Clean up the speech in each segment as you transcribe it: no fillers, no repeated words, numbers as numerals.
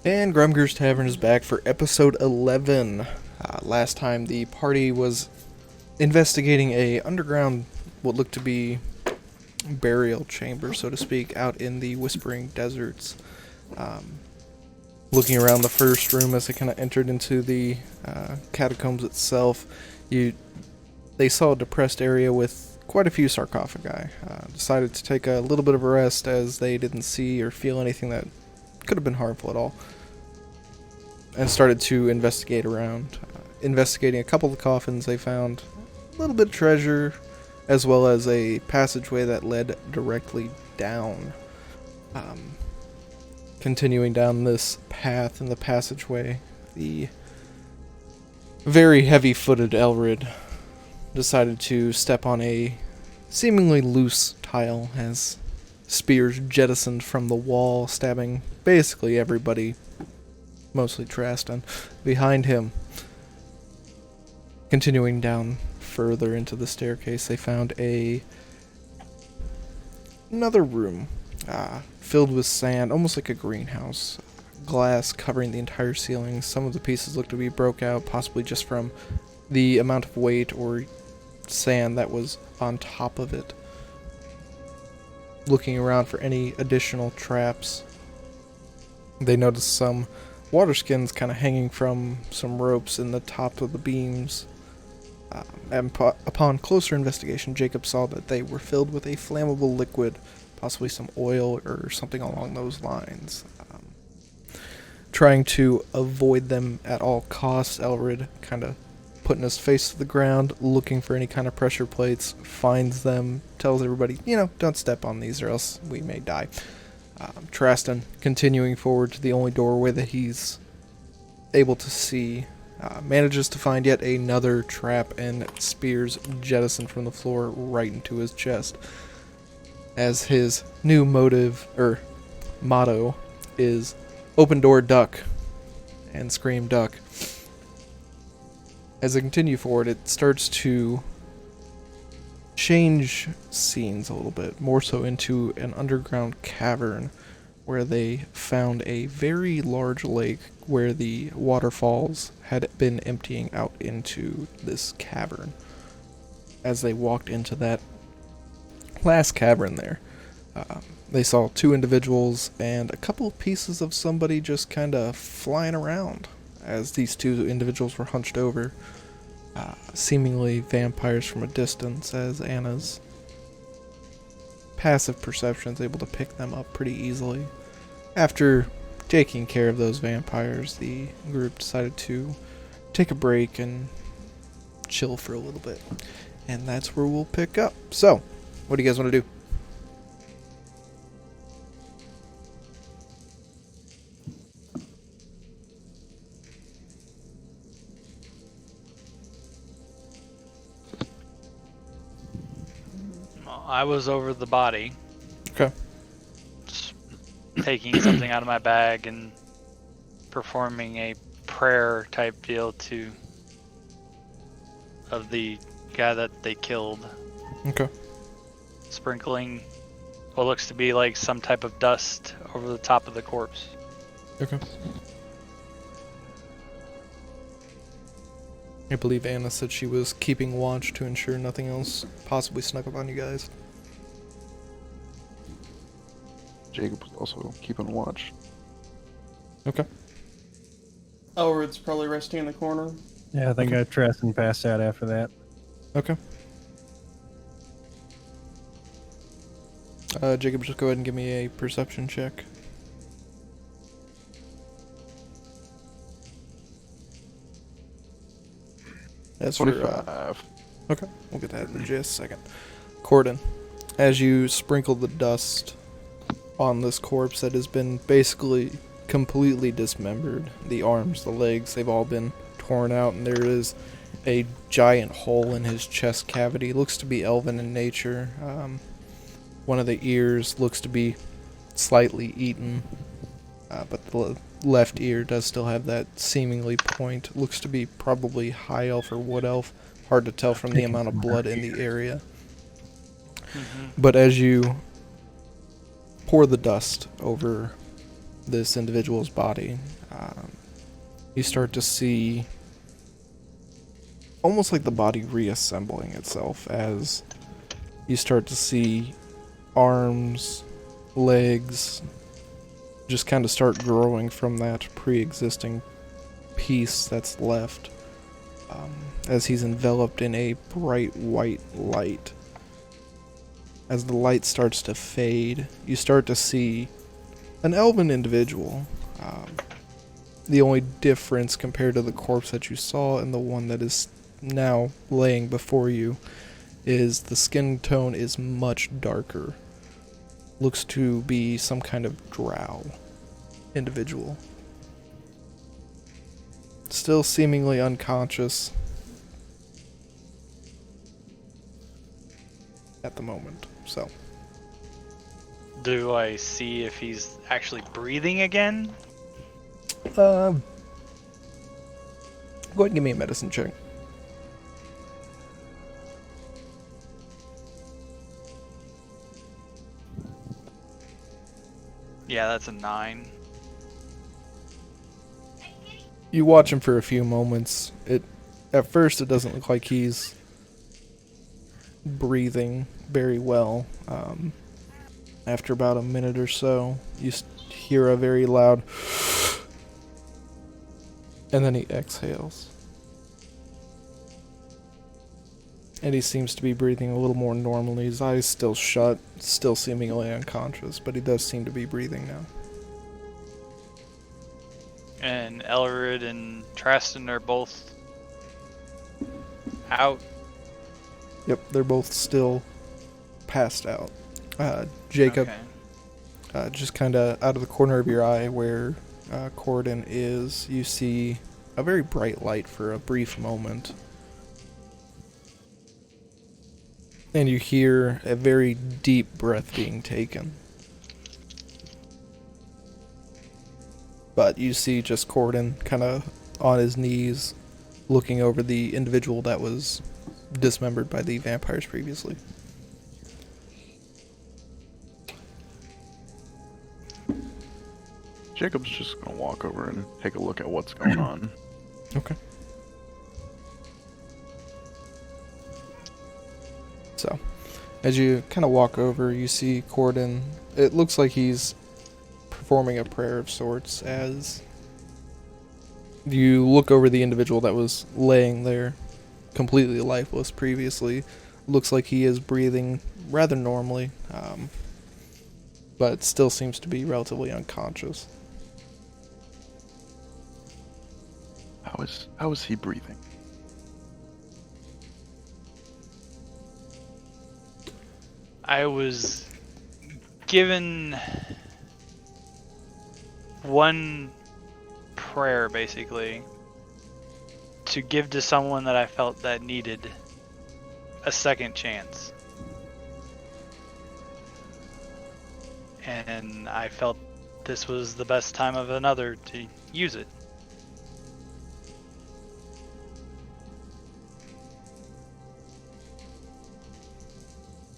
And Grumgur's Tavern is back for episode 11. Last time the party was investigating a underground, what looked to be burial chamber, so to speak, out in the Whispering Deserts. Looking around the first room as they kind of entered into the catacombs itself, they saw a depressed area with quite a few sarcophagi. Decided to take a little bit of a rest as they didn't see or feel anything that could have been harmful at all. And started to investigate around. Investigating a couple of the coffins, they found a little bit of treasure, as well as a passageway that led directly down. Continuing down this path in the passageway, the very heavy-footed Elrid decided to step on a seemingly loose tile as spears jettisoned from the wall, stabbing basically everybody, mostly Traston, behind him. Continuing down further into the staircase, they found another room filled with sand, almost like a greenhouse. Glass covering the entire ceiling. Some of the pieces look to be broke out, possibly just from the amount of weight or sand that was on top of it. Looking around for any additional traps, they noticed some water skins kind of hanging from some ropes in the top of the beams. And upon closer investigation, Jacob saw that they were filled with a flammable liquid, possibly some oil or something along those lines. Trying to avoid them at all costs, Elrid kind of putting his face to the ground, looking for any kind of pressure plates, finds them, tells everybody, don't step on these or else we may die. Traston continuing forward to the only doorway that he's able to see, manages to find yet another trap and spears jettisoned from the floor right into his chest. As his new motto is open door duck and scream duck. As they continue forward, it starts to change scenes a little bit, more so into an underground cavern where they found a very large lake where the waterfalls had been emptying out into this cavern. As they walked into that last cavern there, they saw two individuals and a couple of pieces of somebody just kind of flying around as these two individuals were hunched over, seemingly vampires from a distance, as Anna's passive perception is able to pick them up pretty easily. After taking care of those vampires, the group decided to take a break and chill for a little bit. And that's where we'll pick up. So, what do you guys want to do? I was over the body. Okay. Just taking something out of my bag and performing a prayer type deal of the guy that they killed. Okay. Sprinkling what looks to be like some type of dust over the top of the corpse. Okay. I believe Anna said she was keeping watch to ensure nothing else possibly snuck up on you guys. Jacob was also keeping watch. Okay. Elrid's probably resting in the corner. Yeah, I think I trust and passed out after that. Okay. Jacob, just go ahead and give me a perception check. That's 25. Okay, we'll get that in just a second. Corden, as you sprinkle the dust on this corpse that has been basically completely dismembered, the arms, the legs, they've all been torn out, and there is a giant hole in his chest cavity. It looks to be elven in nature. One of the ears looks to be slightly eaten, but the left ear does still have that seemingly point. Looks to be probably high elf or wood elf. Hard to tell from the amount of blood in the area. But as you pour the dust over this individual's body, you start to see almost like the body reassembling itself as you start to see arms, legs just kind of start growing from that pre-existing piece that's left, as he's enveloped in a bright white light. As the light starts to fade, you start to see an elven individual. The only difference compared to the corpse that you saw and the one that is now laying before you is the skin tone is much darker. Looks to be some kind of drow individual. Still seemingly unconscious at the moment, so. Do I see if he's actually breathing again? Go ahead and give me a medicine check. Yeah, that's a 9. You watch him for a few moments. At first it doesn't look like he's breathing very well. After about a minute or so, you hear a very loud and then he exhales. And he seems to be breathing a little more normally. His eyes still shut, still seemingly unconscious, but he does seem to be breathing now. And Elrid and Traston are both out. Yep, they're both still passed out. Jacob, Okay. just kind of out of the corner of your eye where Corden is, you see a very bright light for a brief moment. And you hear a very deep breath being taken. But you see just Corden kind of on his knees looking over the individual that was dismembered by the vampires previously. Jacob's just gonna walk over and take a look at what's going on. Okay. So, as you kind of walk over, you see Corden. It looks like he's performing a prayer of sorts as you look over the individual that was laying there completely lifeless previously. Looks like he is breathing rather normally, but still seems to be relatively unconscious. How is he breathing? I was given one prayer, basically, to give to someone that I felt that needed a second chance. And I felt this was the best time of another to use it.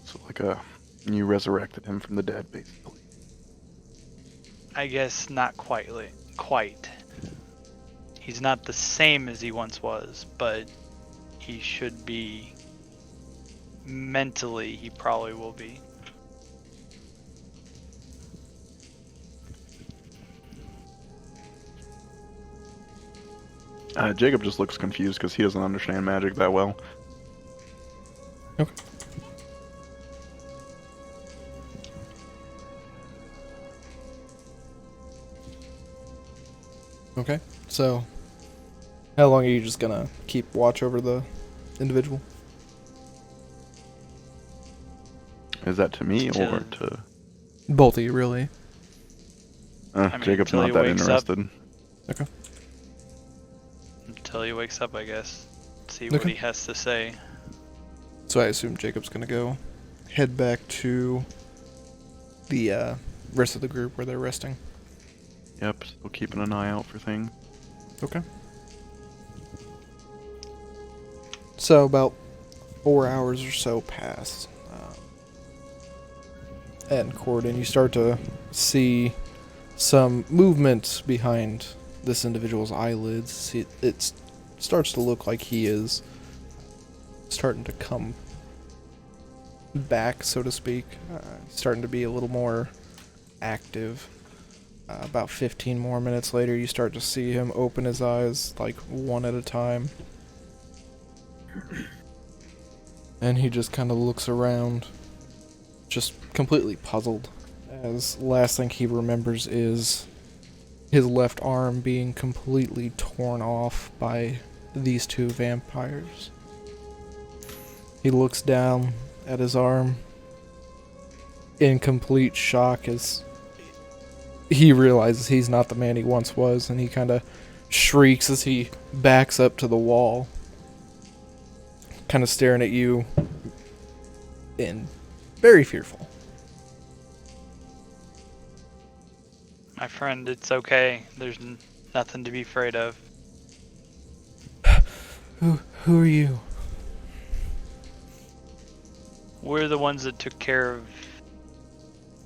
So you resurrected him from the dead, basically. I guess not quite. He's not the same as he once was, but he should be. Mentally, he probably will be. Jacob just looks confused because he doesn't understand magic that well. Okay. Okay, so how long are you just gonna keep watch over the individual? Is that to me To- or to... Both of you, really. mean, Jacob's until not he that wakes up. interested. Okay. Until he wakes up, I guess. See what Okay. he has to say. So I assume Jacob's gonna go head back to the rest of the group where they're resting. Yep, still keeping an eye out for things. Okay. So about 4 hours or so pass. And Corden, you start to see some movement behind this individual's eyelids. It starts to look like he is starting to come back, so to speak. Starting to be a little more active. About 15 more minutes later, you start to see him open his eyes, like, one at a time. And he just kind of looks around, just completely puzzled, as last thing he remembers is his left arm being completely torn off by these two vampires. He looks down at his arm in complete shock as he realizes he's not the man he once was, and he kind of shrieks as he backs up to the wall, kind of staring at you and very fearful. My friend, it's okay. There's nothing to be afraid of. Who are you? We're the ones that took care of,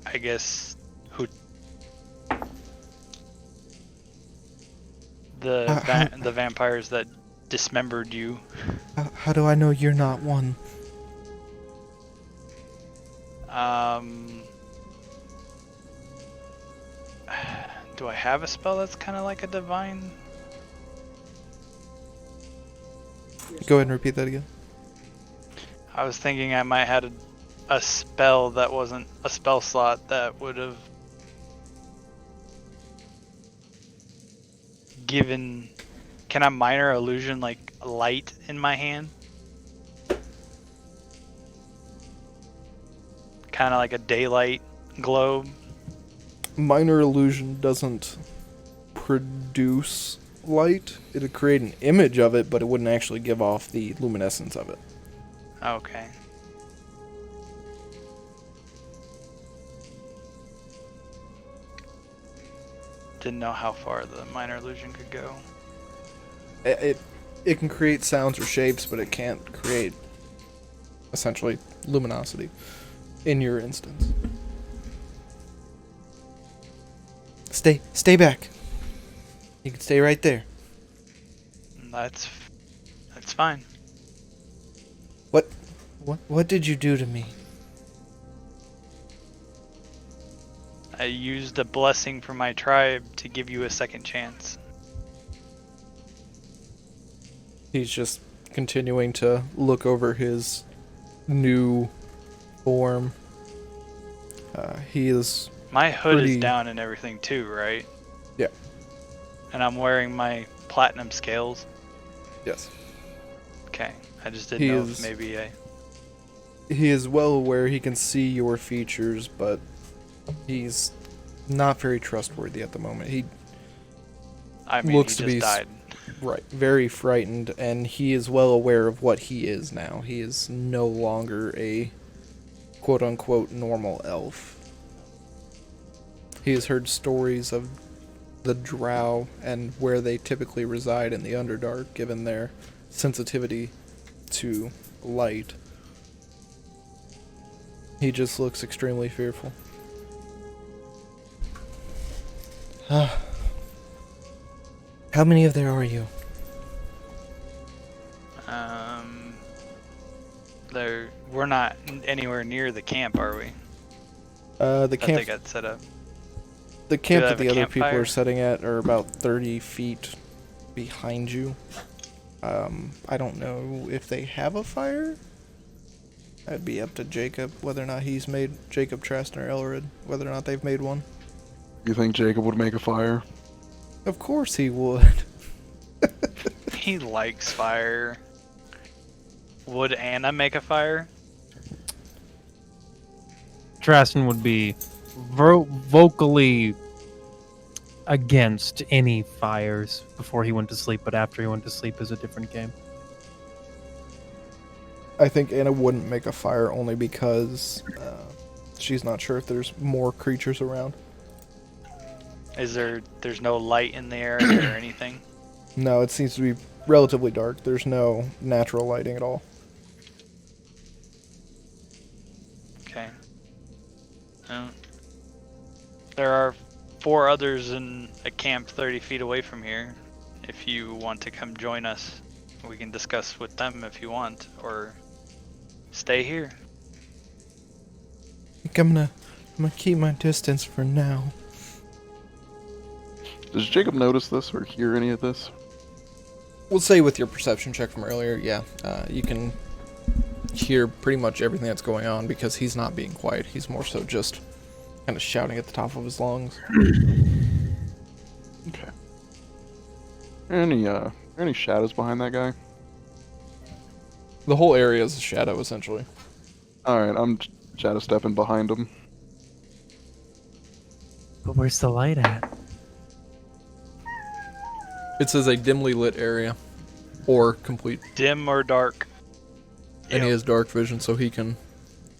I guess, who the vampires that dismembered you. How do I know you're not one? Do I have a spell that's kind of like a divine? Go ahead and repeat that again. I was thinking I might have a spell that wasn't a spell slot that would have given. Can I minor illusion like light in my hand? Kind of like a daylight globe. Minor illusion doesn't produce light. It'd create an image of it, but it wouldn't actually give off the luminescence of it. Okay. Didn't know how far the minor illusion could go. It can create sounds or shapes, but it can't create essentially luminosity in your instance. Stay back. You can stay right there. That's fine. What did you do to me? I used a blessing from my tribe to give you a second chance. He's just continuing to look over his new form. He is My hood pretty... is down and everything too, right? Yeah. And I'm wearing my platinum scales. Yes. Okay. I just He didn't know is- if maybe He is well aware he can see your features, but he's not very trustworthy at the moment. He looks he to just be died. right, very frightened, and he is well aware of what he is now. He is no longer a quote-unquote normal elf. He has heard stories of the drow and where they typically reside in the Underdark, given their sensitivity to light. He just looks extremely fearful. How many of there are you? We're not anywhere near the camp, are we? The That camp they got set up. The camp they that have the a other people campfire? are setting at are about 30 feet behind you. I don't know if they have a fire. That'd be up to Jacob, whether or not he's made, Jacob, Trastner, Elred, whether or not they've made one. You think Jacob would make a fire? Of course he would. He likes fire. Would Anna make a fire? Traston would be vocally against any fires before he went to sleep, but after he went to sleep is a different game. I think Anna wouldn't make a fire only because she's not sure if there's more creatures around. There's no light in the area or anything? No, it seems to be relatively dark. There's no natural lighting at all. Okay. There are 4 others in a camp 30 feet away from here. If you want to come join us, we can discuss with them if you want, or stay here. I think I'm gonna keep my distance for now. Does Jacob notice this or hear any of this? We'll say with your perception check from earlier, yeah, you can hear pretty much everything that's going on because he's not being quiet. He's more so just kind of shouting at the top of his lungs. Okay. Any shadows behind that guy? The whole area is a shadow, essentially. Alright, I'm shadow stepping behind him. But where's the light at? It says a dimly lit area, or complete, Dim or dark. and he Yep. has dark vision, so he can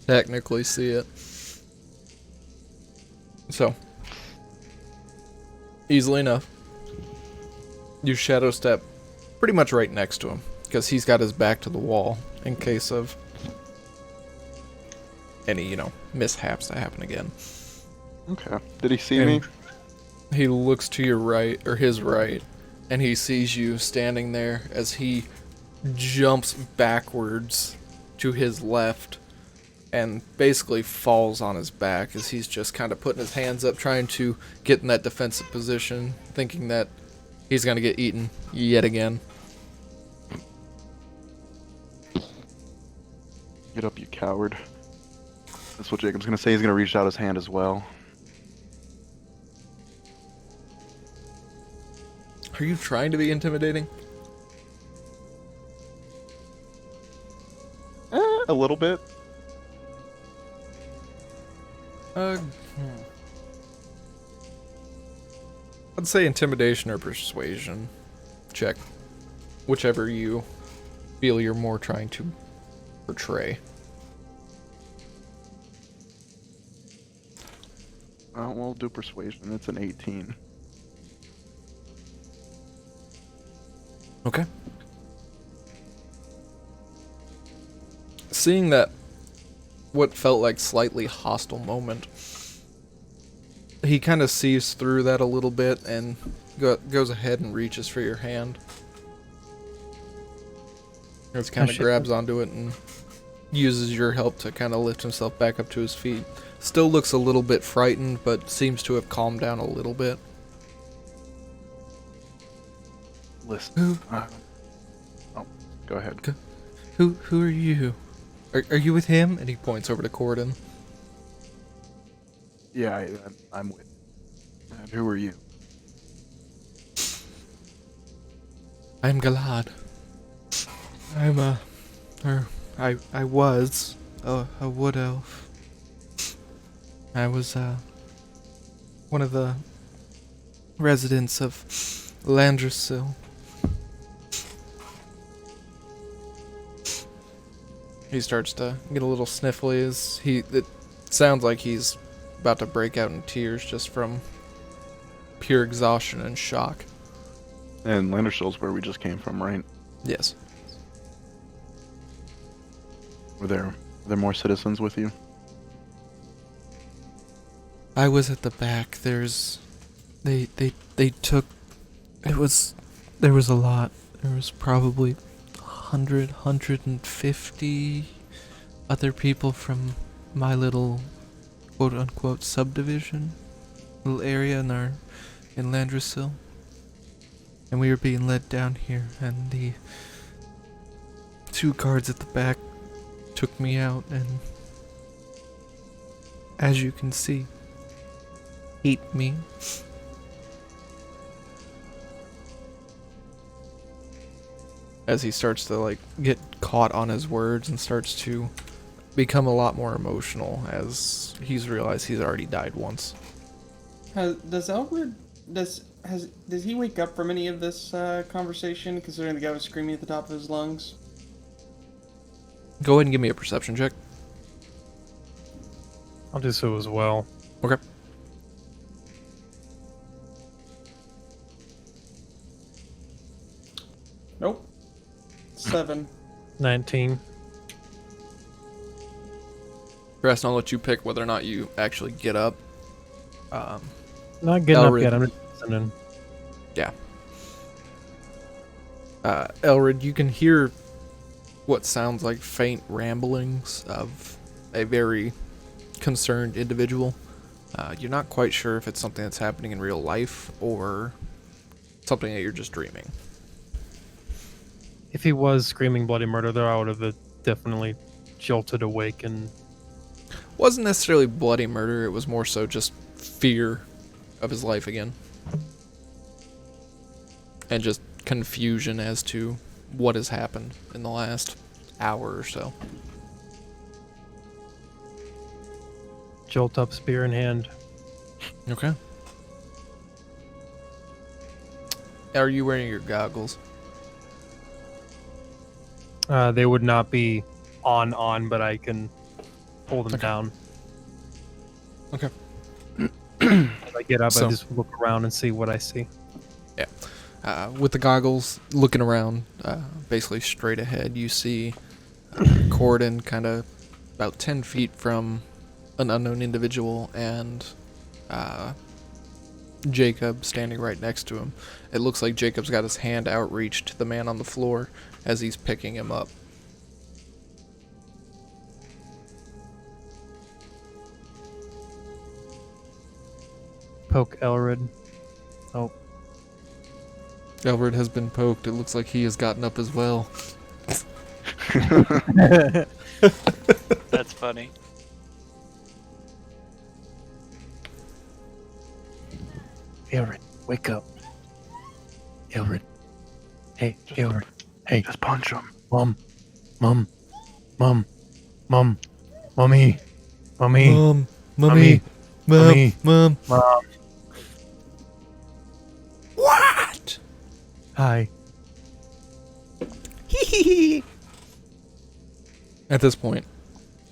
technically see it. So, easily enough, you shadow step pretty much right next to him, because he's got his back to the wall in case of any, mishaps that happen again. Okay. Did he see And me? He looks to your right, or his right, and he sees you standing there as he jumps backwards to his left and basically falls on his back as he's just kind of putting his hands up, trying to get in that defensive position, thinking that he's going to get eaten yet again. Get up, you coward. That's what Jacob's gonna say. He's gonna reach out his hand as well. Are you trying to be intimidating? A little bit. I'd say intimidation or persuasion. Check. Whichever you feel you're more trying to portray. We'll do persuasion. It's an 18. Okay. Seeing that what felt like slightly hostile moment, he kind of sees through that a little bit and goes ahead and reaches for your hand. Just kind of shit. grabs onto it and uses your help to kind of lift himself back up to his feet. Still looks a little bit frightened, but seems to have calmed down a little bit. Listen. Go ahead. Who are you? Are you with him? And he points over to Corden. Yeah, I'm with. And who are you? I'm Galad. I was a wood elf. I was one of the residents of Landrasil. He starts to get a little sniffly as it sounds like he's about to break out in tears just from pure exhaustion and shock. And Landershill's where we just came from, right? Yes. Were there more citizens with you? I was at the back. They took, there was a lot. There was probably 150 other people from my little quote unquote subdivision, little area in Landrasil. And we were being led down here, and the 2 guards at the back took me out, and as you can see, ate me. As he starts to get caught on his words and starts to become a lot more emotional as he's realized he's already died once. Does Albert does he wake up from any of this conversation? Considering the guy was screaming at the top of his lungs. Go ahead and give me a perception check. I'll do so as well. Okay. Nope. 7. 19. Preston, I'll let you pick whether or not you actually get up. Not getting up Elrid. yet. I'm just listening. Elrid, you can hear what sounds like faint ramblings of a very concerned individual. You're not quite sure if it's something that's happening in real life or something that you're just dreaming. If he was screaming bloody murder, though, I would have definitely jolted awake and Wasn't necessarily bloody murder, it was more so just fear of his life again. And just confusion as to what has happened in the last hour or so. jolt up, spear in hand. Okay. Are you wearing your goggles? They would not be on, but I can pull them down. Okay. As I get up, So- I just look around and see what I see. With the goggles, looking around, basically straight ahead, you see Corden kind of about 10 feet from an unknown individual and Jacob standing right next to him. It looks like Jacob's got his hand outreached to the man on the floor as he's picking him up. Poke Elrid. Oh, Elred has been poked. It looks like he has gotten up as well. That's funny. Elrid, wake up. Elrid. Hey, Elrid. Hey, Just punch him. Mom. Mommy. Mommy. Mom, Mommy. Mommy. Mom. Mom. What? Hi. At this point,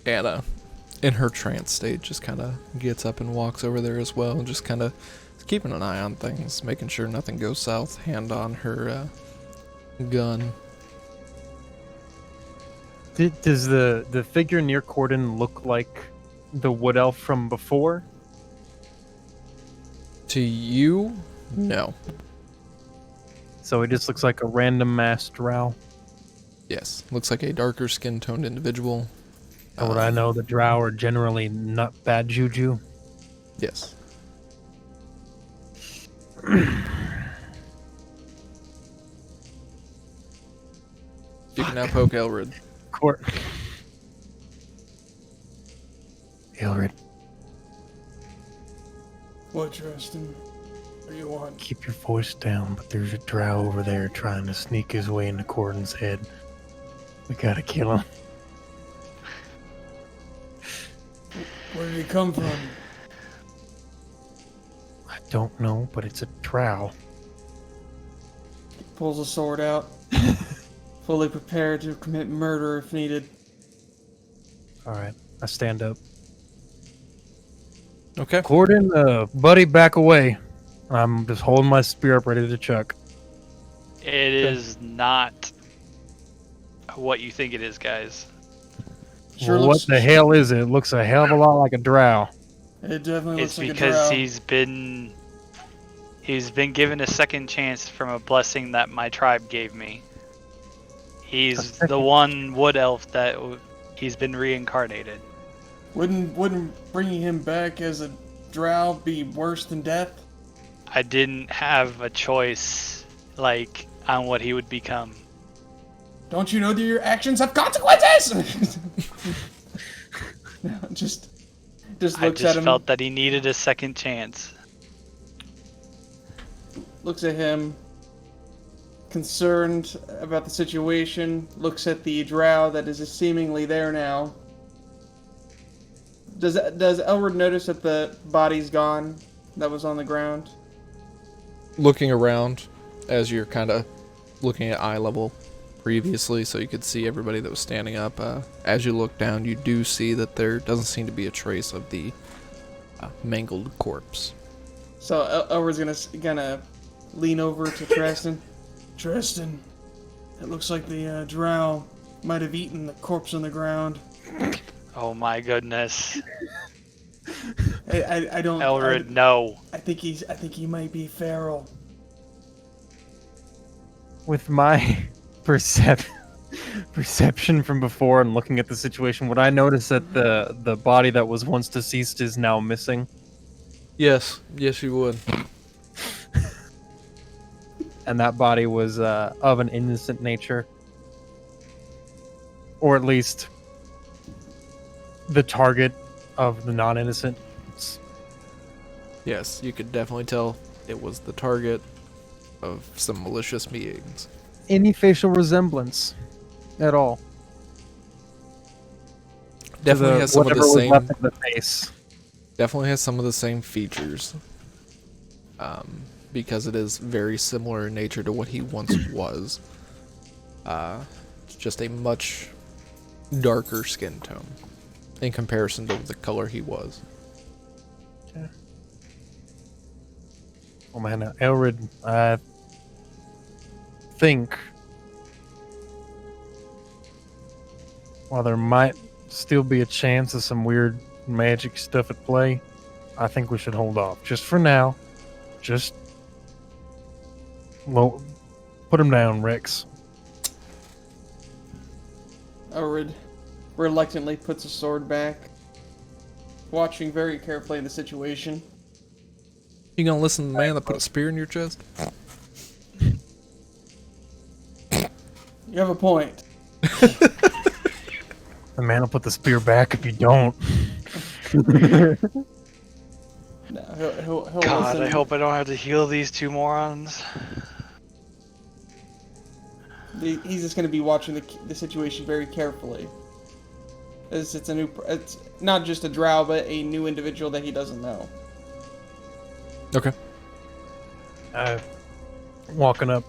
Anna, in her trance state, just kind of gets up and walks over there as well, and just kind of keeping an eye on things, making sure nothing goes south, hand on her gun. Does the figure near Corden look like the wood elf from before? To you, no. So it just looks like a random masked drow. Yes, looks like a darker skin-toned individual. Or would I know the drow are generally not bad juju? Yes. You can now poke Elrid. Elrid, What, Tristan? What do you want? keep your voice down, but there's a drow over there trying to sneak his way into Corden's head. We gotta kill him. Where did he come from? I don't know, but it's a drow. Pulls a sword out. Fully prepared to commit murder if needed. Alright, I stand up. Okay. Corden, buddy, back away. I'm just holding my spear up ready to chuck. It is not what you think it is, guys. Sure What looks- the hell is it? It looks a hell of a lot like a drow. It definitely It's looks like a because drow. he's been given a second chance from a blessing that my tribe gave me. He's the one wood elf that he's been reincarnated. Wouldn't bringing him back as a drow be worse than death? I didn't have a choice, like, on what he would become. Don't you know that your actions have consequences? No, just I looks at just him. felt that he needed a second chance. Looks at him, concerned about the situation, looks at the drow that is seemingly there now. Does Elwood notice that the body's gone that was on the ground? Looking around as you're kind of looking at eye level previously so you could see everybody that was standing up. As you look down, you do see that there doesn't seem to be a trace of the mangled corpse. So Elwood's gonna lean over to Tristan. Tristan, it looks like the drow might have eaten the corpse on the ground. Oh my goodness. I don't. Elrid, no. I think he might be feral. With my perception from before and looking at the situation, would I notice that the body that was once deceased is now missing? Yes, you would. And that body was of an innocent nature? Or at least the target of the non-innocent? Yes, you could definitely tell it was the target of some malicious beings. Any facial resemblance at all? Definitely has some of the whatever was same. left of the face. Definitely has some of the same features. Because it is very similar in nature to what he once was. It's just a much darker skin tone in comparison to the color he was. Okay. Oh man, Elrid, I think while there might still be a chance of some weird magic stuff at play, I think we should hold off. Just for now. Just put him down, Rex. Elrid reluctantly puts his sword back, watching very carefully the situation. You gonna listen to the man that put a spear in your chest? You have a point. The man will put the spear back if you don't. No, he'll God, listen. I hope I don't have to heal these two morons. He's just going to be watching the situation very carefully. It's not just a drow, but a new individual that he doesn't know. Okay. Walking up.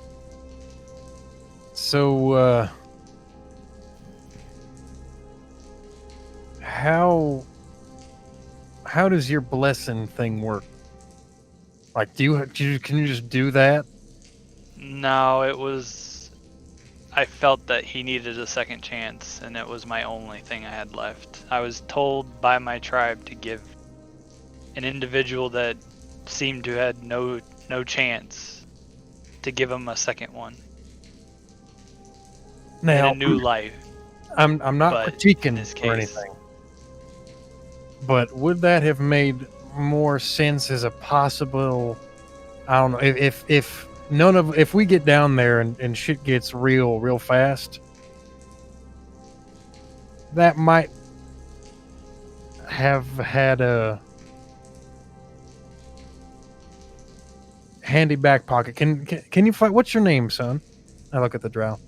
So, how does your blessing thing work? Like, can you just do that? No, it was. I felt that he needed a second chance, and it was my only thing I had left. I was told by my tribe to give an individual that seemed to had no chance to give him a second one. Now, And a new life. I'm not but in critiquing this or case- anything, but would that have made more sense as a possible? I don't know if we get down there and shit gets real fast, that might have had a handy back pocket. Can you fight? What's your name, son? I look at the drow.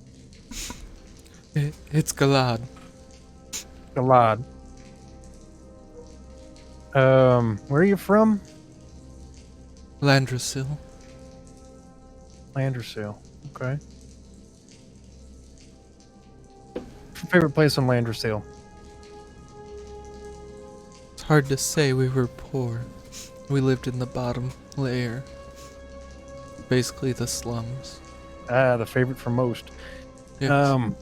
It's Galad. Galad. Where are you from? Landrasil. Landrasil. Okay. What's your favorite place on Landrasil? It's hard to say, we were poor. We lived in the bottom layer. Basically the slums. The favorite for most. Yes.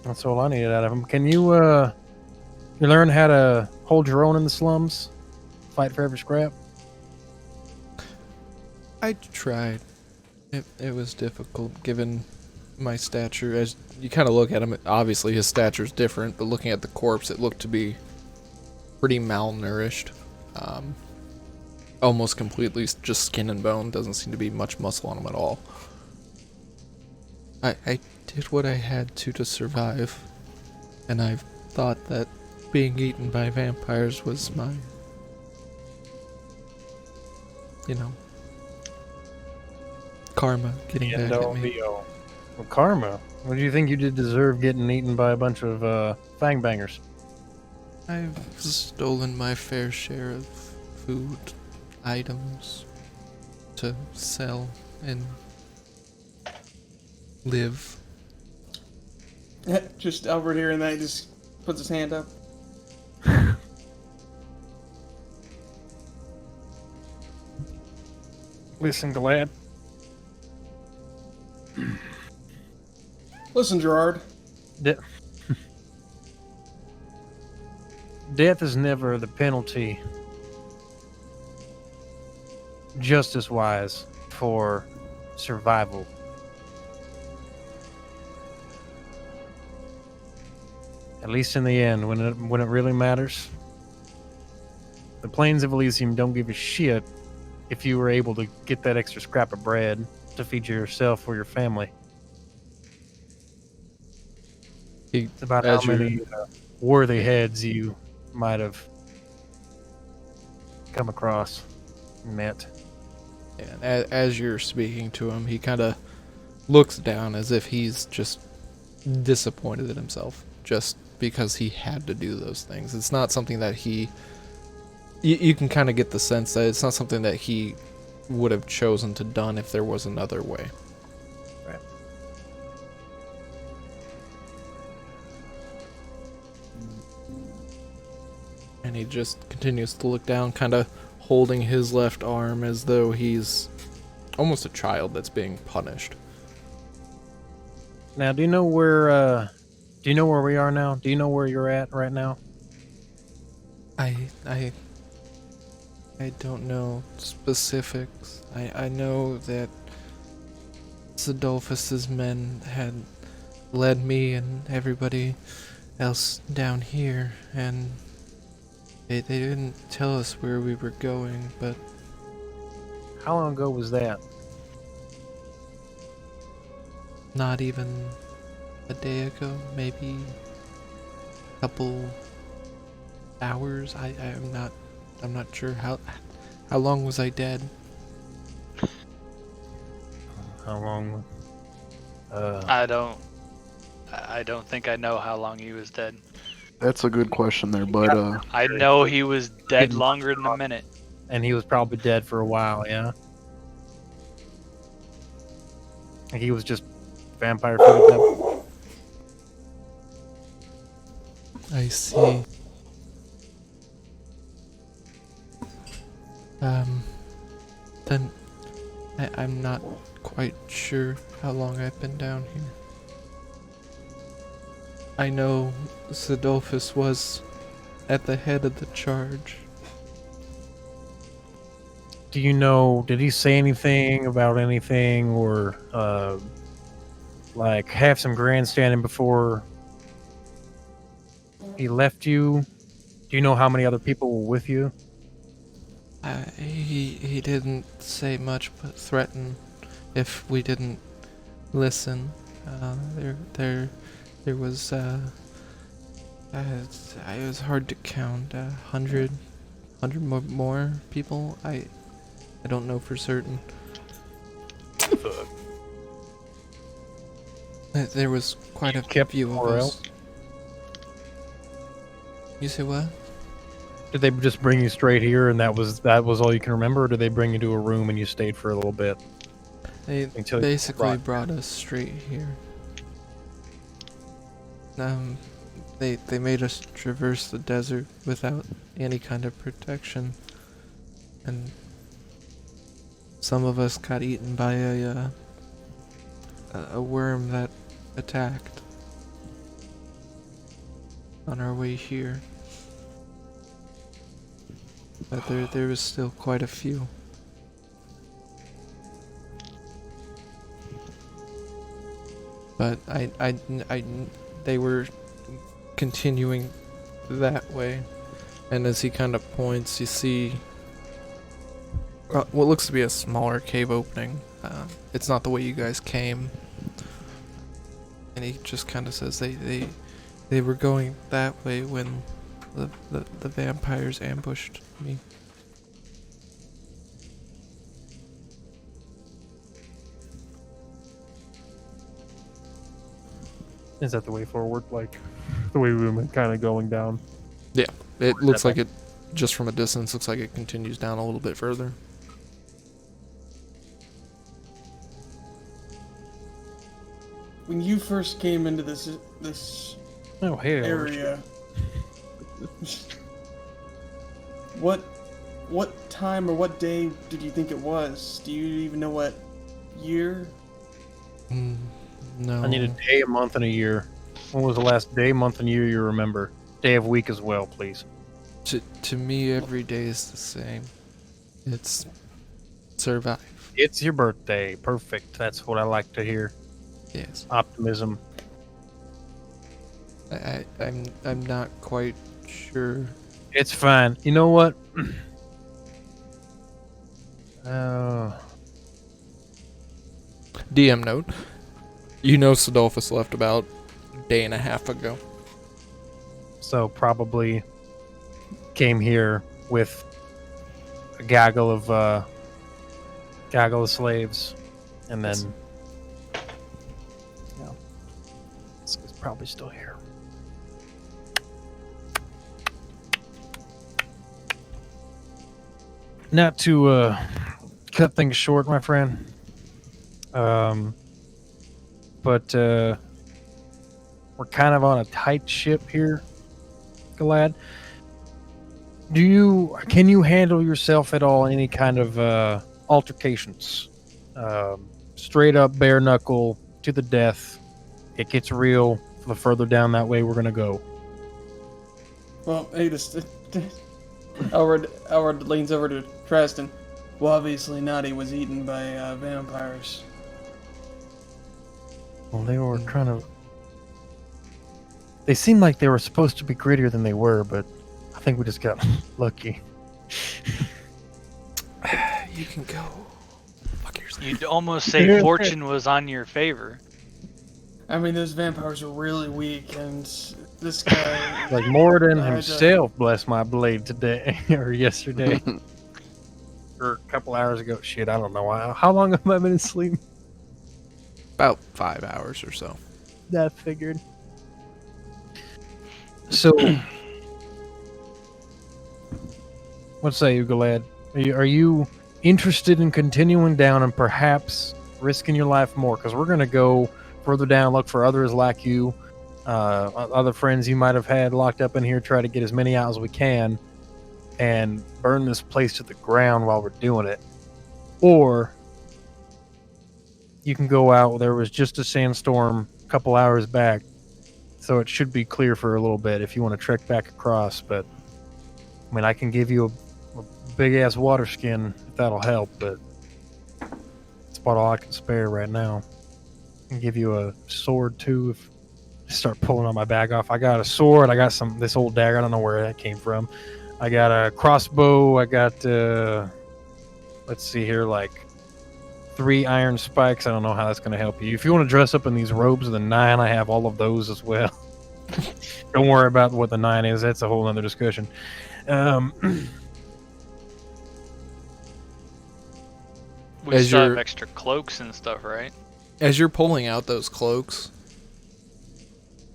That's all I needed out of him. Can you learn how to hold your own in the slums? Fight for every scrap? I tried. It was difficult given my stature. As you kind of look at him, obviously his stature's different, but looking at the corpse, it looked to be pretty malnourished. Almost completely just skin and bone. Doesn't seem to be much muscle on him at all. I did what I had to survive, and I thought that being eaten by vampires was my, karma getting back at me. Well, karma. What do you think you did deserve getting eaten by a bunch of fangbangers? I've stolen my fair share of food items to sell and live. Just Albert here and that, he just puts his hand up. Listen, Galad. Listen, Gerard. Death is never the penalty just as wise for survival. At least in the end, when it really matters. The plains of Elysium don't give a shit if you were able to get that extra scrap of bread to feed yourself or your family. It's about how As you're- many worthy heads you might have come across, met. And as you're speaking to him, he kind of looks down as if he's just disappointed in himself, just because he had to do those things. It's not something that you can kind of get the sense that it's not something that he would have chosen to done if there was another way. Right. And he just continues to look down, kind of holding his left arm as though he's almost a child that's being punished. Now, do you know where we are now? Do you know where you're at right now? I don't know specifics. I know that Zidolphus's men had led me and everybody else down here, and they didn't tell us where we were going, but How long ago was that? not even a day ago, maybe a couple hours. I'm not sure how long was I dead. How long? I don't think I know how long he was dead. That's a good question there, but I know he was dead longer than a minute. And he was probably dead for a while, yeah? Like he was just vampire food at that point. I see. Then I'm not quite sure how long I've been down here. I know Zidolphus was at the head of the charge. Do you know, did he say anything about anything or, like, have some grandstanding before he left you? Do you know how many other people were with you? He didn't say much but threaten if we didn't listen. There was it was hard to count. 100 more people. I don't know for certain. There was quite a Kept few of morale? us. You say what? Did they just bring you straight here and that was all you can remember, or did they bring you to a room and you stayed for a little bit? They Until you basically brought- brought us straight here. They made us traverse the desert without any kind of protection, and some of us got eaten by a worm that attacked on our way here. But there was still quite a few. But they were continuing that way, and as he kind of points, you see what looks to be a smaller cave opening. It's not the way you guys came, and he just kind of says they were going that way when the vampires ambushed me. Is that the way forward? Like, the way we were kind of going down? Yeah, it looks like it, just from a distance, looks like it continues down a little bit further. When you first came into this Oh, hell. area, what time or what day did you think it was? Do you even know what year? No. I need a day, a month, and a year. When was the last day, month, and year you remember? Day of week as well, please. To me, every day is the same. It's survive. It's your birthday. Perfect. That's what I like to hear. Yes. Optimism. I'm not quite sure. It's fine. You know what? Oh. DM note. You know Sidolphus left about a day and a half ago. So probably came here with a gaggle of slaves, and then yeah, it's probably still here. Not to cut things short, my friend. But we're kind of on a tight ship here, Galad. Can you handle yourself at all in any kind of altercations? Straight up bare knuckle to the death. It gets real the further down that way we're gonna go. Well, hey, Elward leans over to Tristan. Well, obviously Naughty was eaten by vampires. Well, they were trying to. They seemed like they were supposed to be grittier than they were, but I think we just got lucky. You can go. Fuck yourself. You'd almost say fortune was on your favor. I mean, those vampires are really weak, and this guy... Like Moradin himself blessed my blade today, or yesterday, or a couple hours ago. Shit, I don't know. How long have I been asleep? About 5 hours or so. That figured. So, what say you, Galad? Are you interested in continuing down and perhaps risking your life more? Because we're going to go further down, look for others like you, other friends you might have had locked up in here, try to get as many out as we can, and burn this place to the ground while we're doing it. Or you can go out. There was just a sandstorm a couple hours back, so it should be clear for a little bit if you want to trek back across. But I mean, I can give you a big ass water skin if that'll help, but it's about all I can spare right now. I can give you a sword too if I start pulling on my bag off. I got a sword. I got this old dagger. I don't know where that came from. I got a crossbow. I got let's see here, like 3 iron spikes. I don't know how that's going to help you. If you want to dress up in these robes of the 9, I have all of those as well. Don't worry about what the 9 is. That's a whole other discussion. We As still have you're- extra cloaks and stuff, right? As you're pulling out those cloaks,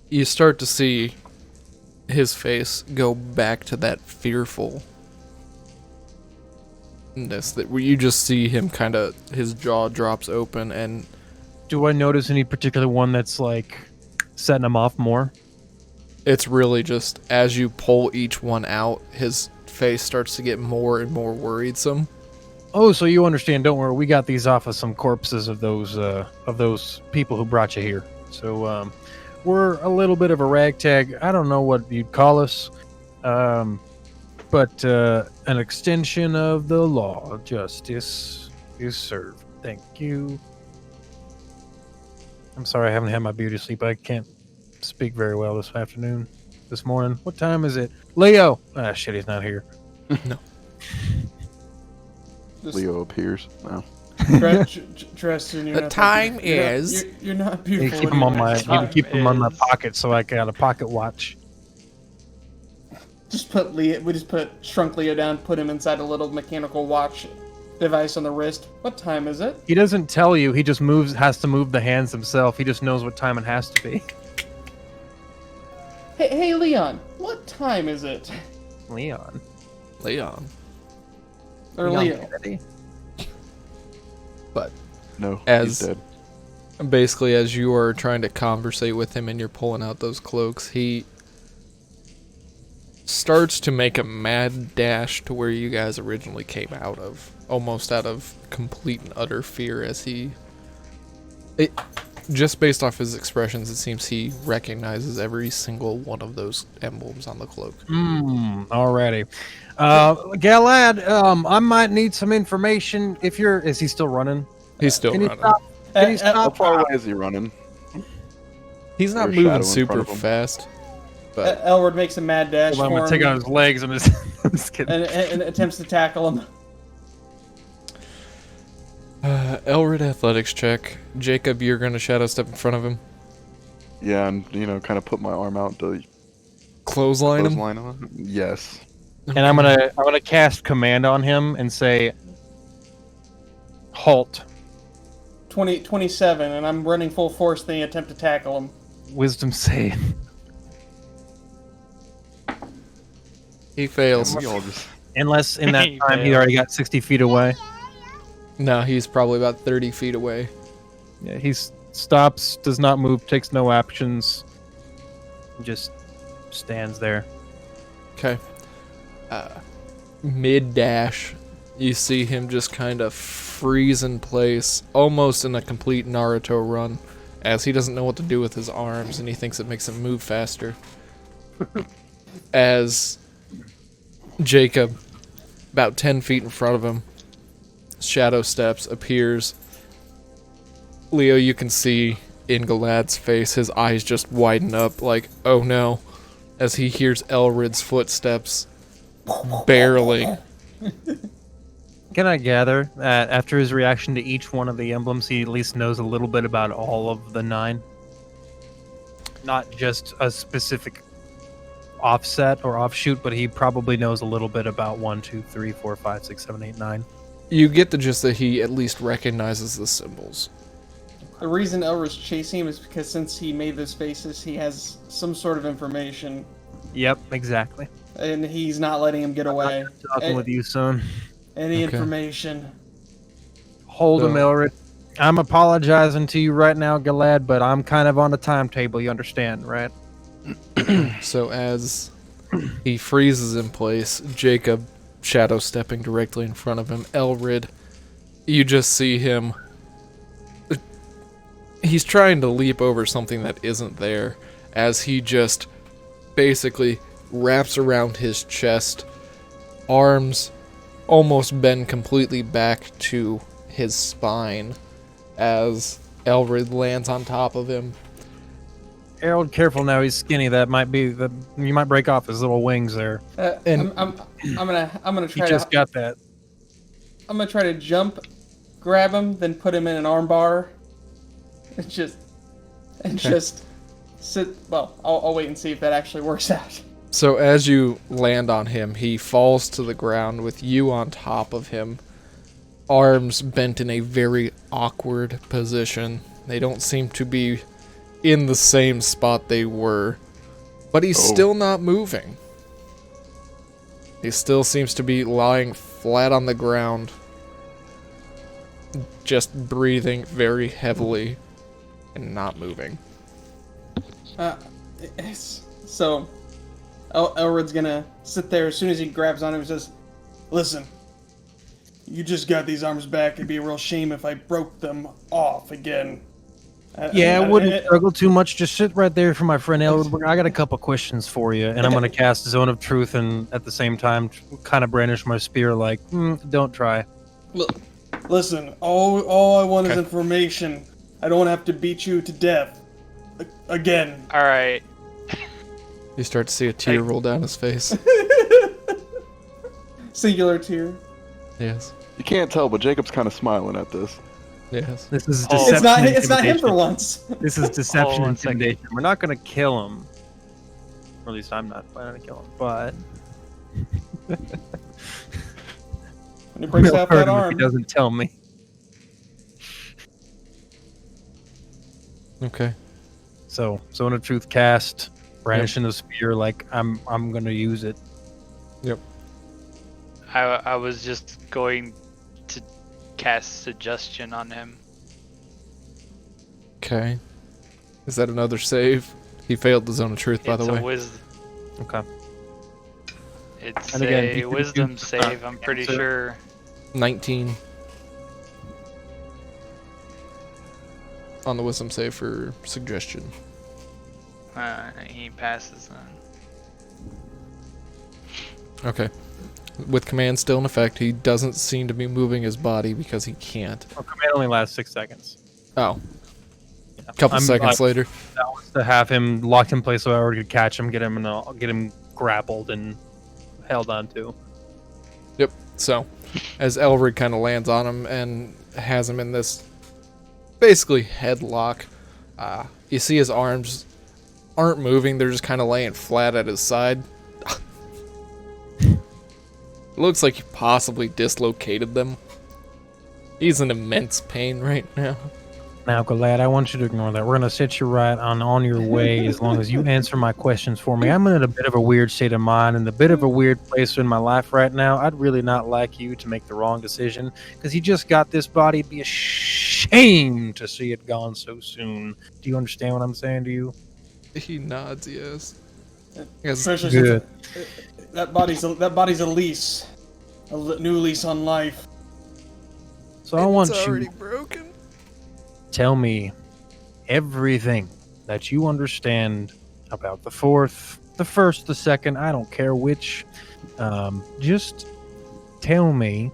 you start to see his face go back to that fearfulness that where you just see him kind of, his jaw drops open, and Do I notice any particular one that's like setting him off more? it's really just as you pull each one out, his face starts to get more and more worrisome. Oh, so you understand. Don't worry. We got these off of some corpses of those people who brought you here. So we're a little bit of a ragtag. I don't know what you'd call us, but an extension of the law of justice is served. Thank you. I'm sorry I haven't had my beauty sleep. I can't speak very well this morning. What time is it? Leo! Ah, shit, he's not here. No. Leo appears now. Tristan, you're The not time you're not- is- You're not You beautiful. keep them on anyway. my. You keep them on my is- pocket, so I got a pocket watch. Just put Leo. We just shrunk Leo down, put him inside a little mechanical watch device on the wrist. What time is it? He doesn't tell you. He just has to move the hands himself. He just knows what time it has to be. Hey, Leon. What time is it? Leon. Leon. Or Leon Leo. Kennedy? But No, As- he's dead. basically, as you are trying to conversate with him and you're pulling out those cloaks, he starts to make a mad dash to where you guys originally came out of, almost out of complete and utter fear as just based off his expressions, it seems he recognizes every single one of those emblems on the cloak. Alrighty. Galad, I might need some information. Is he still running? He's still Can you running. stop? Can you How stop? far away is he running? He's not There's a shadow moving in super front of him. fast, but Elwood makes a mad dash Hold on, I'm for gonna take him out his legs. I'm just kidding. and attempts to tackle him. Elrid athletics check. Jacob, you're gonna shadow step in front of him. Yeah, and kind of put my arm out to Clothesline him. line on. Yes. And I'm gonna cast command on him and say, halt. 27, and I'm running full force. They attempt to tackle him. Wisdom save. He fails. We all just Unless in that He time he failed. already got 60 feet away. No, he's probably about 30 feet away. Yeah, he stops, does not move, takes no actions, just stands there. Okay. Mid dash, you see him just kind of freeze in place, almost in a complete Naruto run, as he doesn't know what to do with his arms and he thinks it makes him move faster. As Jacob, about 10 feet in front of him, shadow steps, appears. Leo, you can see in Galad's face, his eyes just widen up like, oh no, as he hears Elrid's footsteps barreling. Can I gather that after his reaction to each one of the emblems, he at least knows a little bit about all of the 9? Not just a specific offset or offshoot, but he probably knows a little bit about 1, 2, 3, 4, 5, 6, 7, 8, 9. You get the gist that he at least recognizes the symbols. The reason Elra's chasing him is because since he made those faces, he has some sort of information, Yep, exactly. and he's not letting him get away. Talking with you, son. Any Okay. information. Hold him, So- Elrid. I'm apologizing to you right now, Galad, but I'm kind of on a timetable, you understand, right? So as he freezes in place, Jacob shadow stepping directly in front of him, Elrid, you just see him. He's trying to leap over something that isn't there, as he just basically wraps around his chest, arms almost bend completely back to his spine, as Elrid lands on top of him. Harold, careful now, he's skinny. That might be that you might break off his little wings there. And- I'm gonna He try just to got that. I'm gonna try to jump, grab him, then put him in an arm bar, and just sit. Well, I'll wait and see if that actually works out. So as you land on him, he falls to the ground with you on top of him, arms bent in a very awkward position. They don't seem to be in the same spot they were, but he's still not moving. He still seems to be lying flat on the ground, just breathing very heavily and not moving. So, Elrod's gonna sit there as soon as he grabs on him and says, "Listen, you just got these arms back. It'd be a real shame if I broke them off again." Yeah, I wouldn't struggle too much. Just sit right there for my friend Elwood. I got a couple questions for you, and I'm going to cast Zone of Truth, and at the same time, kind of brandish my spear like, don't try. Listen, all I want is Okay. information. I don't have to beat you to death again. All right. You start to see a tear roll down his face. Singular tear. Yes. You can't tell, but Jacob's kind of smiling at this. Yes. This is Oh. deception. It's not him for intimidation. once. This is deception one and second. intimidation. We're not going to kill him. Or at least I'm not planning to kill him. But When he breaks we'll out hurt that him if arm. he doesn't tell me. Okay. So, Zone of Truth cast, brandishing the spear like I'm going to use it. Yep. I was just going to cast suggestion on him. Okay. Is that another save? He failed the Zone of Truth, by It's the way. Okay. It's And again, a you can wisdom use- save, I'm pretty answer. sure. 19. on the wisdom save for suggestion. He passes then. Okay. With command still in effect, he doesn't seem to be moving his body because he can't. Well, command only lasts 6 seconds. Oh. Yeah. A couple seconds later. That was to have him locked in place so I could catch him, get him grappled and held onto. Yep. So, as Elrig kind of lands on him and has him in this basically headlock, you see his arms aren't moving, they're just kind of laying flat at his side. It looks like he possibly dislocated them. He's in immense pain right now. Now, Galad, I want you to ignore that. We're going to set you right on your way as long as you answer my questions for me. I'm in a bit of a weird state of mind and a bit of a weird place in my life right now. I'd really not like you to make the wrong decision because you just got this body. It'd be a shame to see it gone so soon. Do you understand what I'm saying to you? He nods, yes. Especially Good. since that body's a lease, new lease on life. So I want It's you already to broken. tell me everything that you understand about the fourth, the first, the second, I don't care which. Just tell me,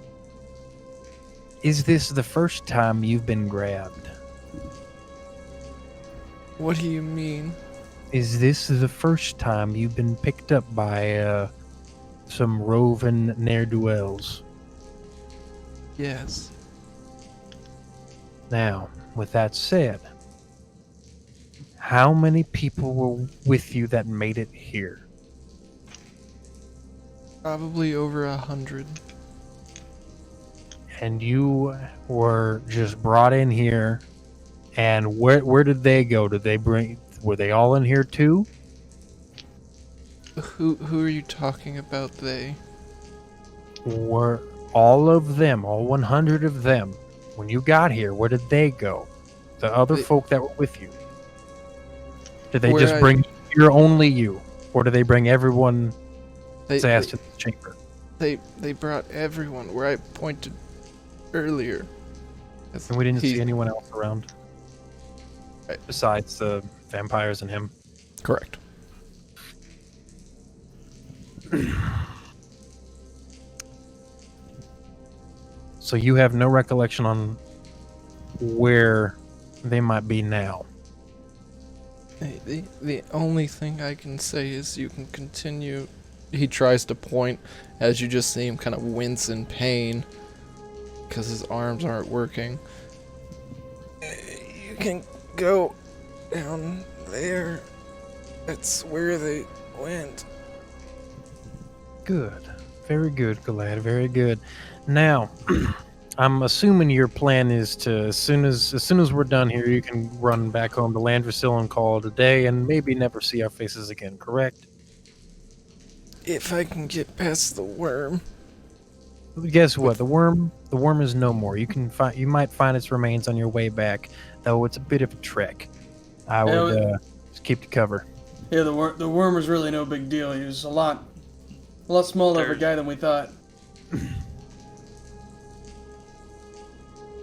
is this the first time you've been grabbed? What do you mean? Is this the first time you've been picked up by some roving ne'er-do-wells? Yes. Now, with that said, how many people were with you that made it here? Probably over 100. And you were just brought in here, and where did they go? Were they all in here too? Who are you talking about, they? Were all of them, all 100 of them, when you got here, where did they go? The other folk that were with you? Did they just bring you're only you? Or did they bring everyone ass to the chamber? They brought everyone where I pointed earlier. And we didn't see anyone else around? Right. Besides the vampires and him? Correct. So you have no recollection on where they might be now? The only thing I can say is you can continue. He tries to point as you just see him kind of wince in pain because his arms aren't working. You can go down there. That's where they went. Good. Very good, Galad. Very good. Now, I'm assuming your plan is to, as soon as we're done here, you can run back home to Landrasil and call it a day and maybe never see our faces again, correct? If I can get past the worm. Guess what? The worm is no more. You might find its remains on your way back, though it's a bit of a trek. I would just keep to cover. Yeah, the worm was really no big deal. He was a lot smaller of a guy than we thought.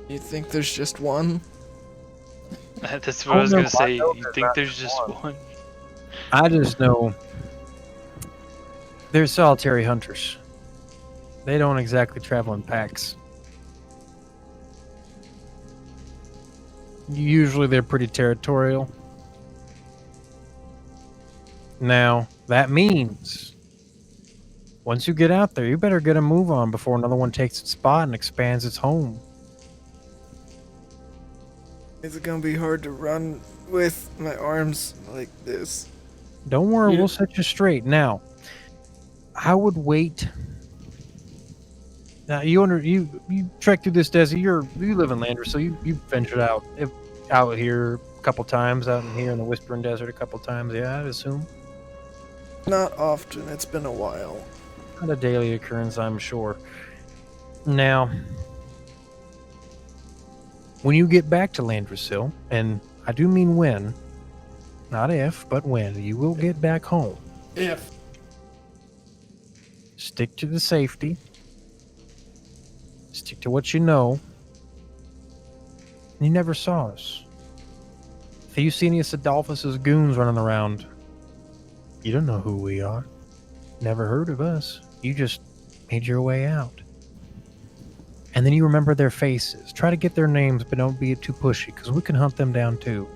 You think there's just one? That's what I was gonna say. You think there's just one? I just know they're solitary hunters. They don't exactly travel in packs. Usually they're pretty territorial. Now, that means once you get out there, you better get a move on before another one takes its spot and expands its home. Is it gonna be hard to run with my arms like this? Don't worry, Yeah. we'll set you straight. Now, I would wait. Now, you trek through this desert. You live in Lander, so you ventured out here a couple times, out in here in the Whispering Desert a couple times. Yeah, I'd assume. Not often. It's been a while. Not a daily occurrence, I'm sure. Now, when you get back to Landrasil, and I do mean when, not if, but when, you will get back home. If. Stick to the safety. Stick to what you know. You never saw us. If you see any of Adolphus's goons running around, you don't know who we are. Never heard of us. You just made your way out. And then you remember their faces. Try to get their names, but don't be too pushy, because we can hunt them down too.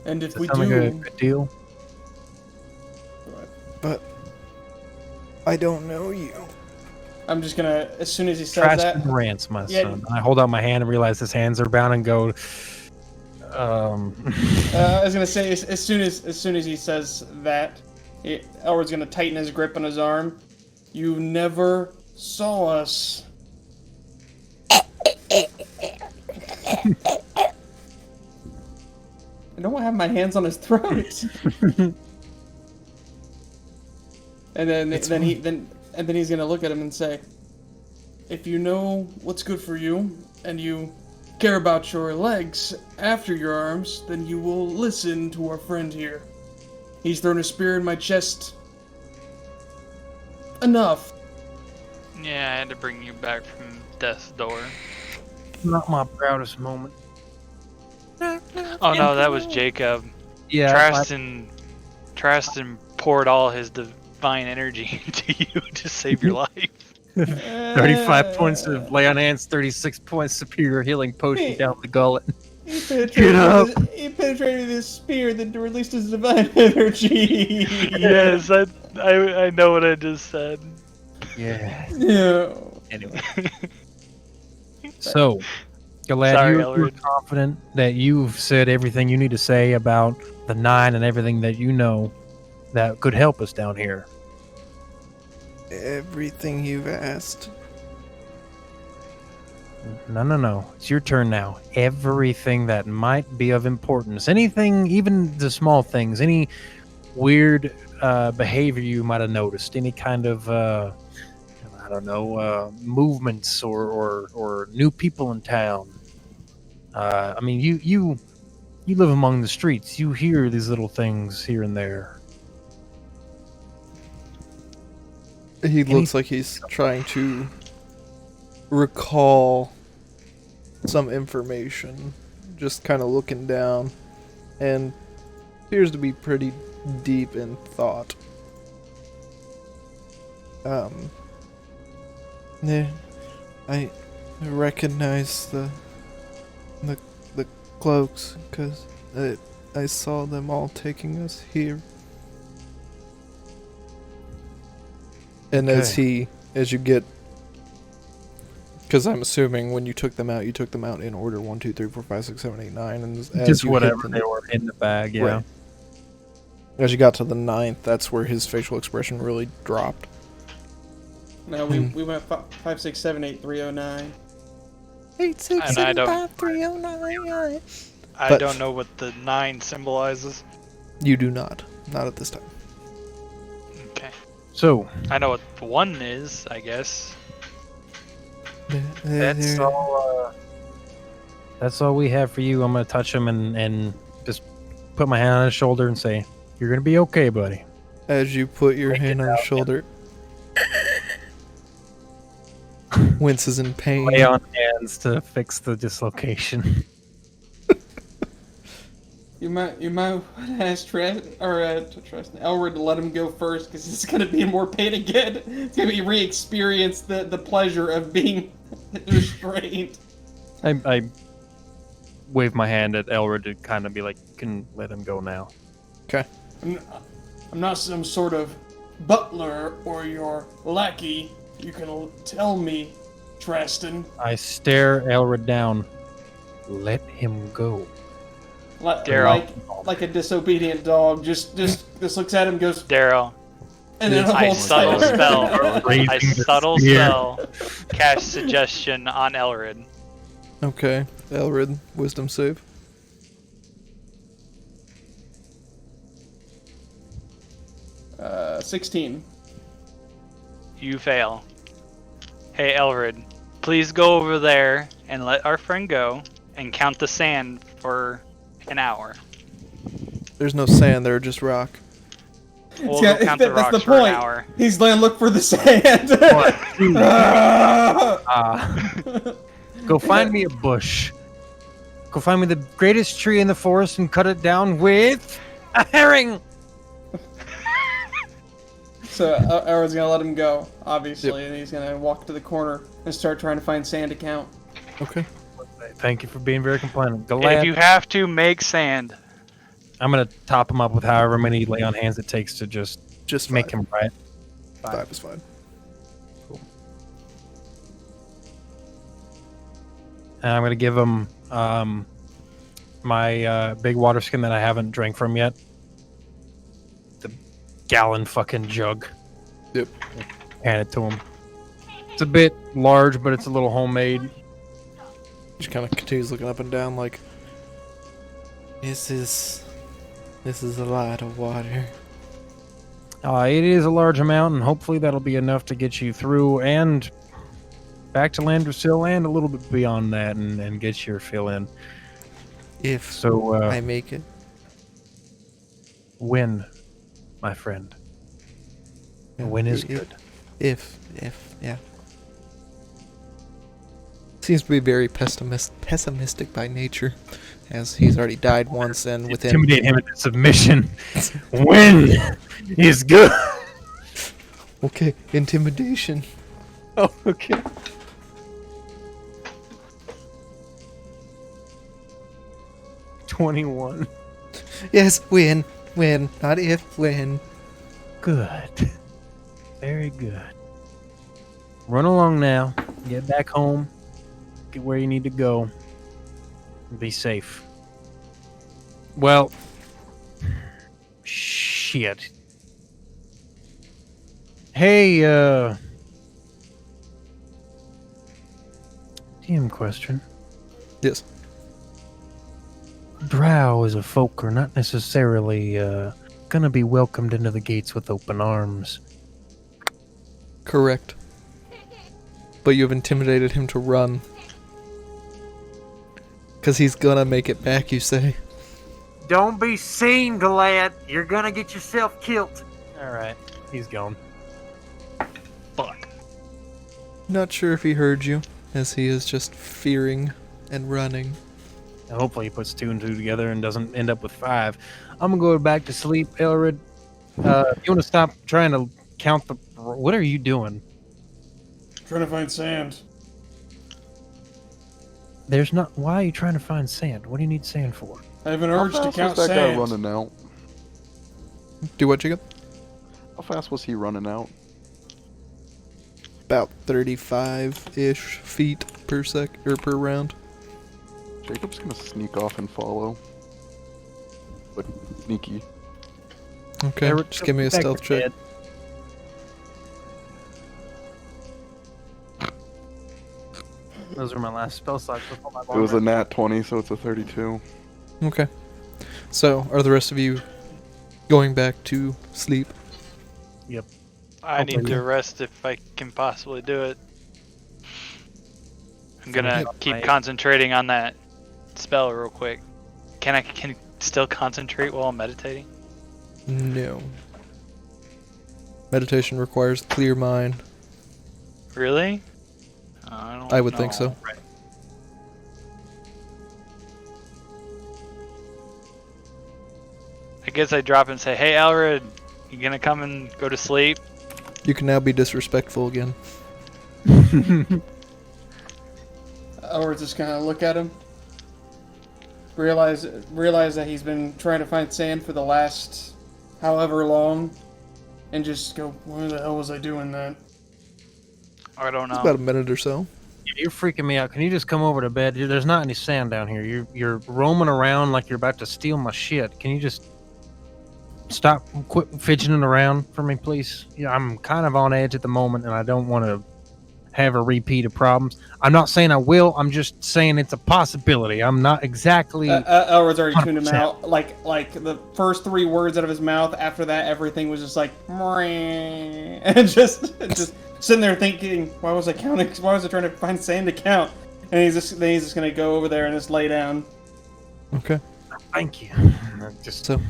And if Does we that sound do, like a good deal? But I don't know you. I'm just gonna, as soon as he says Traston that, Rance, my Yeah. son. I hold out my hand and realize his hands are bound and go. I was gonna say, as soon as he says that, Elrod's gonna tighten his grip on his arm. You never saw us. I don't want to have my hands on his throat. And then he's gonna look at him and say, "If you know what's good for you, and you care about your legs after your arms, then you will listen to our friend here. He's thrown a spear in my chest enough." Yeah, I had to bring you back from death's door. Not my proudest moment. Oh no, that was Jacob. Yeah. Traston poured all his divine energy into you to save your life. 35 points of lay on hands, 36 points superior healing potion down the gullet. He penetrated his spear, then released his divine energy. Yes, I know what I just said. Yeah. Yeah. Anyway. So, Galad, Sorry, you're Elred. confident that you've said everything you need to say about the 9 and everything that you know that could help us down here. Everything you've asked. No. It's your turn now. Everything that might be of importance. Anything, even the small things. Any weird behavior you might have noticed. Any kind of, I don't know, movements or new people in town. I mean, you live among the streets. You hear these little things here and there. He looks like he's trying to recall some information, just kind of looking down, and appears to be pretty deep in thought. Yeah, I recognize the cloaks because I saw them all taking us here. And as you get, because I'm assuming when you took them out in order 1, 2, 3, 4, 5, 6, 7, 8, 9, and as Just you whatever hit they were in the bag, yeah. Right. As you got to the 9th, that's where his facial expression really dropped. No, we went 5, 6, 7, 8, 3, 0, 9. 8, 6, And I 7, don't- 5, 3, 0, 9. I But- don't know what the 9 symbolizes. You do not at this time. Okay. So, I know what the 1 is, I guess. that's all. That's all we have for you. I'm gonna touch him and just put my hand on his shoulder and say, "You're gonna be okay, buddy." As you put your hand on his shoulder, winces in pain. Lay on hands to fix the dislocation. You might ask Elred to let him go first, because it's gonna be more pain again. It's gonna be re-experience the pleasure of being restrained. I wave my hand at Elred to kind of be like, "You can let him go now." Okay. I'm not some sort of butler or your lackey. You can tell me, Traston. I stare Elred down. Let him go. Daryl. Like a disobedient dog, just looks at him, goes, Daryl, and then I holds subtle fire. spell. Raising I the subtle spear. spell. Cast suggestion on Elred. Okay. Elrid, wisdom save. Uh, 16. You fail. Hey Elred, please go over there and let our friend go and count the sand for an hour. There's no sand there, just rock. We'll Yeah, go count the that's rocks the for an point. hour. He's gonna look for the sand. Ah! Go find me a bush. Go find me the greatest tree in the forest and cut it down with a herring. So Elrod's gonna let him go, obviously, and he's gonna walk to the corner and start trying to find sand to count. Okay. Thank you for being very compliant. If Glad. you have to, make sand. I'm gonna top him up with however many lay on hands it takes to just Just make five. him right. 5 is fine. And I'm gonna give him my big water skin that I haven't drank from yet. The gallon fucking jug. Yep. Hand it to him. It's a bit large, but it's a little homemade. She kind of continues looking up and down like, this is a lot of water. It is a large amount, and hopefully that'll be enough to get you through and back to Landersill and a little bit beyond that and get your fill in. If So, I make it. win, my friend. A win is good. If, yeah. Seems to be very pessimistic by nature, as he's already died once and within... Intimidate him into submission. Win is good. Okay, intimidation. Oh, okay. $21. Yes, win, not if, win. Good. Very good. Run along now. Get back home. Get where you need to go. And be safe. Well, shit. Hey, DM question. Yes. Drow as a folk are not necessarily gonna be welcomed into the gates with open arms. Correct. But you've intimidated him to run. Because he's gonna make it back, you say? Don't be seen, Galad. You're gonna get yourself killed. Alright, he's gone. Fuck. Not sure if he heard you, as he is just fearing and running. Hopefully he puts 2 and 2 together and doesn't end up with 5. I'm gonna go back to sleep, Elrid. You wanna stop trying to count the... What are you doing? Trying to find sand. There's not... Why are you trying to find sand? What do you need sand for? I have an How urge to fast count was that guy sand. running out? Do what, Jacob? How fast was he running out? About 35-ish feet per per round. Jacob's gonna sneak off and follow. But sneaky. Okay, Elrid, just give me a back stealth to check. bed. Those are my last spell slots before my It was a nat 20, so it's a 32. Okay. So, are the rest of you going back to sleep? I need Hopefully. to rest if I can possibly do it. I'm gonna Yep. keep concentrating on that spell real quick. Can I still concentrate while I'm meditating? No. Meditation requires clear mind. Really? don't I would think so. know. I guess I drop and say, "Hey, Alred, you gonna come and go to sleep?" You can now be disrespectful again. Elrod's just gonna look at him. Realize that he's been trying to find sand for the last however long. And just go, why the hell was I doing that? I don't know. It's about a minute or so. You're freaking me out. Can you just come over to bed? There's not any sand down here. You're roaming around like you're about to steal my shit. Can you just quit fidgeting around for me, please? Yeah, I'm kind of on edge at the moment, and I don't want to have a repeat of problems. I'm not saying I will. I'm just saying it's a possibility. I'm not exactly... Elrod's already tuned him 100%. out. Like the first 3 words out of his mouth. After that, everything was just like, and just sitting there thinking, why was I counting? Why was I trying to find sand to count? And he's just gonna go over there and just lay down. Okay. Thank you. Just So,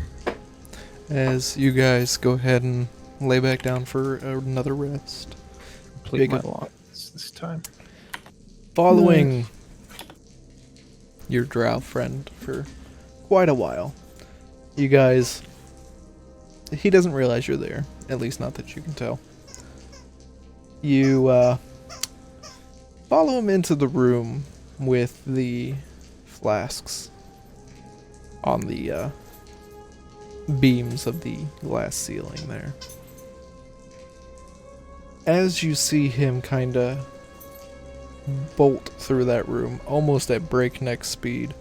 as you guys go ahead and lay back down for another rest. complete my Jacob. loss this time. Following your drow friend for quite a while. You guys, he doesn't realize you're there, at least not that you can tell. You follow him into the room with the flasks on the beams of the glass ceiling there. As you see him kinda bolt through that room, almost at breakneck speed,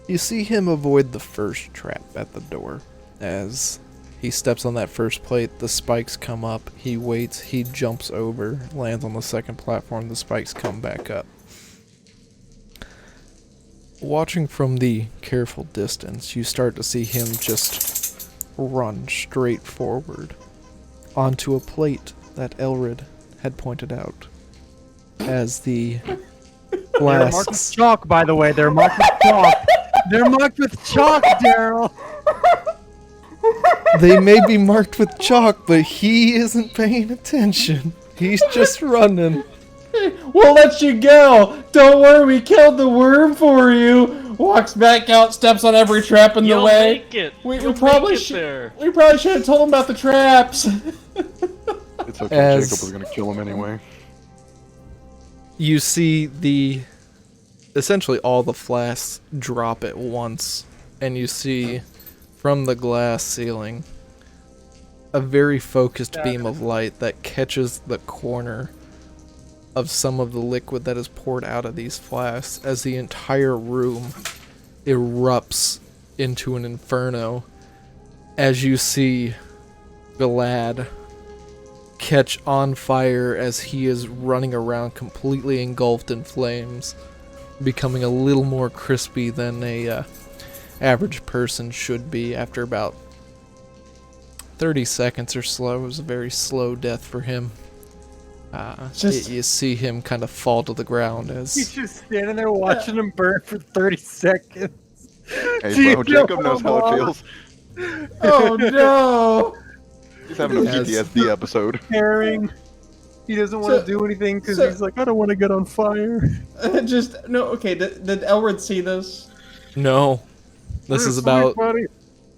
you see him avoid the first trap at the door. As he steps on that first plate, the spikes come up, he waits, he jumps over, lands on the second platform, the spikes come back up. Watching from the careful distance, you start to see him just run straight forward onto a plate that Elred had pointed out. As the They're marked with flasks... chalk, by the way. They're marked with chalk. They're marked with chalk, Daryl. They may be marked with chalk, but he isn't paying attention. He's just running. We'll let you go. Don't worry, we killed the worm for you. Walks back out, steps on every trap in the You'll way. make it. We You'll probably make it there. we probably should have told him about the traps. It's okay, As- Jacob was gonna kill him anyway. You see essentially all the flasks drop at once, and you see from the glass ceiling a very focused beam of light that catches the corner of some of the liquid that is poured out of these flasks as the entire room erupts into an inferno as you see Galad catch on fire as he is running around completely engulfed in flames, becoming a little more crispy than a average person should be after about 30 seconds or so. It was a very slow death for him. You see him kind of fall to the ground He's as just standing there watching him burn for 30 seconds. Hey, bro, Jacob knows how it feels. Oh no! He's having a Yes. PTSD episode. Caring. He doesn't want to do anything because he's like, I don't want to get on fire. Just no. Okay, did Elred see this? no. This is Sweet about buddy.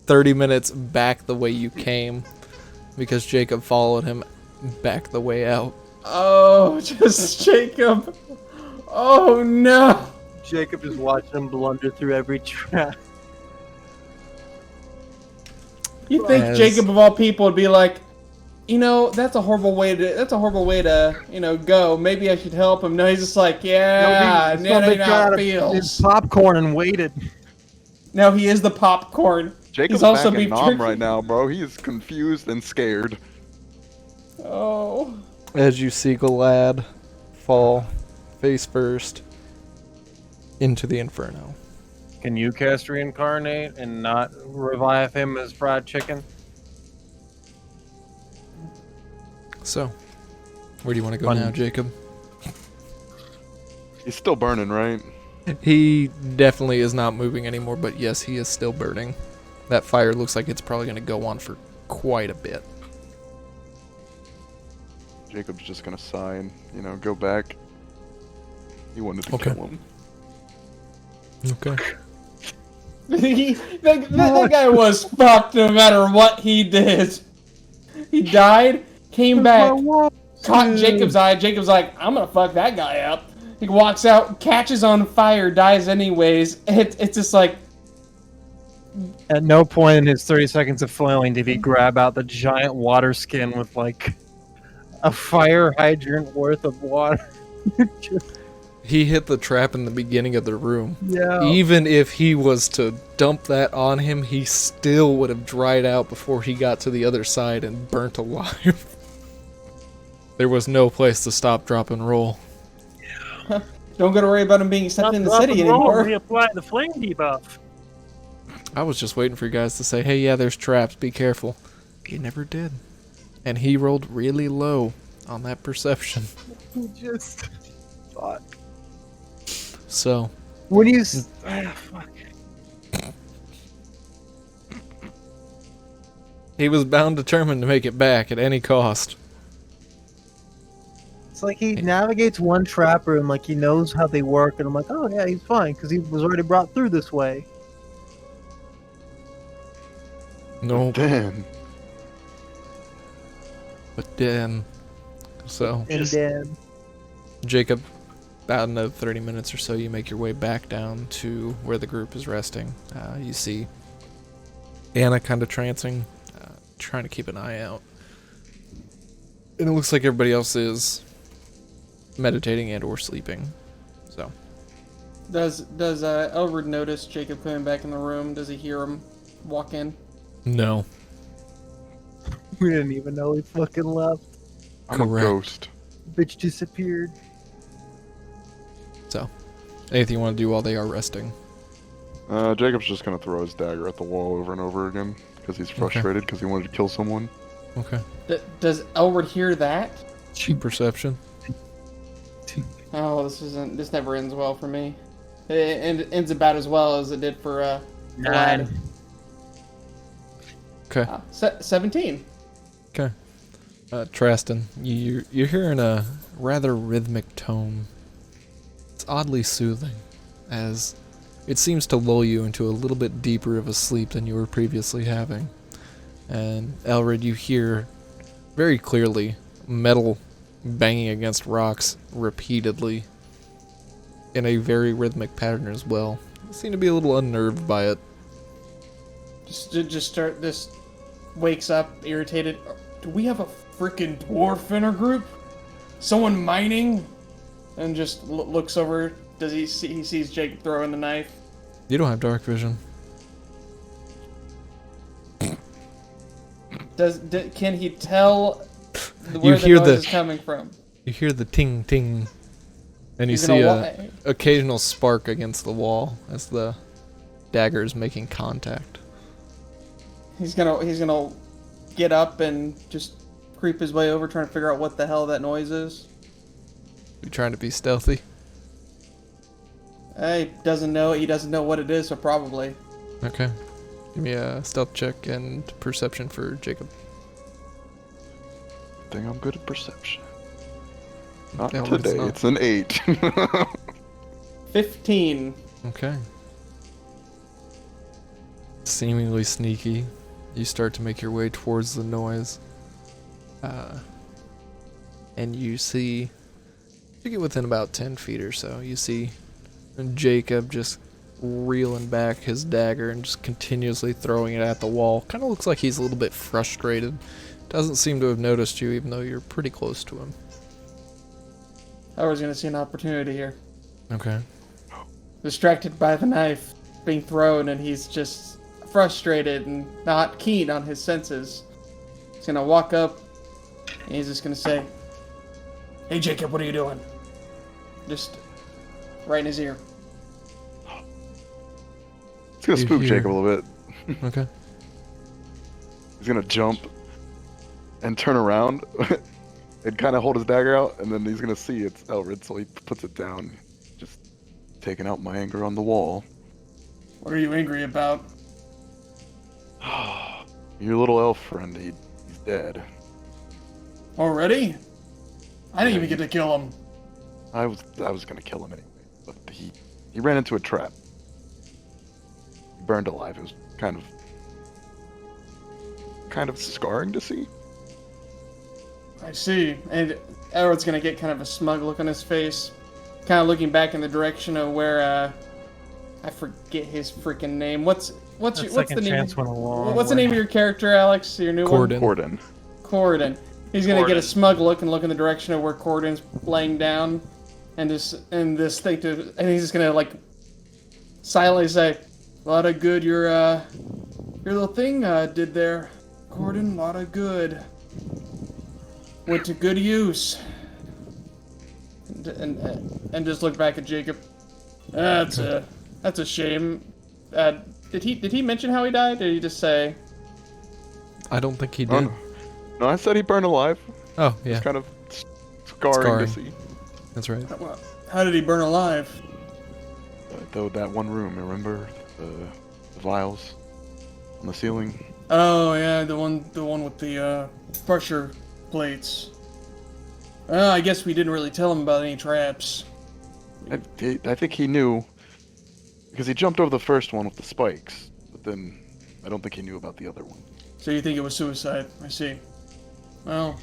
30 minutes back the way you came because Jacob followed him back the way out. Oh, just Jacob. Oh no! Jacob is watching him blunder through every trap. You think As- Jacob of all people would be like, you know, that's a horrible way to, go. Maybe I should help him. No, he's just like, yeah, no, Somebody how got it his feels. popcorn and waited. No, he is the popcorn. Jacob's He's also back in beef Nom jerky. right now, bro. He is confused and scared. Oh. As you see Galad fall face first into the inferno. Can you cast reincarnate and not revive him as fried chicken? So, where do you want to go Fun. now, Jacob? He's still burning, right? He definitely is not moving anymore, but yes, he is still burning. That fire looks like it's probably going to go on for quite a bit. Jacob's just gonna sigh and, go back. He wanted to Okay. kill him. Okay. that guy was fucked no matter what he did. He died, came back, caught Jacob's eye. Jacob's like, I'm gonna fuck that guy up. He walks out, catches on fire, dies anyways. It's just like, At no point in his 30 seconds of flailing did he grab out the giant water skin with like a fire hydrant worth of water. Just, He hit the trap in the beginning of the room. yeah. Even if he was to dump that on him, he still would have dried out before he got to the other side and burnt alive. There was no place to stop, drop, and roll. don't gotta worry about him being accepted in the city anymore. Reapply the flame debuff. I was just waiting for you guys to say, hey, yeah, there's traps, be careful. He never did. And he rolled really low on that perception. He just thought. So, When you fuck. he was bound determined to make it back at any cost. It's like he navigates one trap room, like he knows how they work, and I'm like, oh yeah, he's fine because he was already brought through this way. No, Then but then. So, And Just- then Jacob, about another 30 minutes or so, you make your way back down to where the group is resting. You see Anna kind of trancing, trying to keep an eye out. And it looks like everybody else is meditating and or sleeping. So, Does Elred notice Jacob coming back in the room? Does he hear him walk in? no. we didn't even know he fucking left. I'm a Correct. ghost. Bitch disappeared. So, anything you want to do while they are resting? Jacob's just gonna throw his dagger at the wall over and over again because he's frustrated because he wanted to kill someone. Okay. Does Elred hear that? Perception. Oh, this never ends well for me. It ends about as well as it did for 9. Okay. 17. Okay. Traston, you're hearing a rather rhythmic tone. It's oddly soothing, as it seems to lull you into a little bit deeper of a sleep than you were previously having. And Elred, you hear very clearly metal banging against rocks repeatedly in a very rhythmic pattern as well. You seem to be a little unnerved by it. Just wakes up irritated. Do we have a freaking dwarf in our group? Someone mining? And just looks over. Does he sees Jacob throwing the knife? You don't have dark vision. Can he tell where the hear noise the- is coming from? You hear the ting ting, and you He's see gonna a occasional spark against the wall as the dagger is making contact. He's gonna get up and just creep his way over, trying to figure out what the hell that noise is. You trying to be stealthy? He doesn't know what it is, so probably. Okay. Give me a stealth check and perception for Jacob. I think I'm good at perception. Not Yeah, well, it's today. not. It's an 8. 15. Okay. Seemingly sneaky, you start to make your way towards the noise. And you see, you get within about 10 feet or so, you see Jacob just reeling back his dagger and just continuously throwing it at the wall. Kind of looks like he's a little bit frustrated. Doesn't seem to have noticed you, even though you're pretty close to him. I was gonna see an opportunity here. Okay. Distracted by the knife being thrown, and he's just frustrated and not keen on his senses. He's gonna walk up, and he's just gonna say, "Hey Jacob, what are you doing?" Just right in his ear. It's gonna You spook hear- Jacob a little bit. Okay. He's gonna jump and turn around and kind of hold his dagger out, and then he's gonna see it's Elred, so he puts it down, just taking out my anger on the wall. What are you angry about? Your little elf friend, he's dead. Already? I didn't even get to kill him. I was gonna kill him anyway, but he ran into a trap. He burned alive. It was kind of scarring to see. I see. And Elrod's gonna get kind of a smug look on his face, kind of looking back in the direction of where I forget his freaking name. What's the Second name? chance went a long What's the way. name of your character, Alex? Your new Corden. Corden. one? Corden. He's gonna get a Corden. smug look and look in the direction of where Corden's laying down, and he's just gonna like silently say, "A lot of good your little thing did there, Corden. A lot of good. Went to good use." And just look back at Jacob. That's a shame. Did he mention how he died? Or did he just say? I don't think he Oh, did. no, I said he burned alive. Oh, yeah. It's kind of scarring to Scarring. see. That's right. How did he burn alive? Though that one room, remember the vials on the ceiling? Oh yeah, the one with the pressure plates. I guess we didn't really tell him about any traps. I think he knew because he jumped over the first one with the spikes, but then I don't think he knew about the other one. So you think it was suicide? I see. Well,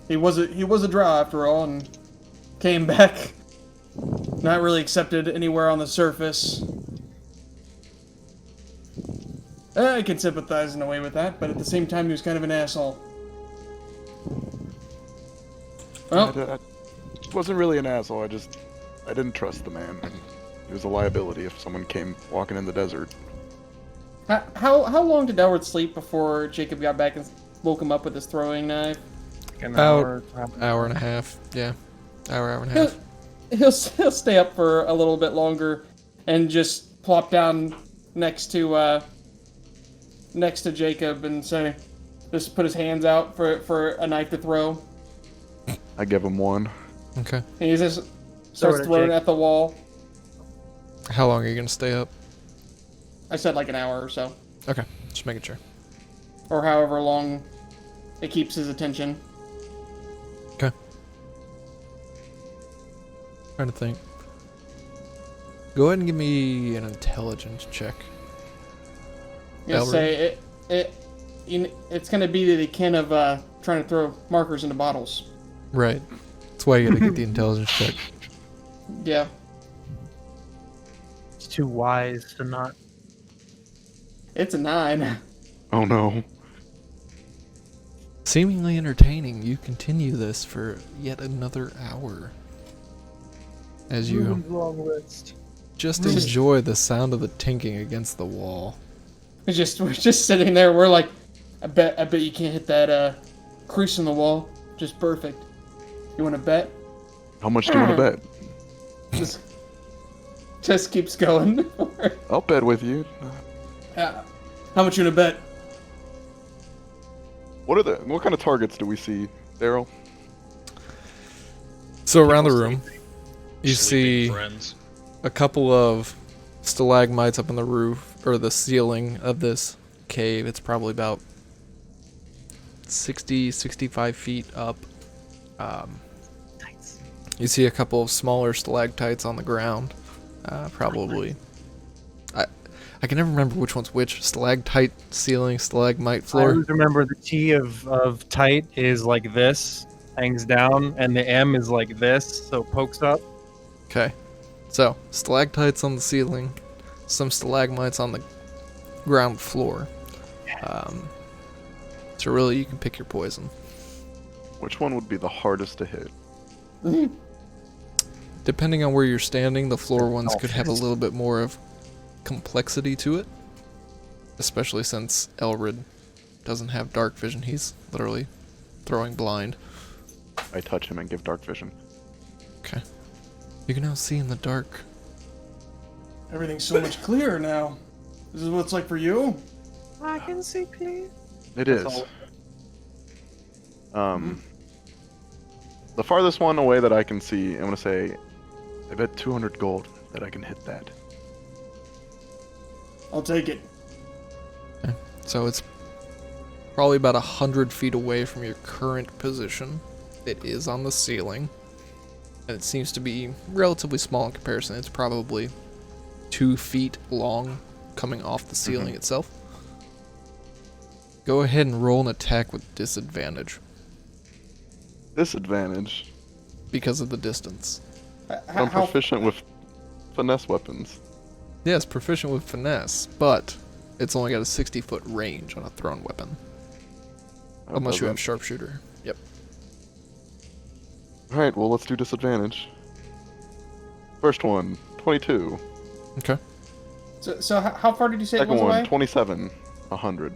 he was a draw after all, and came back not really accepted anywhere on the surface. I can sympathize in a way with that, but at the same time, he was kind of an asshole. Well, I wasn't really an asshole. I didn't trust the man. He was a liability if someone came walking in the desert. how long did Elwood sleep before Jacob got back and woke him up with his throwing knife? An About hour. hour and a half. Yeah. Hour and a half. He'll stay up for a little bit longer, and just plop down next to Jacob and say, just put his hands out for a knife to throw. I give him one. Okay. And he just Throw starts it at throwing Jake. at the wall. How long are you gonna stay up? I said like an hour or so, Okay. Just making sure. or however long it keeps his attention. Okay. Trying to think. Go ahead and give me an intelligence check. You know, Elwood? say it's gonna be to the kin of trying to throw markers into bottles. Right. That's why you gotta get the intelligence check. Yeah. It's too wise to not. It's a 9. Oh no. Seemingly entertaining, you continue this for yet another hour. As you Long list. just enjoy the sound of the tinking against the wall. We're just sitting there. We're like, I bet you can't hit that crease in the wall. Just perfect. You want to bet? How much do you want to bet? Just keeps going. I'll bet with you. How much you want to bet? What kind of targets do we see, Daryl? So around the room, you Sleeping see friends. a couple of stalagmites up on the roof, or the ceiling of this cave. It's probably about 65 feet up. You see a couple of smaller stalactites on the ground. Probably. I can never remember which one's which. Stalactite ceiling, stalagmite I floor. always remember the T of tight is like this, hangs down, and the M is like this, so it pokes up. Okay. So, stalactites on the ceiling, some stalagmites on the ground floor. So really, you can pick your poison. Which one would be the hardest to hit? Depending on where you're standing, the floor ones could have a little bit more of complexity to it. Especially since Elrid doesn't have dark vision. He's literally throwing blind. I touch him and give dark vision. Okay. You can now see in the dark. Everything's so much clearer now. This is what it's like for you? I can see clear. It is. The farthest one away that I can see, I'm gonna say, I bet 200 gold that I can hit that. I'll take it. So it's probably about 100 feet away from your current position. It is on the ceiling. And it seems to be relatively small in comparison. It's probably 2 feet long coming off the ceiling itself. Go ahead and roll an attack with disadvantage Disadvantage. because of the distance. I'm proficient with finesse weapons. Yes, proficient with finesse, but it's only got a 60-foot range on a thrown weapon. That Unless you doesn't- have sharpshooter. Yep. Alright, well, let's do disadvantage. First one, 22. Okay. So how far did you say it Second was one, away? 27. 100.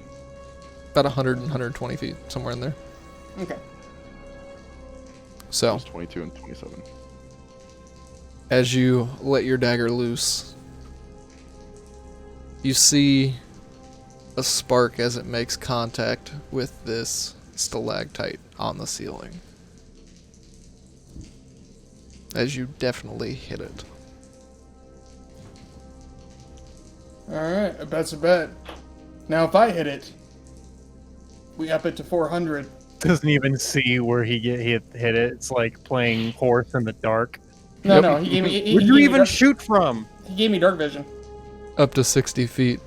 About 100 and 120 feet, somewhere in there. Okay. So, It's 22 and 27. as you let your dagger loose, you see a spark as it makes contact with this stalactite on the ceiling. As you definitely hit it. Alright, a bet's a bet. Now if I hit it, we up it to 400. Doesn't even see where he hit it. It's like playing horse in the dark. No, Yep. no, he gave me. He Where'd gave you me even dark, shoot from? he gave me dark vision. Up to 60 feet.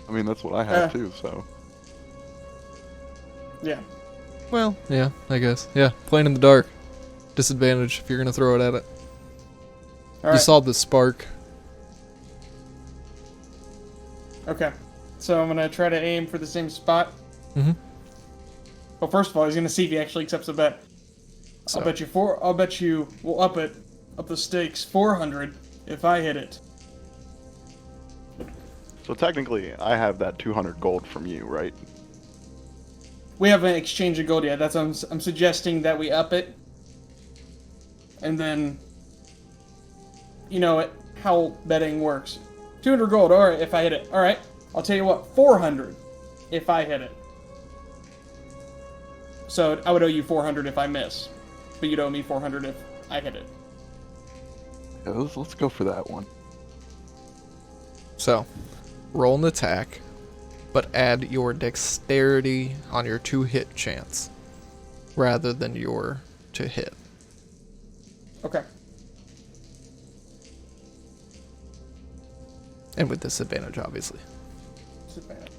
I mean, that's what I have too. So Yeah. Well, yeah, I guess. Yeah, playing in the dark. Disadvantage if you're going to throw it at it. All You right. saw the spark. Okay. So I'm gonna try to aim for the same spot. Mm-hmm. Well, first of all, he's gonna see if he actually accepts the bet. So, I'll bet you we'll up the stakes 400 if I hit it. so technically, I have that 200 gold from you, right? We haven't exchanged a gold yet. That's I'm suggesting that we up it, and then you know how betting works. 200 gold. All right, if I hit it. All right. I'll tell you what. 400 if I hit it. So I would owe you 400 if I miss, but you'd owe me 400 if I hit it. Yeah, let's go for that one. so, roll an attack, but add your dexterity on your to hit chance rather than your to hit. Okay. And with disadvantage, obviously. Disadvantage.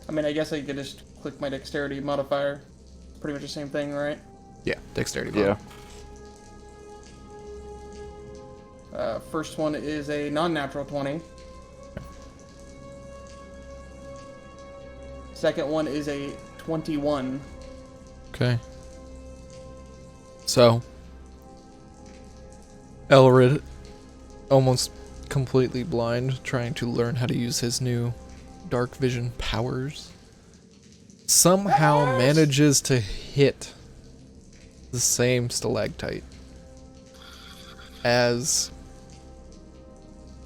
I mean, I guess I could just click my dexterity modifier. Pretty much the same thing, right? Yeah, dexterity. Yeah. First one is a non-natural 20. Second one is a 21. Okay. So, Elrid, almost completely blind, trying to learn how to use his new dark vision powers, somehow manages to hit the same stalactite as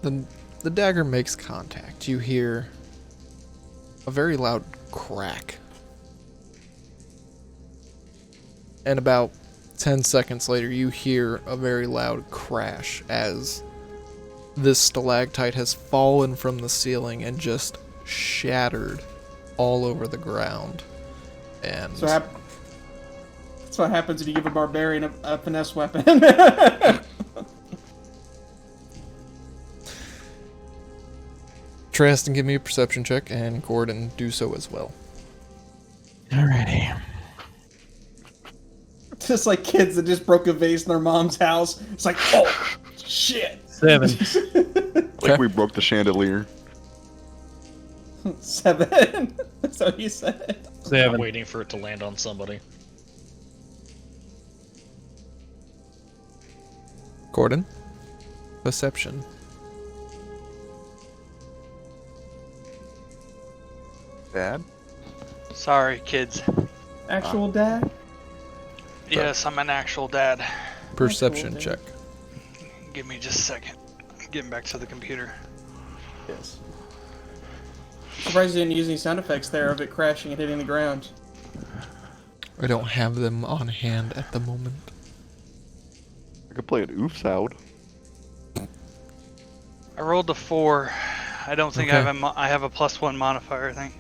the dagger makes contact. You hear a very loud crack. And about 10 seconds later, you hear a very loud crash as this stalactite has fallen from the ceiling and just shattered all over the ground. And So that's what happens when you give a barbarian a finesse weapon. Traston, give me a perception check, and Gordon, do so as well. Alrighty. Just like kids that just broke a vase in their mom's house. It's like, oh, shit. 7. Like we broke the chandelier. 7. That's what you said. 7. Waiting for it to land on somebody. Gordon, perception. Dad? Sorry, kids. Actual dad? Yes, I'm an actual dad. Perception Dad. check. Give me just a second. Getting back to the computer. Yes. Surprised you didn't use any sound effects there of it crashing and hitting the ground. I don't have them on hand at the moment. I could play an oof sound. I rolled a 4. I don't think Okay. I have a +1 modifier, I think.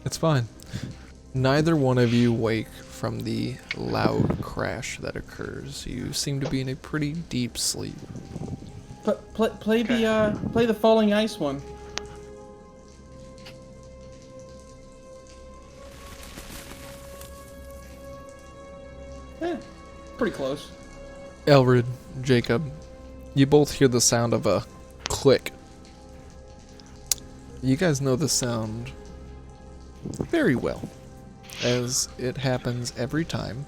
It's fine. Neither one of you wake from the loud crash that occurs. You seem to be in a pretty deep sleep. Play the falling ice one. Pretty close. Elrid, Jacob, you both hear the sound of a click. You guys know the sound very well, as it happens every time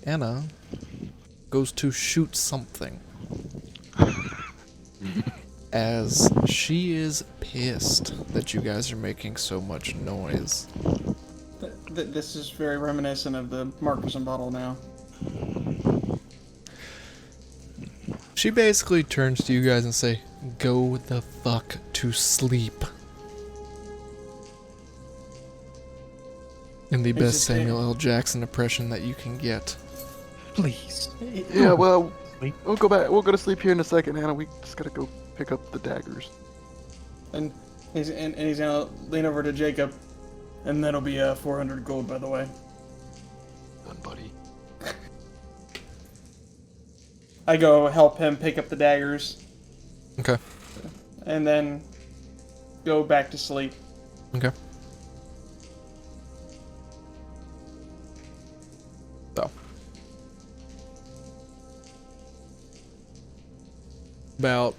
Anna goes to shoot something. As she is pissed that you guys are making so much noise. This is very reminiscent of the Markerson bottle now. She basically turns to you guys and say, "Go the fuck to sleep." In the best just Samuel L. Jackson impression that you can get. Please. Yeah, well, Sleep. we'll go back. We'll go to sleep here in a second, Hannah. We just gotta go pick up the daggers. And he's gonna lean over to Jacob, and that'll be 400 gold, by the way. Done, buddy. I go help him pick up the daggers, Okay. and then go back to sleep. Okay. So. About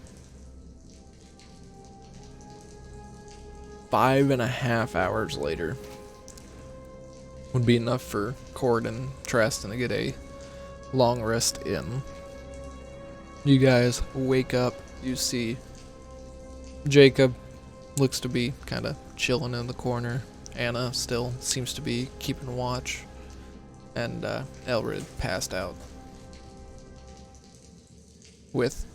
5.5 hours later would be enough for Cord and Tristan to get a long rest in. You guys wake up, you see Jacob looks to be kind of chilling in the corner. Anna still seems to be keeping watch. And Elrid passed out. With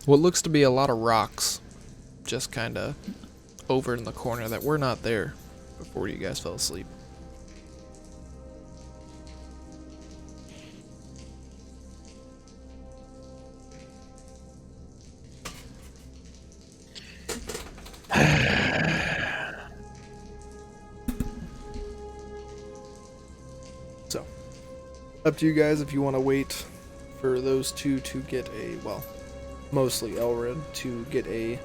what looks to be a lot of rocks just kind of over in the corner that were not there before you guys fell asleep. So, up to you guys if you want to wait for those two to get a, well, mostly Elred to get a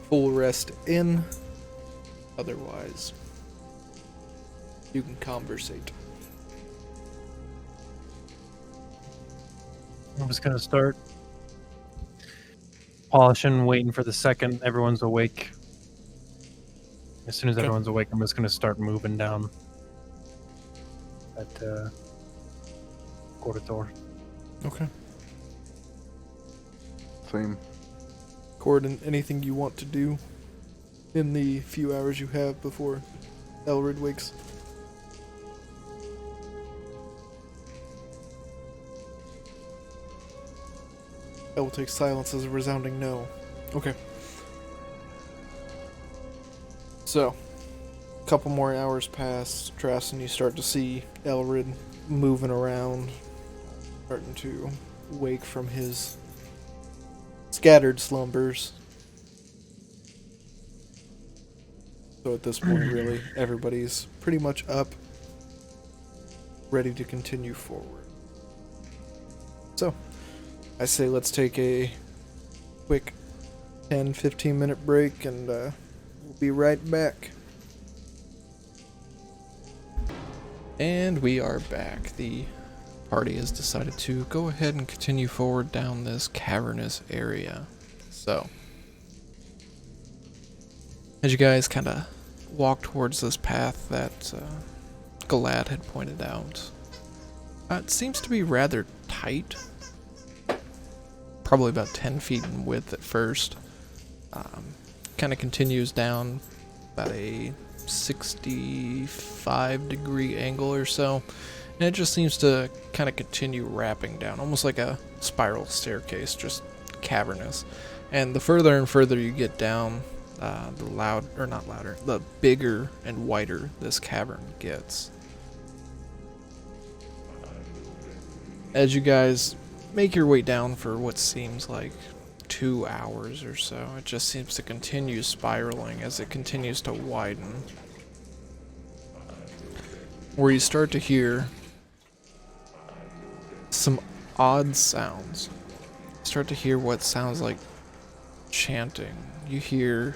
full rest in. Otherwise, you can conversate. I'm just gonna start polishing, waiting for the second everyone's awake. As soon as Okay. everyone's awake, I'm just gonna start moving down that corridor. Okay. Same. Gordon, anything you want to do in the few hours you have before Elrid wakes? I will take silence as a resounding no. Okay. So, a couple more hours pass, Trass, and you start to see Elrid moving around, starting to wake from his scattered slumbers. So at this point, really, everybody's pretty much up, ready to continue forward. So, I say let's take a quick 10-15 minute break and we'll be right back. And we are back. The party has decided to go ahead and continue forward down this cavernous area. So, as you guys kind of walk towards this path that Galad had pointed out, it seems to be rather tight. Probably about 10 feet in width at first. Kind of continues down about a 65-degree angle or so. And it just seems to kind of continue wrapping down, almost like a spiral staircase, just cavernous. And the further and further you get down, the bigger and wider this cavern gets. As you guys make your way down for what seems like 2 hours or so, it just seems to continue spiraling as it continues to widen. Where you start to hear some odd sounds. You start to hear what sounds like chanting. You hear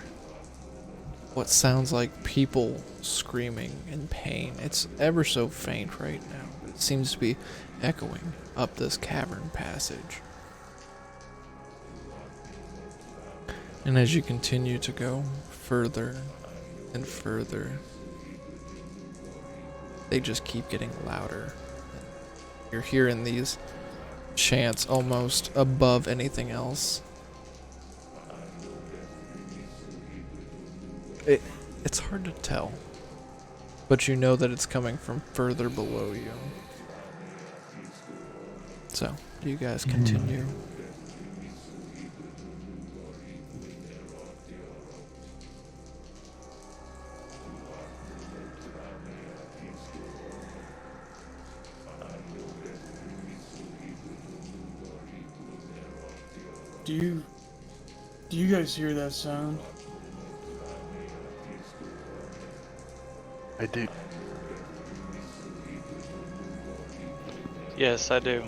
what sounds like people screaming in pain. It's ever so faint right now, but it seems to be echoing up this cavern passage. And as you continue to go further and further, they just keep getting louder. You're hearing these chants almost above anything else. It's hard to tell, but you know that it's coming from further below you. So, you guys continue. Do you guys hear that sound? I do. Yes, I do.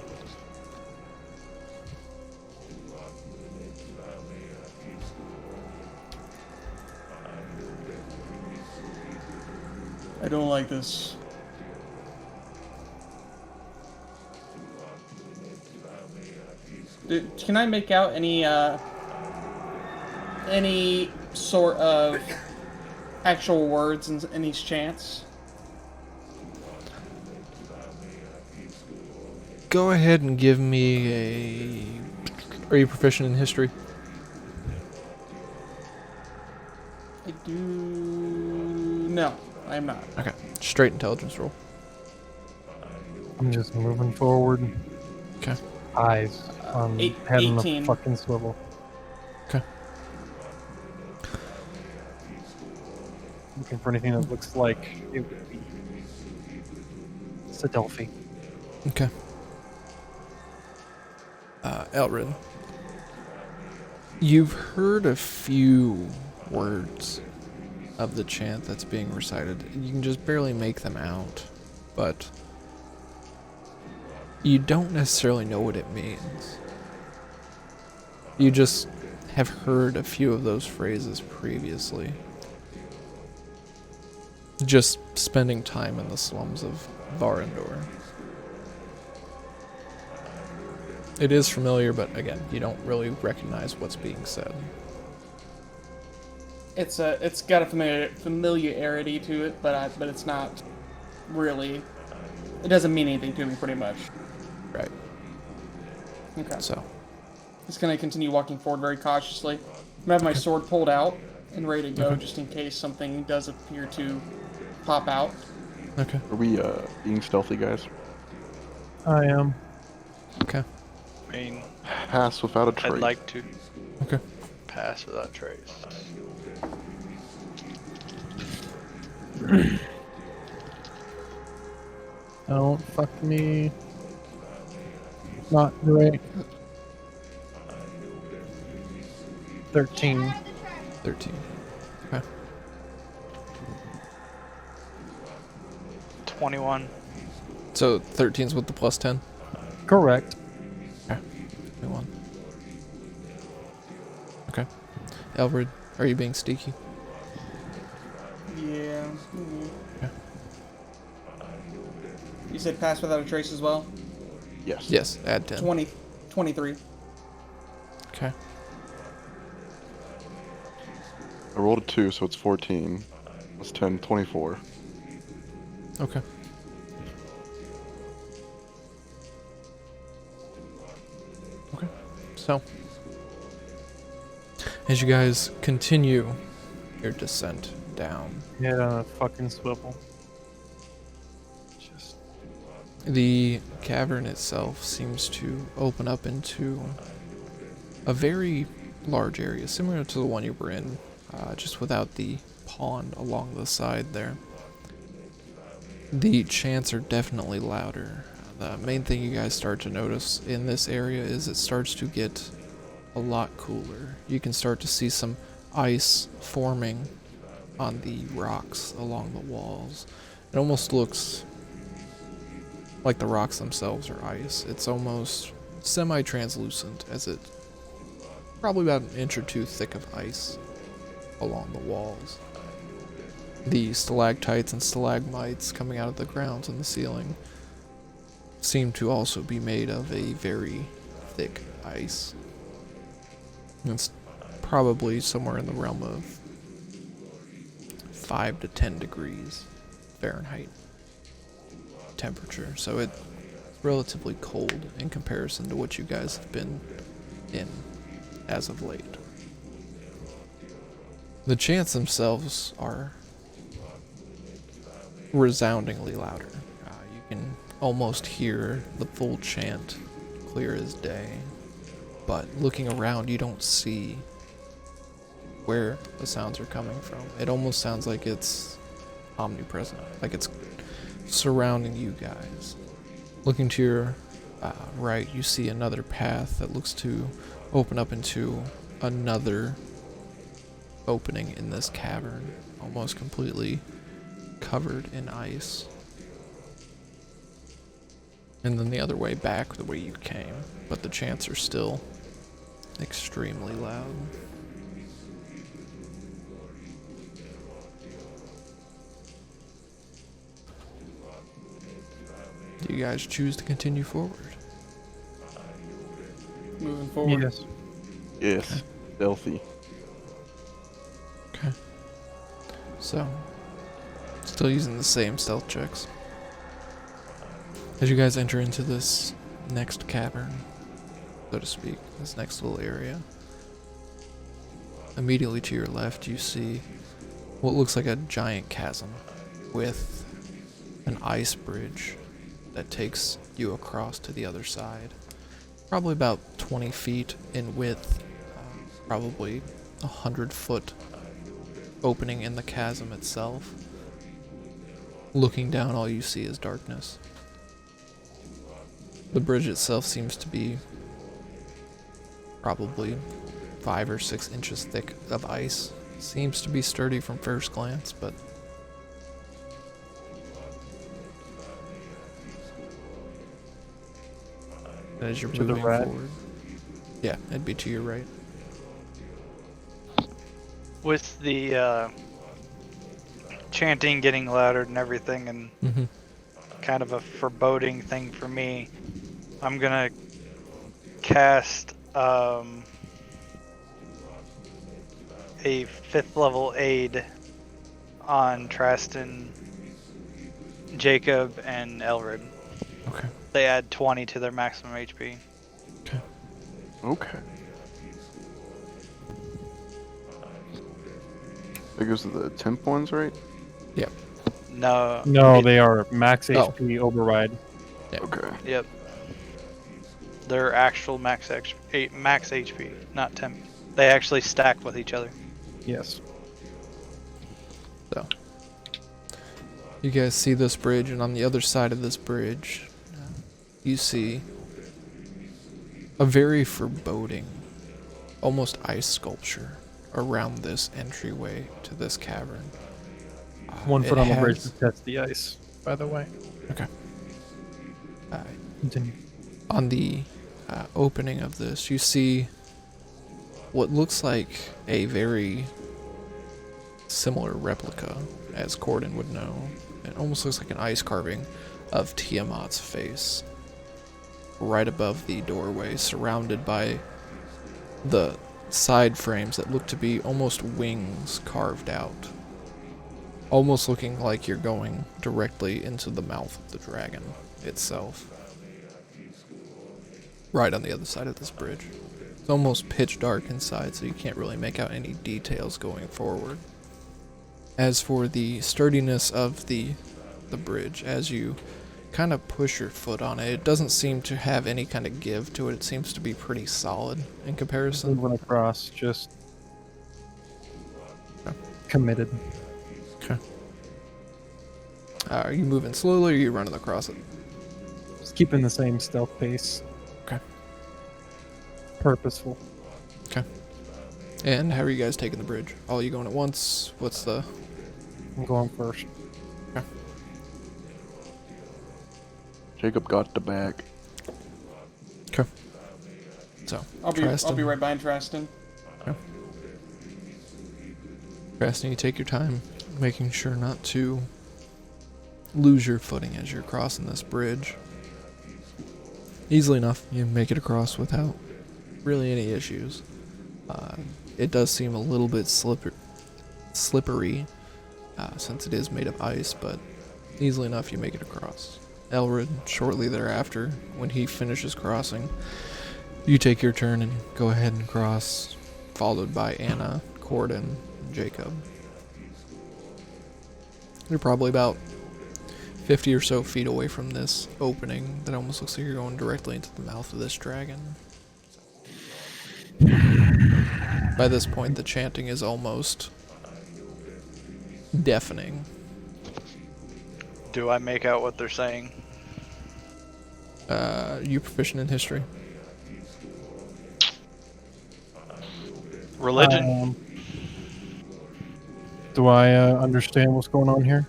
I don't like this. Can I make out any sort of actual words in these chants? Go ahead and give me a... Are you proficient in history? I do. No, I'm not. Okay. Straight intelligence roll. I'm just moving forward. Okay. Eyes on head on the 18. fucking swivel. Okay. Looking for anything that looks like it would be Sadelphi. Okay. Elrin, you've heard a few words of the chant that's being recited. You can just barely make them out, but you don't necessarily know what it means. You just have heard a few of those phrases previously. Just spending time in the slums of Varendor. It is familiar, but again, you don't really recognize what's being said. It's got a familiarity to it, but it's not really. It doesn't mean anything to me, pretty much. Right. Okay. So, Just gonna continue walking forward very cautiously. I'm gonna have my sword pulled out and ready to go, just in case something does appear to pop out. okay. Are we being stealthy, guys? I am. Okay. I mean, Pass without a trace. I'd like to Okay. pass without trace. Don't fuck me. Not great. 13. 13. Okay. 21. So 13's with the plus 10? Correct. Okay. 21. Okay. Elfred, are you being sneaky? Yeah. Okay. You said pass without a trace as well? Yes. Yes, add 10. 23. Okay. I rolled a 2, so it's 14. Plus 10, 24. Okay. Okay. So, as you guys continue your descent down, Head on a fucking swivel. Just the cavern itself seems to open up into a very large area, similar to the one you were in, just without the pond along the side there. The chants are definitely louder. The main thing you guys start to notice in this area is it starts to get a lot cooler. You can start to see some ice forming on the rocks along the walls. It almost looks like the rocks themselves are ice. It's almost semi-translucent, as it's probably about an inch or two thick of ice along the walls. The stalactites and stalagmites coming out of the grounds and the ceiling seem to also be made of a very thick ice. It's probably somewhere in the realm of 5 to 10 degrees Fahrenheit temperature, so it's relatively cold in comparison to what you guys have been in as of late. The chants themselves are resoundingly louder. You can almost hear the full chant clear as day, but looking around you don't see where the sounds are coming from. It almost sounds like it's omnipresent, like it's surrounding you guys. Looking to your right, you see another path that looks to open up into another opening in this cavern, almost completely covered in ice. And then the other way back the way you came, but the chants are still extremely loud. Do you guys choose to continue forward? Moving forward. Yes. Yes. Stealthy. Okay. So, still using the same stealth checks. As you guys enter into this next cavern, so to speak, this next little area, immediately to your left you see what looks like a giant chasm with an ice bridge that takes you across to the other side. Probably about 20 feet in width, probably 100-foot opening in the chasm itself. Looking down, all you see is darkness. The bridge itself seems to be probably 5 or 6 inches thick of ice. Seems to be sturdy from first glance, but as you're To the moving right? forward, yeah, it'd be to your right. With the chanting getting louder and everything, and Mm-hmm. kind of a foreboding thing for me, I'm gonna cast a 5th level aid on Traston, Jacob, and Elred. Okay. They add 20 to their maximum HP. Okay. That goes to the temp ones, right? No. No, it- they are max Oh. HP override. Okay. Yep. They're actual max HP, not temp. They actually stack with each other. Yes. So, you guys see this bridge, and on the other side of this bridge, you see a very foreboding, almost ice sculpture around this entryway to this cavern. 1 foot it on the bridge has- to test the ice, by the way. uh, Continue. on the opening of this, you see what looks like a very similar replica, as Corden would know. It almost looks like an ice carving of Tiamat's face, right above the doorway, surrounded by the side frames that look to be almost wings carved out. Almost looking like you're going directly into the mouth of the dragon itself. Right on the other side of this bridge. It's almost pitch dark inside, so you can't really make out any details going forward. As for the sturdiness of the bridge, as you kind of push your foot on it, it doesn't seem to have any kind of give to it. It seems to be pretty solid in comparison. Moving across, just Okay. committed. Are you moving slowly or are you running across it? Just keeping the same stealth pace. Okay. Purposeful. And how are you guys taking the bridge? All you going at once? What's the... I'm going first. Jacob got the back. So, I'll be Traston. right behind Traston. Traston, you take your time, making sure not to lose your footing as you're crossing this bridge. Easily enough, you make it across without really any issues. It does seem a little bit slippery, since it is made of ice, but easily enough you make it across. Elred, shortly thereafter, when he finishes crossing, you take your turn and go ahead and cross, followed by Anna, Corden, and Jacob. You're probably about 50 or so feet away from this opening that almost looks like you're going directly into the mouth of this dragon. By this point, the chanting is almost deafening. Do I make out what they're saying? You proficient in history? Religion? Do I understand what's going on here?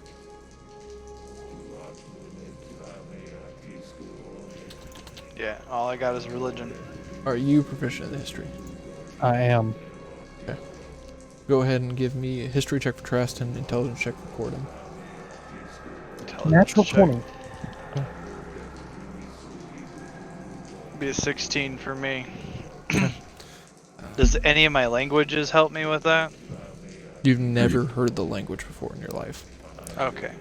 Yeah, all I got is religion. Are you proficient in history? I am. Go ahead and give me a history check for Trust and intelligence check for Corden. Intelligence Natural check. 20. Be a 16 for me. Does any of my languages help me with that? You've never heard the language before in your life. Okay.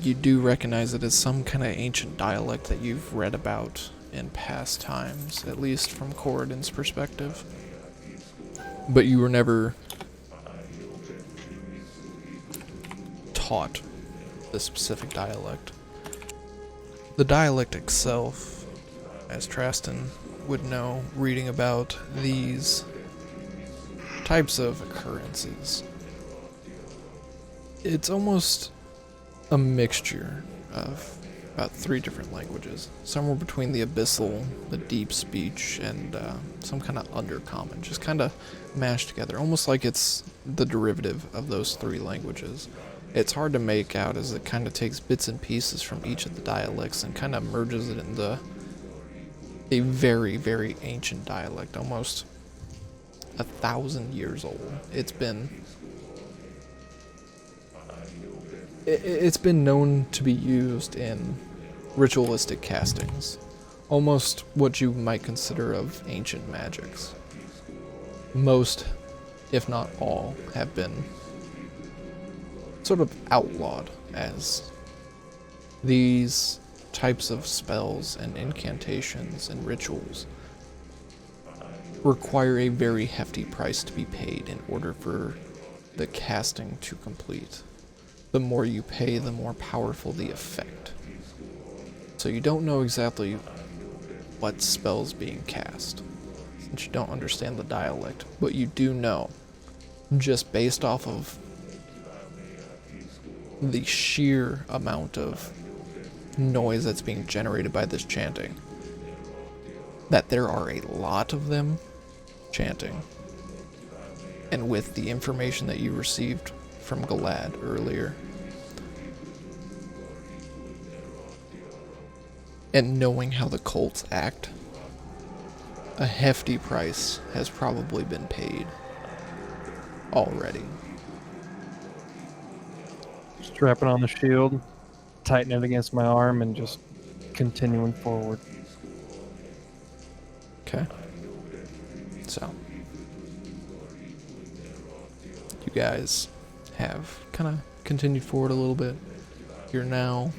You do recognize it as some kind of ancient dialect that you've read about in past times, at least from Corridan's perspective. But you were never taught the specific dialect. The dialect itself, as Traston would know, reading about these types of occurrences, it's almost a mixture of about 3 different languages, somewhere between the abyssal, the deep speech, and some kind of undercommon, just kind of mashed together, almost like it's the derivative of those 3 languages. It's hard to make out as it kind of takes bits and pieces from each of the dialects and kind of merges it into a very, very ancient dialect, almost 1,000 years old. It's been known to be used in ritualistic castings, almost what you might consider of ancient magics. Most, if not all, have been sort of outlawed as these types of spells and incantations and rituals require a very hefty price to be paid in order for the casting to complete. The more you pay, the more powerful the effect. So you don't know exactly what spell's being cast, since you don't understand the dialect, but you do know, just based off of the sheer amount of noise that's being generated by this chanting, that there are a lot of them chanting. And with the information that you received from Galad earlier, and knowing how the cults act, a hefty price has probably been paid already. Strapping on the shield, tighten it against my arm, and just continuing forward. Okay. So, you guys have kind of continued forward a little bit. You're now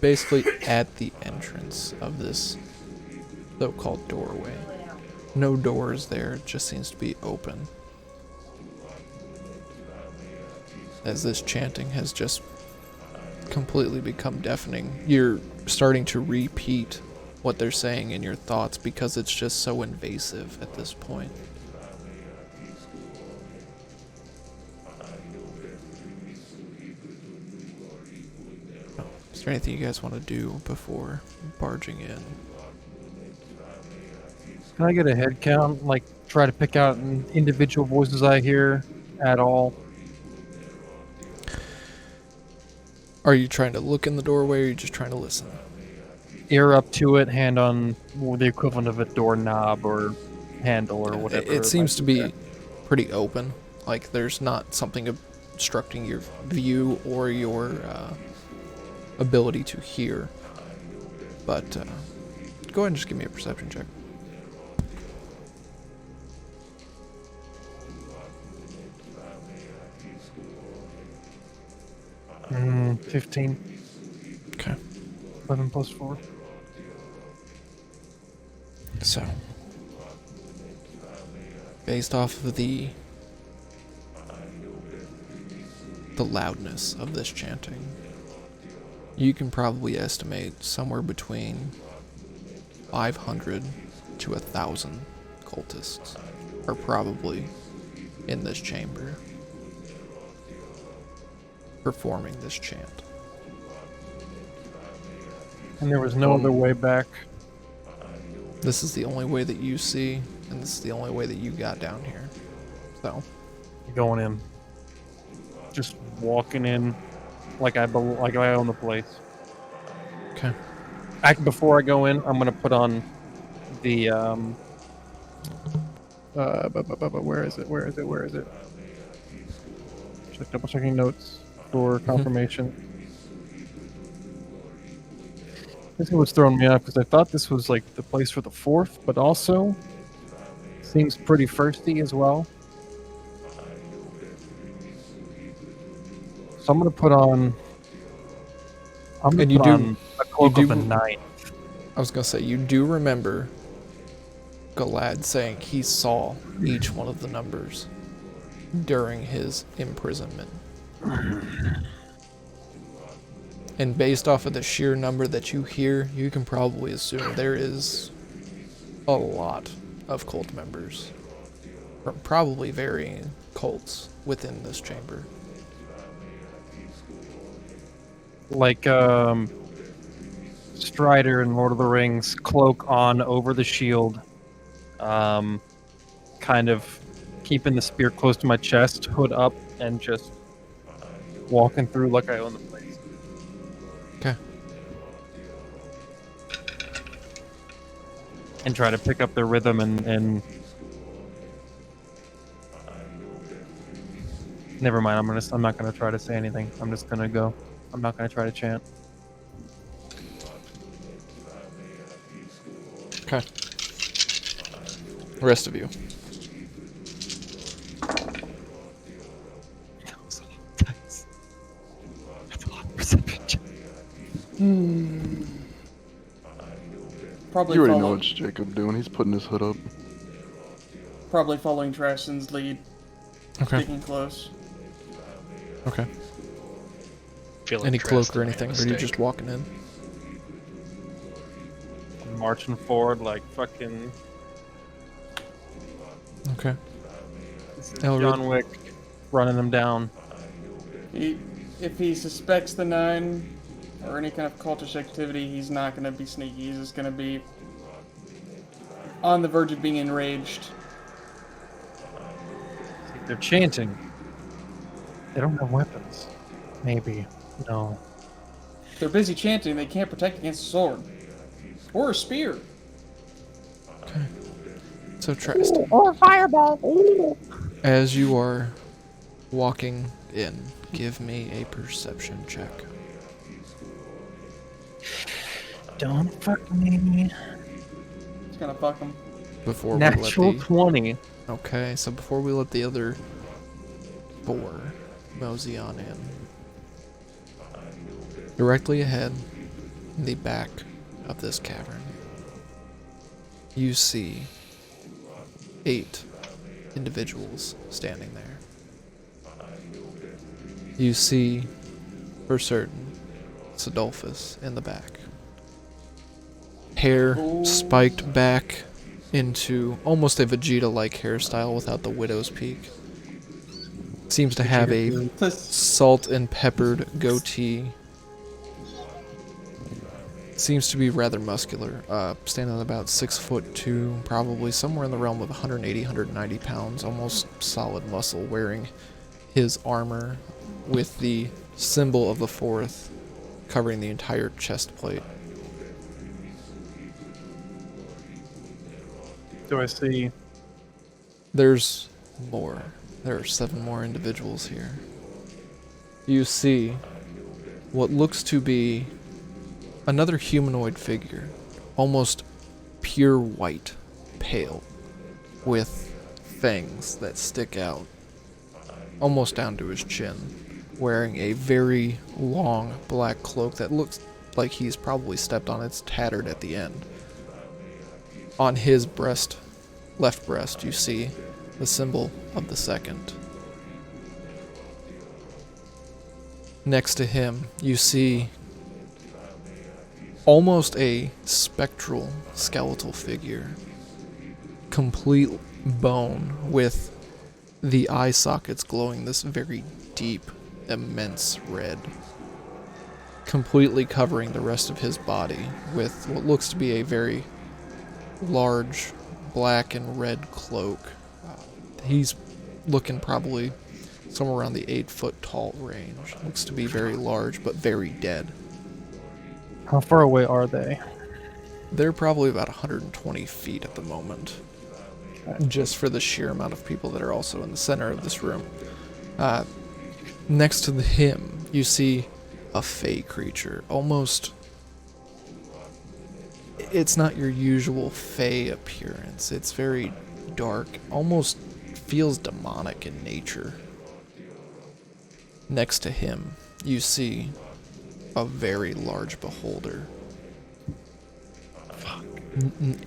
basically at the entrance of this so-called doorway. No doors there, it just seems to be open. As this chanting has just completely become deafening, you're starting to repeat what they're saying in your thoughts because it's just so invasive at this point. Is there anything you guys want to do before barging in? Can I get a head count? Like, try to pick out individual voices I hear at all? Are you trying to look in the doorway, or are you just trying to listen? Ear up to it, hand on the equivalent of a doorknob or handle or whatever. It seems to might be there. pretty open. Like there's not something obstructing your view or your ability to hear. But go ahead and just give me a perception check. 15. Okay. 11 plus 4. So, based off of the loudness of this chanting, you can probably estimate somewhere between 500 to 1,000 cultists are probably in this chamber performing this chant. And there was no other way back. This is the only way that you see, and this is the only way that you got down here. So, Going in. Just walking in like I own the place. okay. Before I go in, I'm gonna put on the where is it? Where is it? Where is it? Just double checking notes for confirmation. This is what's throwing me off because I thought this was like the place for the fourth, but also seems pretty firsty as well. So I'm gonna put on. I'm gonna And you put do- on a cloak you of the do- night. I was gonna say, you do remember Galad saying he saw each one of the numbers during his imprisonment. And based off of the sheer number that you hear, you can probably assume there is a lot of cult members. From probably varying cults within this chamber. Like Strider in Lord of the Rings, cloak on over the shield, kind of keeping the spear close to my chest, hood up, and just walking through like I own the place. Okay. And try to pick up their rhythm and never mind. I'm not gonna try to say anything. I'm just gonna go. I'm not gonna try to chant. Okay. The rest of you. Probably You already know follow, what's Jacob doing. He's putting his hood up. probably following Traston's lead, Okay. sticking close. Okay. Feel like Any cloak Tristan or made a anything? Or are you mistake. just walking in? I'm marching forward like fucking Okay. John Elrid. Wick, running them down. If he suspects the 9 or any kind of cultish activity, he's not going to be sneaky. He's just going to be on the verge of being enraged. They're chanting. They don't have weapons. Maybe. No. If they're busy chanting, they can't protect against a sword. Or a spear. So Tristan, Or fireball. as you are walking in, give me a perception check. Don't fuck me. It's going to fuck him. Before we Natural let the 20. Okay, so before we let the other 4 mosey on in, directly ahead, in the back of this cavern, you see 8 individuals standing there. You see, for certain, Sidolphus in the back. Hair spiked back into almost a Vegeta-like hairstyle without the widow's peak. Seems to have a This- salt and peppered goatee. Seems to be rather muscular. Standing at about 6'2", probably somewhere in the realm of 180, 190 pounds. Almost solid muscle, wearing his armor with the symbol of the 4th covering the entire chest plate. Do I see? There's more. There are 7 more individuals here. You see what looks to be another humanoid figure, almost pure white, pale, with fangs that stick out almost down to his chin, wearing a very long black cloak that looks like he's probably stepped on. It's tattered at the end. On his breast, left breast, you see the symbol of the 2nd. Next to him, you see almost a spectral skeletal figure. Complete bone with the eye sockets glowing this very deep, immense red. Completely covering the rest of his body with what looks to be a very large black and red cloak. He's looking probably somewhere around the 8-foot tall range. Looks to be very large, but very dead. How far away are they? They're probably about 120 feet at the moment, just for the sheer amount of people that are also in the center of this room. Next to him, you see a fey creature. Almost, it's not your usual fey appearance. It's very dark, almost feels demonic in nature. Next to him, you see a very large beholder.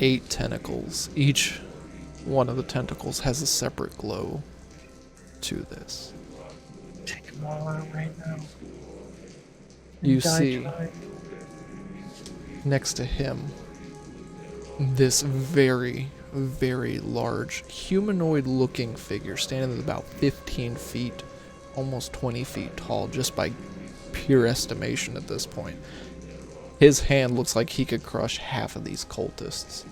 8 tentacles. Each one of the tentacles has a separate glow to this. Take them all out right now. You Die see, tonight. next to him, this very, very large humanoid-looking figure standing at about 15 feet, almost 20 feet tall, just by pure estimation at this point. His hand looks like he could crush half of these cultists.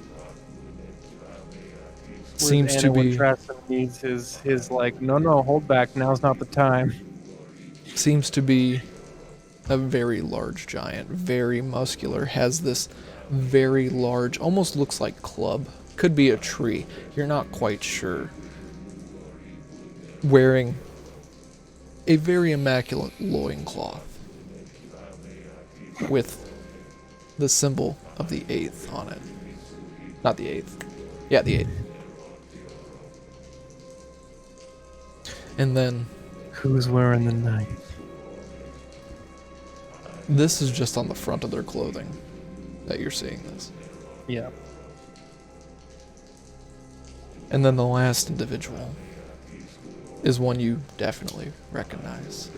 Seems to When be Traston needs his like, no, hold back, now's not the time. seems to be a very large giant, very muscular, has this very large, almost looks like club, could be a tree, you're not quite sure. Wearing a very immaculate loincloth with the symbol of the 8th on it. Not the 8th. Yeah, the 8th. And then Who's wearing the knife? this is just on the front of their clothing that you're seeing this. Yeah. And then the last individual is one you definitely recognize.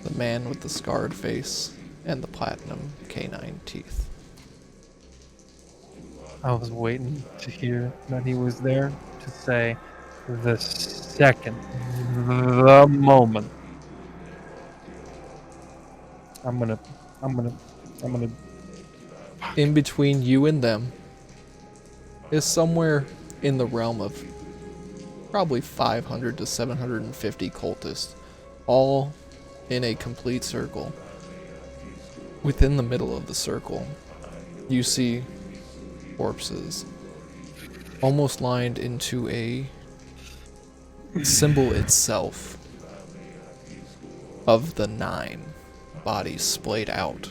The man with the scarred face and the platinum canine teeth. I was waiting to hear that he was there to say the second, the moment. I'm gonna. In between you and them is somewhere in the realm of probably 500 to 750 cultists, all in a complete circle. Within the middle of the circle, you see corpses almost lined into a symbol itself of the 9 bodies splayed out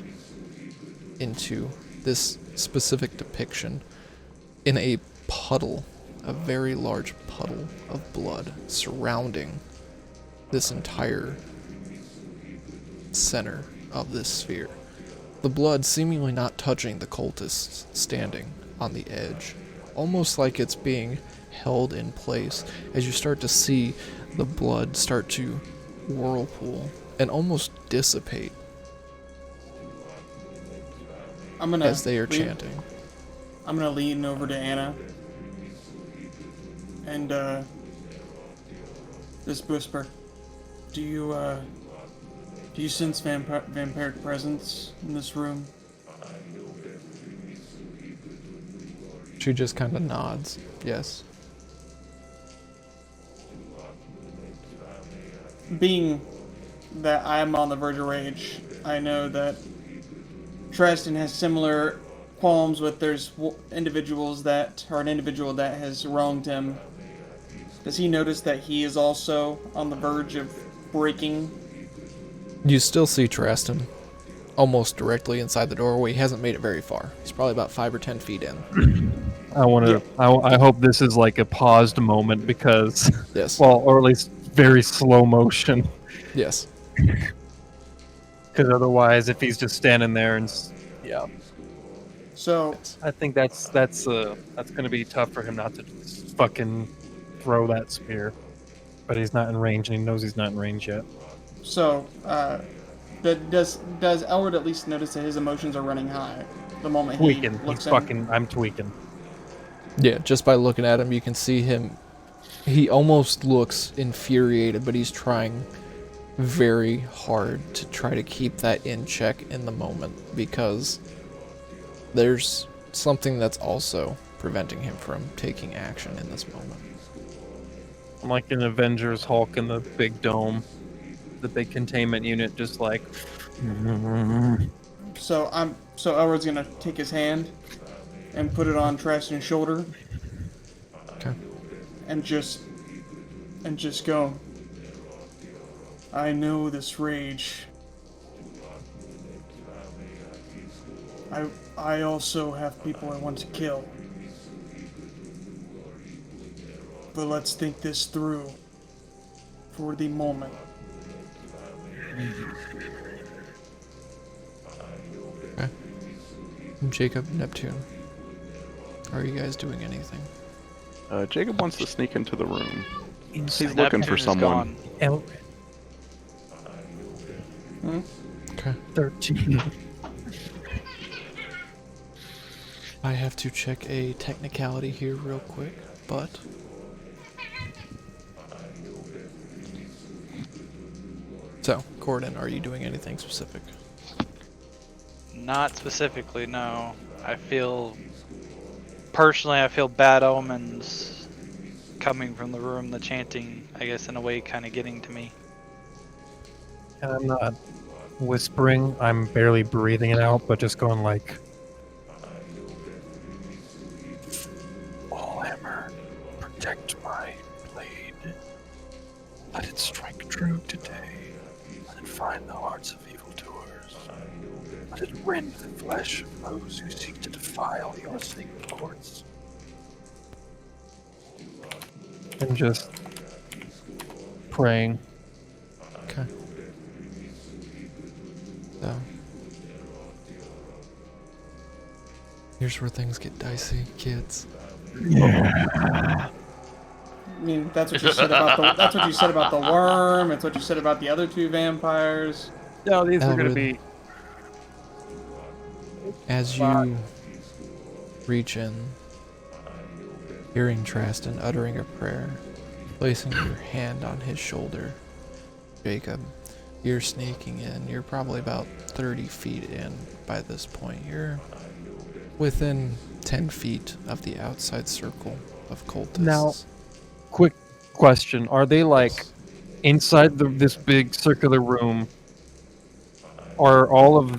into this specific depiction in a puddle, a very large puddle of blood surrounding this entire center of this sphere. The blood seemingly not touching the cultists standing on the edge, almost like it's being held in place as you start to see the blood start to whirlpool and almost dissipate I'm gonna as they are lean- chanting. I'm gonna lean over to Anna and just whisper, Do you sense vampiric presence in this room? She just kind of nods. Yes. Being that I'm on the verge of rage, I know that Tristan has similar qualms with there's individuals that, or an individual that has wronged him. Does he notice that he is also on the verge of breaking? You still see Traston almost directly inside the doorway. He hasn't made it very far. He's probably about 5 or 10 feet in. I want to. I hope this is like a paused moment because, Yes. well, or at least very slow motion. Yes. Because otherwise, if he's just standing there and yeah, So, I think that's going to be tough for him not to just fucking throw that spear. But he's not in range, and he knows he's not in range yet. so, does Elwood at least notice that his emotions are running high the moment he Tweaking. looks He's in? I'm tweaking. Yeah, just by looking at him, you can see him. He almost looks infuriated, but he's trying very hard to try to keep that in check in the moment because there's something that's also preventing him from taking action in this moment. I'm like an Avengers Hulk in the big dome, the big containment unit, just like. So Elwood's gonna take his hand and put it on Traston's shoulder. Okay. And just go. I know this rage. I also have people I want to kill. But let's think this through for the moment. Okay. Jacob, Neptune. Are you guys doing anything? Jacob wants to sneak into the room. He's Inside looking Neptune for is someone. gone. Elred. Okay. 13. I have to check a technicality here real quick, but... So, Corden, are you doing anything specific? Not specifically, no. I feel bad omens coming from the room, the chanting, I guess in a way kind of getting to me. And I'm not whispering, I'm barely breathing it out, but just going like, "All hammer, protect my blade. Let it strike true today. Let it find the hearts of evildoers. Let it rend the flesh of those who seek to defile your sacred courts." And just praying. Okay. So... Here's where things get dicey, kids. I mean, that's what you said about the worm. It's what you said about the other two vampires. No, these are going to Elred. be. As you reach in, hearing Traston uttering a prayer, placing your hand on his shoulder, Jacob, you're sneaking in. You're probably about 30 feet in by this point. You're within 10 feet of the outside circle of cultists. Now, quick question: are they like inside this big circular room? Are all of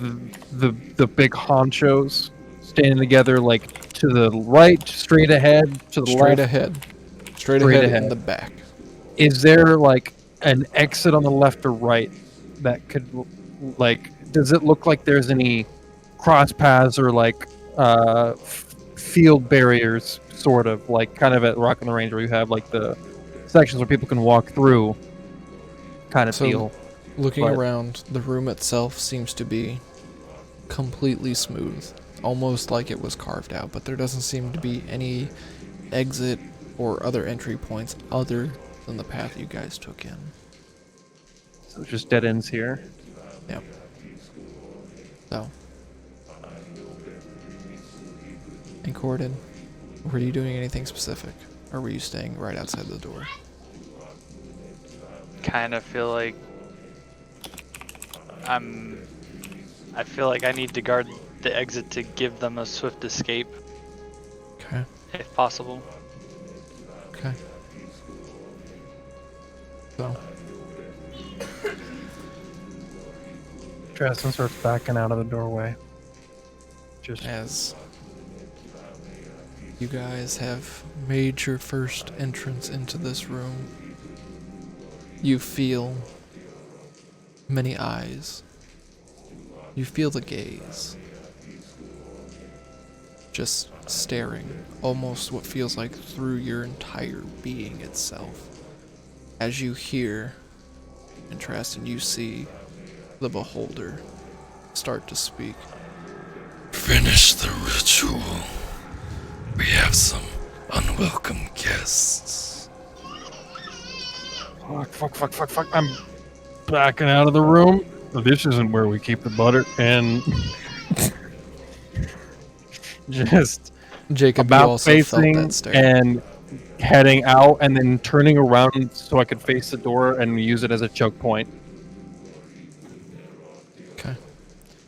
the big honchos standing together, like to the right, straight ahead, to the straight left? ahead. Straight Straight ahead ahead. in the back. Is there like an exit on the left or right that could, like, does it look like there's any cross paths or like field barriers, sort of like kind of at Rock on the Range where you have like the sections where people can walk through, kind of So, feel. Looking But- around, the room itself seems to be completely smooth, almost like it was carved out, but there doesn't seem to be any exit or other entry points other than the path you guys took in. So just dead ends here. Yep. So. And Corden, were you doing anything specific? Or were you staying right outside the door? Kind of feel like I feel like I need to guard the exit to give them a swift escape, Okay. if possible. Okay. So. Tristan starts backing out of the doorway. Just As you guys have made your first entrance into this room, you feel many eyes. You feel the gaze. Just staring, almost what feels like through your entire being itself. As you hear, in Traston, you see the beholder start to speak. Finish the ritual. We have some unwelcome guests. fuck. I'm backing out of the room. This isn't where we keep the butter. And just Jacob, you about also felt facing that stare. and heading out and then turning around so I could face the door and use it as a choke point. Okay.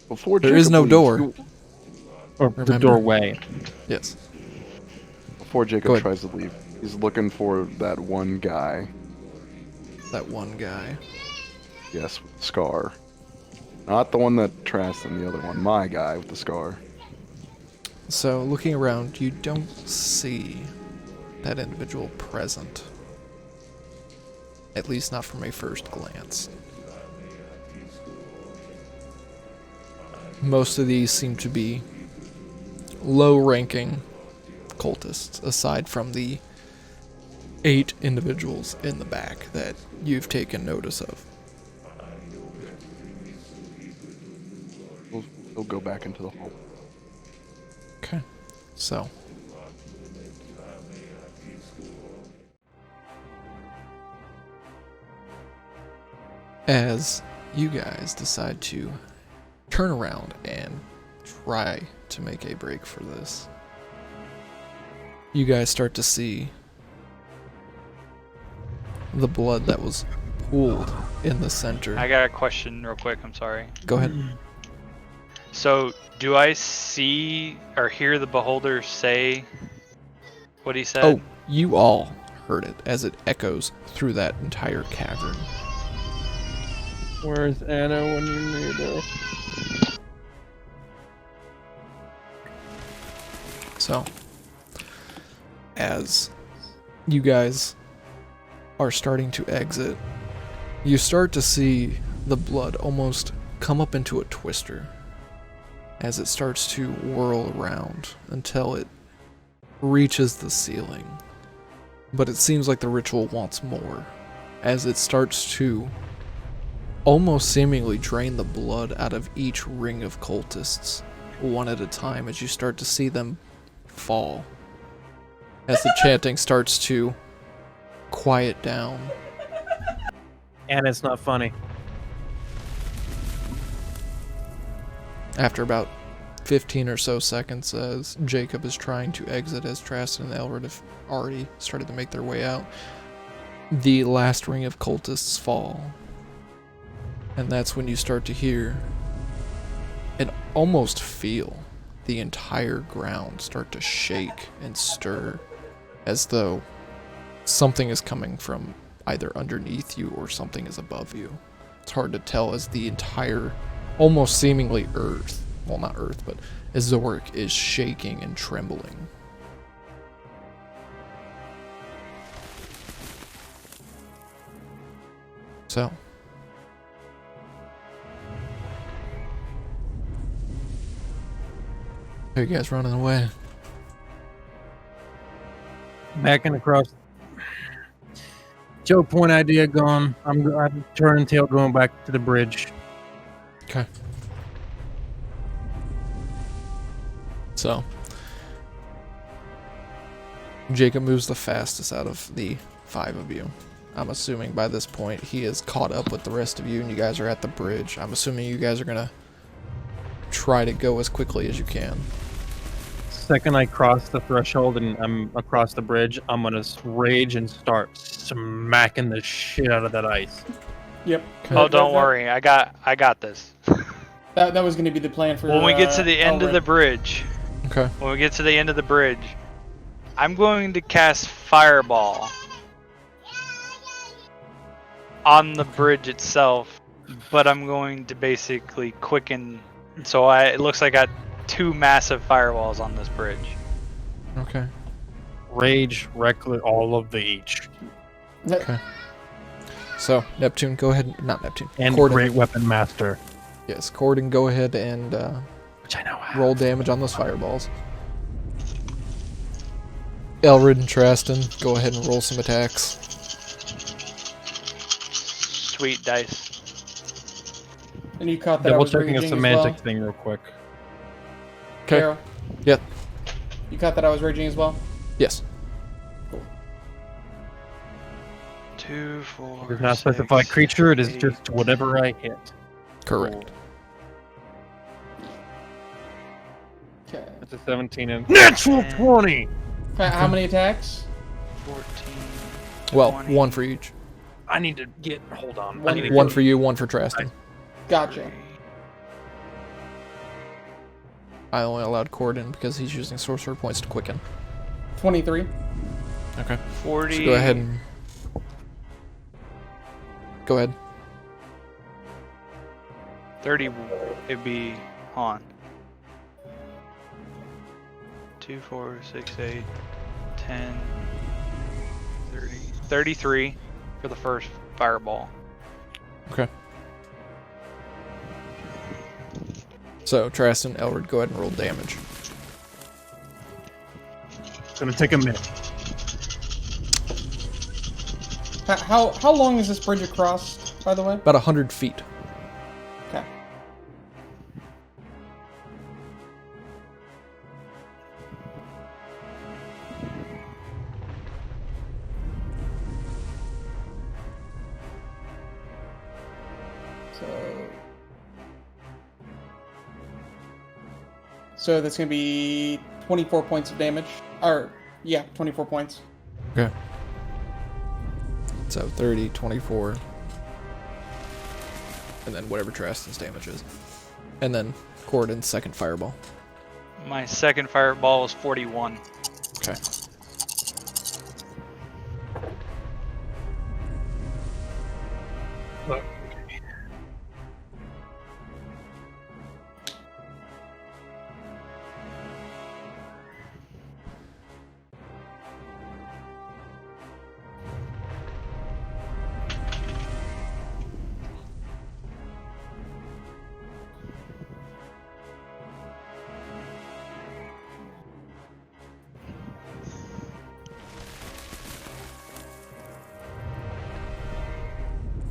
Before There is Jacob no leaves, door. Or the Remember. doorway. Yes. Before Go Jacob ahead. tries to leave, he's looking for that one guy. That one guy. Yes, with the scar. Not the one that Traston, the other one. My guy with the scar. So, looking around, you don't see that individual present. At least not from a first glance. Most of these seem to be low-ranking cultists, aside from the 8 individuals in the back that you've taken notice of. We'll go back into the hall. Okay, so as you guys decide to turn around and try to make a break for this, you guys start to see the blood that was pooled in the center. I got a question real quick, I'm sorry. Go ahead. So, do I see or hear the beholder say what he said? Oh, you all heard it as it echoes through that entire cavern. Where's Anna when you need her? So, as you guys are starting to exit, you start to see the blood almost come up into a twister as it starts to whirl around until it reaches the ceiling. But it seems like the ritual wants more, as it starts to almost seemingly drain the blood out of each ring of cultists, one at a time, as you start to see them fall. As the chanting starts to quiet down. And it's not funny. After about 15 or so seconds, as Jacob is trying to exit, as Traston and Elred have already started to make their way out, the last ring of cultists fall. And that's when you start to hear and almost feel the entire ground start to shake and stir, as though something is coming from either underneath you or something is above you. It's hard to tell, as the entire, almost seemingly earth, well, not earth, but Azoric is shaking and trembling. So, are you guys running away? Backing across. Joe point idea gone. I'm turning tail going back to the bridge. Okay. So, Jacob moves the fastest out of the 5 of you. I'm assuming by this point he is caught up with the rest of you and you guys are at the bridge. I'm assuming you guys are gonna try to go as quickly as you can. Second I cross the threshold and I'm across the bridge, I'm gonna rage and start smacking the shit out of that ice. Yep. Okay. Oh, don't worry. I got this. That was going to be the plan for. When we get to the end of Elred. the bridge, Okay. when we get to the end of the bridge, I'm going to cast Fireball on the bridge itself, but I'm going to basically quicken. So it looks like I got 2 massive fireballs on this bridge. Okay. Rage, reckless, all of the each. Okay. So, Neptune, go ahead. Not Neptune. And Corden. Great Weapon Master. Yes, Corden, go ahead and Which I know how. roll damage on those fireballs. Elred and Traston, go ahead and roll some attacks. Sweet dice. And you caught that. I Double was checking a raging semantic as well. thing real quick. Okay. Carol, Yep. you caught that I was raging as well. Yes. 2, 4. It does not specify 6, creature, it is 8. just whatever I hit. Correct. Okay. That's a 17 and natural 20! How many attacks? 14. Well, 20. one for each. I need to get, hold on. I One- need to One get- for you, one for Traston. Gotcha. I only allowed Corden because he's using sorcerer points to quicken. 23. Okay. 40. So go ahead and... Go ahead. 30. It'd be on. 2, 4, 6, 8, 10, 30, 33 for the first fireball. Okay. So, Trask and Elred, go ahead and roll damage. It's gonna take a minute. How long is this bridge across, by the way? About 100 feet. Okay. So that's gonna be 24 points of damage. Or yeah, 24 points. Okay. So 30, 24. And then whatever Traston's damage is. And then Corridon's second fireball. My second fireball was 41. Okay.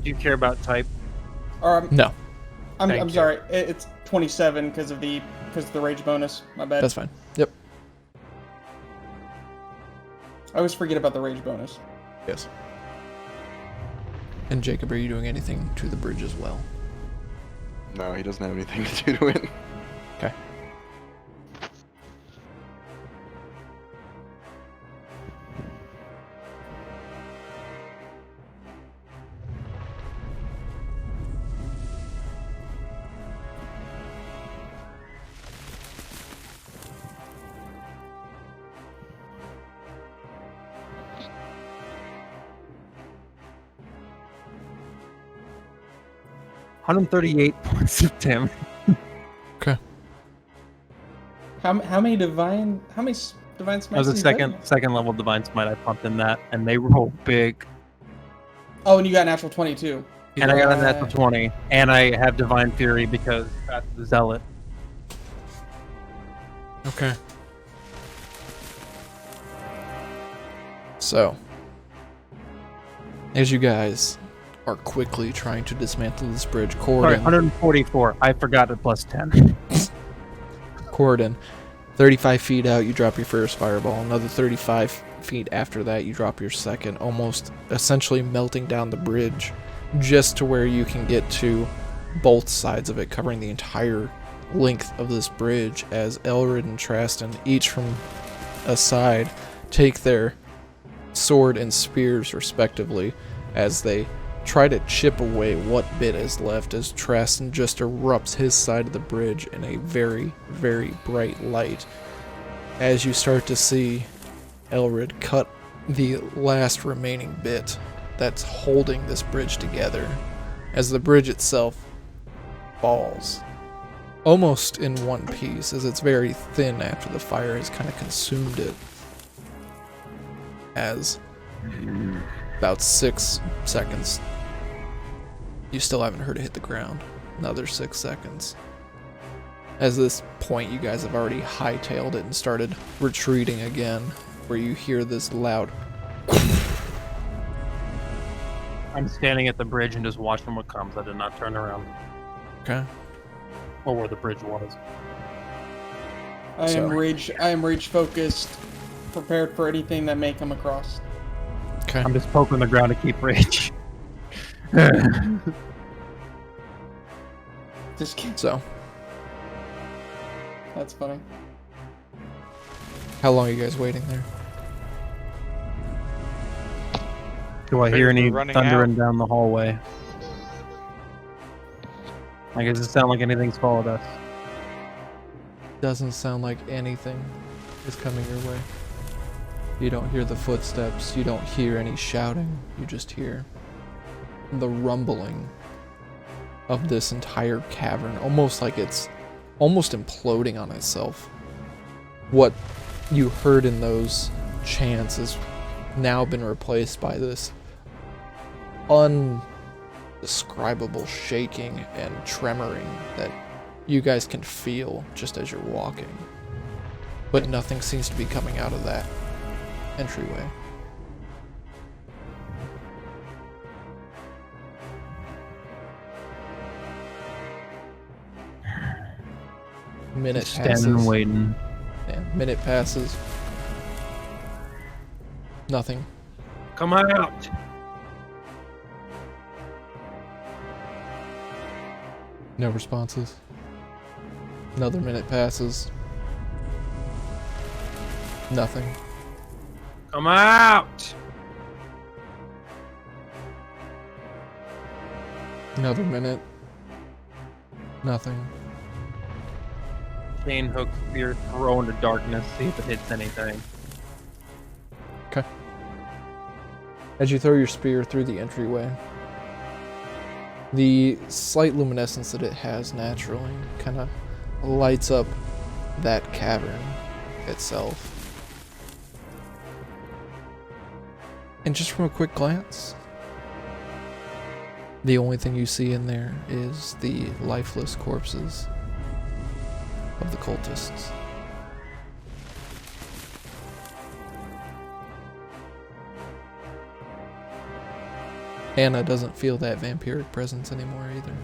Do you care about type? Or No, I'm Thank you. sorry. It's 27 because of the rage bonus. My bad. that's fine. Yep. I always forget about the rage bonus. Yes. And Jacob, are you doing anything to the bridge as well? No, he doesn't have anything to do to it. Okay. $138 points of damage. How many divine smites? That was a did you second level divine smite. I pumped in that, and they roll big. Oh, and you got a natural 22. And I got a Uh, natural 20, and I have divine fury because that's the zealot. Okay. So, as you guys are quickly trying to dismantle this bridge, Sorry, Corridon, 144. I forgot it plus 10. Corridon, 35 feet out, you drop your first fireball. Another 35 feet after that, you drop your second, almost essentially melting down the bridge just to where you can get to both sides of it, covering the entire length of this bridge as Elred and Traston, each from a side, take their sword and spears respectively as they try to chip away what bit is left as Traston just erupts his side of the bridge in a very, very bright light. As you start to see Elred cut the last remaining bit that's holding this bridge together as the bridge itself falls almost in one piece as it's very thin after the fire has kind of consumed it. As about 6 seconds, you still haven't heard it hit the ground. Another 6 seconds. At this point, you guys have already hightailed it and started retreating again, where you hear this loud. I'm standing at the bridge and just watching what comes. I did not turn around. Okay. Or where the bridge was. I am Sorry. rage focused, prepared for anything that may come across. Okay. I'm just poking the ground to keep rage. Just kidding. So, That's funny. how long are you guys waiting there? Do I hear any We're running thundering down the hallway? Like, does it sound like anything's followed us? Doesn't sound like anything is coming your way. You don't hear the footsteps, you don't hear any shouting, you just hear the rumbling of this entire cavern, almost like it's almost imploding on itself. What you heard in those chants has now been replaced by this undescribable shaking and tremoring that you guys can feel just as you're walking. But nothing seems to be coming out of that entryway. Minute Just passes. standing and waiting. Yeah, minute passes. Nothing. Come out! No responses. Another minute passes. Nothing. Come out! Another minute. Nothing. Chain hook spear, throw into darkness, see if it hits anything. Okay. As you throw your spear through the entryway, the slight luminescence that it has naturally kind of lights up that cavern itself. And just from a quick glance, the only thing you see in there is the lifeless corpses of the cultists. Anna doesn't feel that vampiric presence anymore either.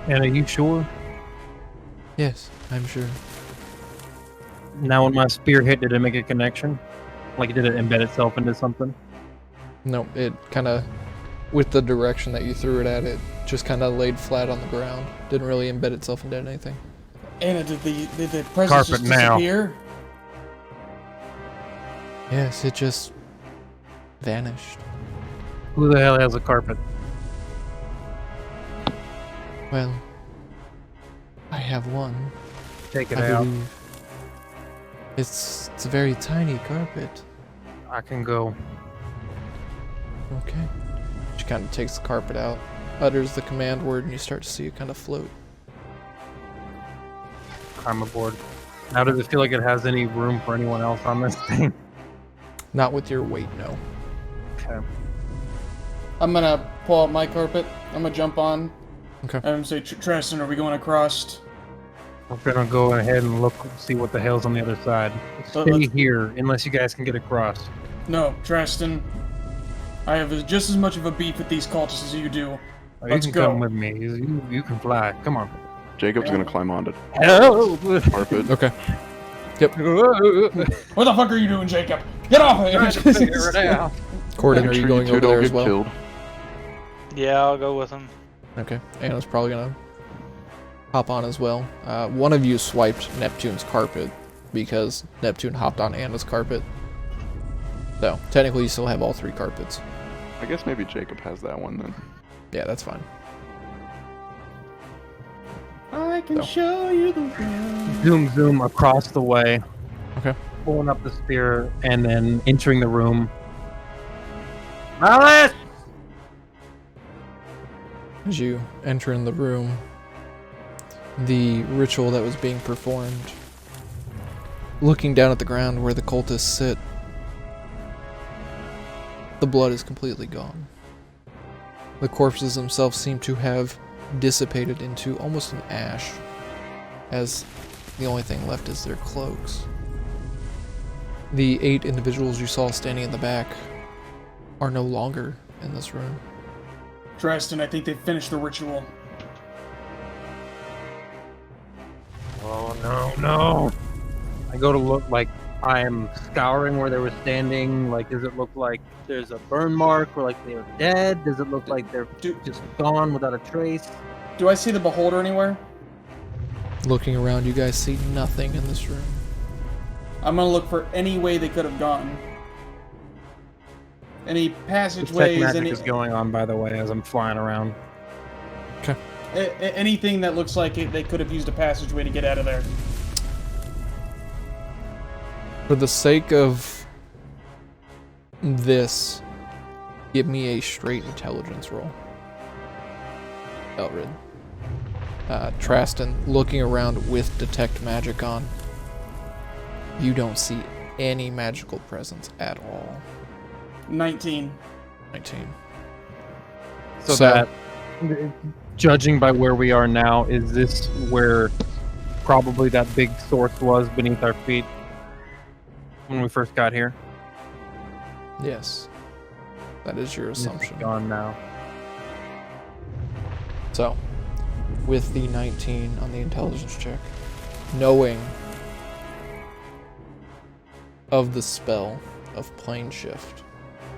And are you sure? Yes, I'm sure. Now when my spear hit, did it make a connection? Like, did it embed itself into something? No, it kind of, with the direction that you threw it at, it just kind of laid flat on the ground. Didn't really embed itself into anything. Anna, did the presence Carpet just now. disappear? Yes, it just vanished. Who the hell has a carpet? Well, I have one. Take it I out. believe. It's a very tiny carpet. I can go. Okay. She kind of takes the carpet out, utters the command word, and you start to see it kind of float. I'm aboard. Now does it feel like it has any room for anyone else on this thing? Not with your weight, no. Okay. I'm gonna pull out my carpet. I'm gonna jump on. Okay. And say, Tristan, are we going across? We're gonna go ahead and look, see what the hell's on the other side. Stay let's- here, unless you guys can get across. No, Tristan. I have just as much of a beef with these cultists as you do. Oh, you Let's can go. come with me. You can fly. Come on. Jacob's gonna climb onto Hello. carpet. Okay. Yep. What the fuck are you doing, Jacob? Get off of Figure it out. Corden, Make are you sure going two over don't there as get well? killed. Yeah, I'll go with him. Okay. Anna's probably gonna hop on as well. One of you swiped Neptune's carpet because Neptune hopped on Anna's carpet. So, technically you still have all three carpets. I guess maybe Jacob has that one then. Yeah, that's fine. I can So. show you the way. Zoom across the way. Okay. Pulling up the spear and then entering the room. Alice! As you enter in the room, the ritual that was being performed, looking down at the ground where the cultists sit, the blood is completely gone. The corpses themselves seem to have dissipated into almost an ash, as the only thing left is their cloaks. The 8 individuals you saw standing in the back are no longer in this room. Tristan, I think they've finished the ritual. Oh no. I go to look like I'm scouring where they were standing. Like, does it look like there's a burn mark or like they're dead? Does it look like they're just gone without a trace? Do I see the beholder anywhere? Looking around, you guys see nothing in this room. I'm gonna look for any way they could have gone. Any Detect passageways, magic any is going on, by the way, as I'm flying around. anything that looks like they could have used a passageway to get out of there. For the sake of this, give me a straight intelligence roll. Elred. Traston, looking around with detect magic on, you don't see any magical presence at all. 19. 19. So that, judging by where we are now, is this where probably that big source was beneath our feet when we first got here? Yes. That is your assumption. It's gone now. So, with the 19 on the intelligence check, knowing of the spell of plane shift,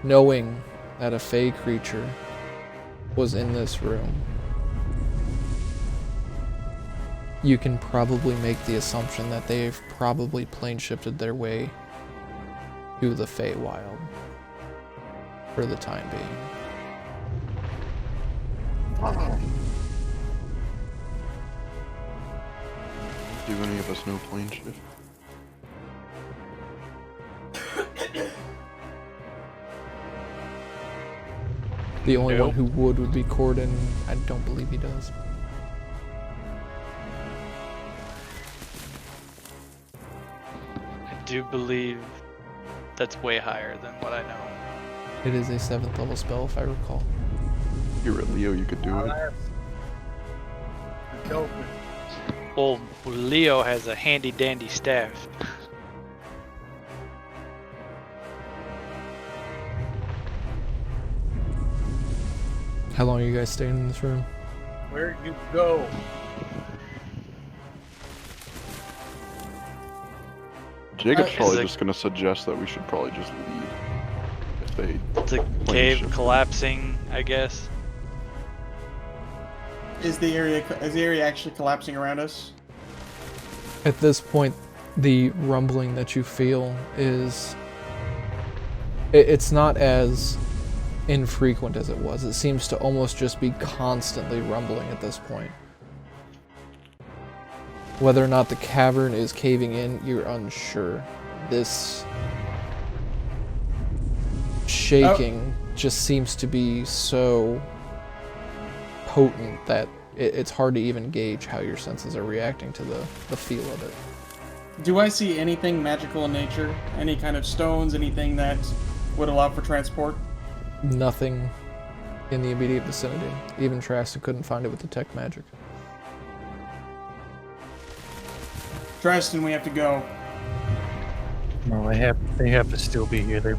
knowing that a fey creature was in this room, you can probably make the assumption that they've probably plane shifted their way to the Feywild for the time being. Do any of us know plane shift? The only Nope. one who would be Corden. I don't believe he does. I do believe that's way higher than what I know. It is a 7th level spell, if I recall. You're a Leo, you could do it. Well, Leo has a handy dandy staff. How long are you guys staying in this room? Where'd you go? Jacob's Is probably it- just gonna suggest that we should probably just leave. If they The cave collapsing, I guess. Is the area actually collapsing around us? At this point, the rumbling that you feel is... It's not as infrequent as it was. It seems to almost just be constantly rumbling at this point. Whether or not the cavern is caving in, you're unsure. This shaking just seems to be so potent that it's hard to even gauge how your senses are reacting to the feel of it. Do I see anything magical in nature? Any kind of stones, anything that would allow for transport? Nothing in the immediate vicinity. Even Trasta couldn't find it with detect magic. Traston, we have to go. No, they have to still be here. They're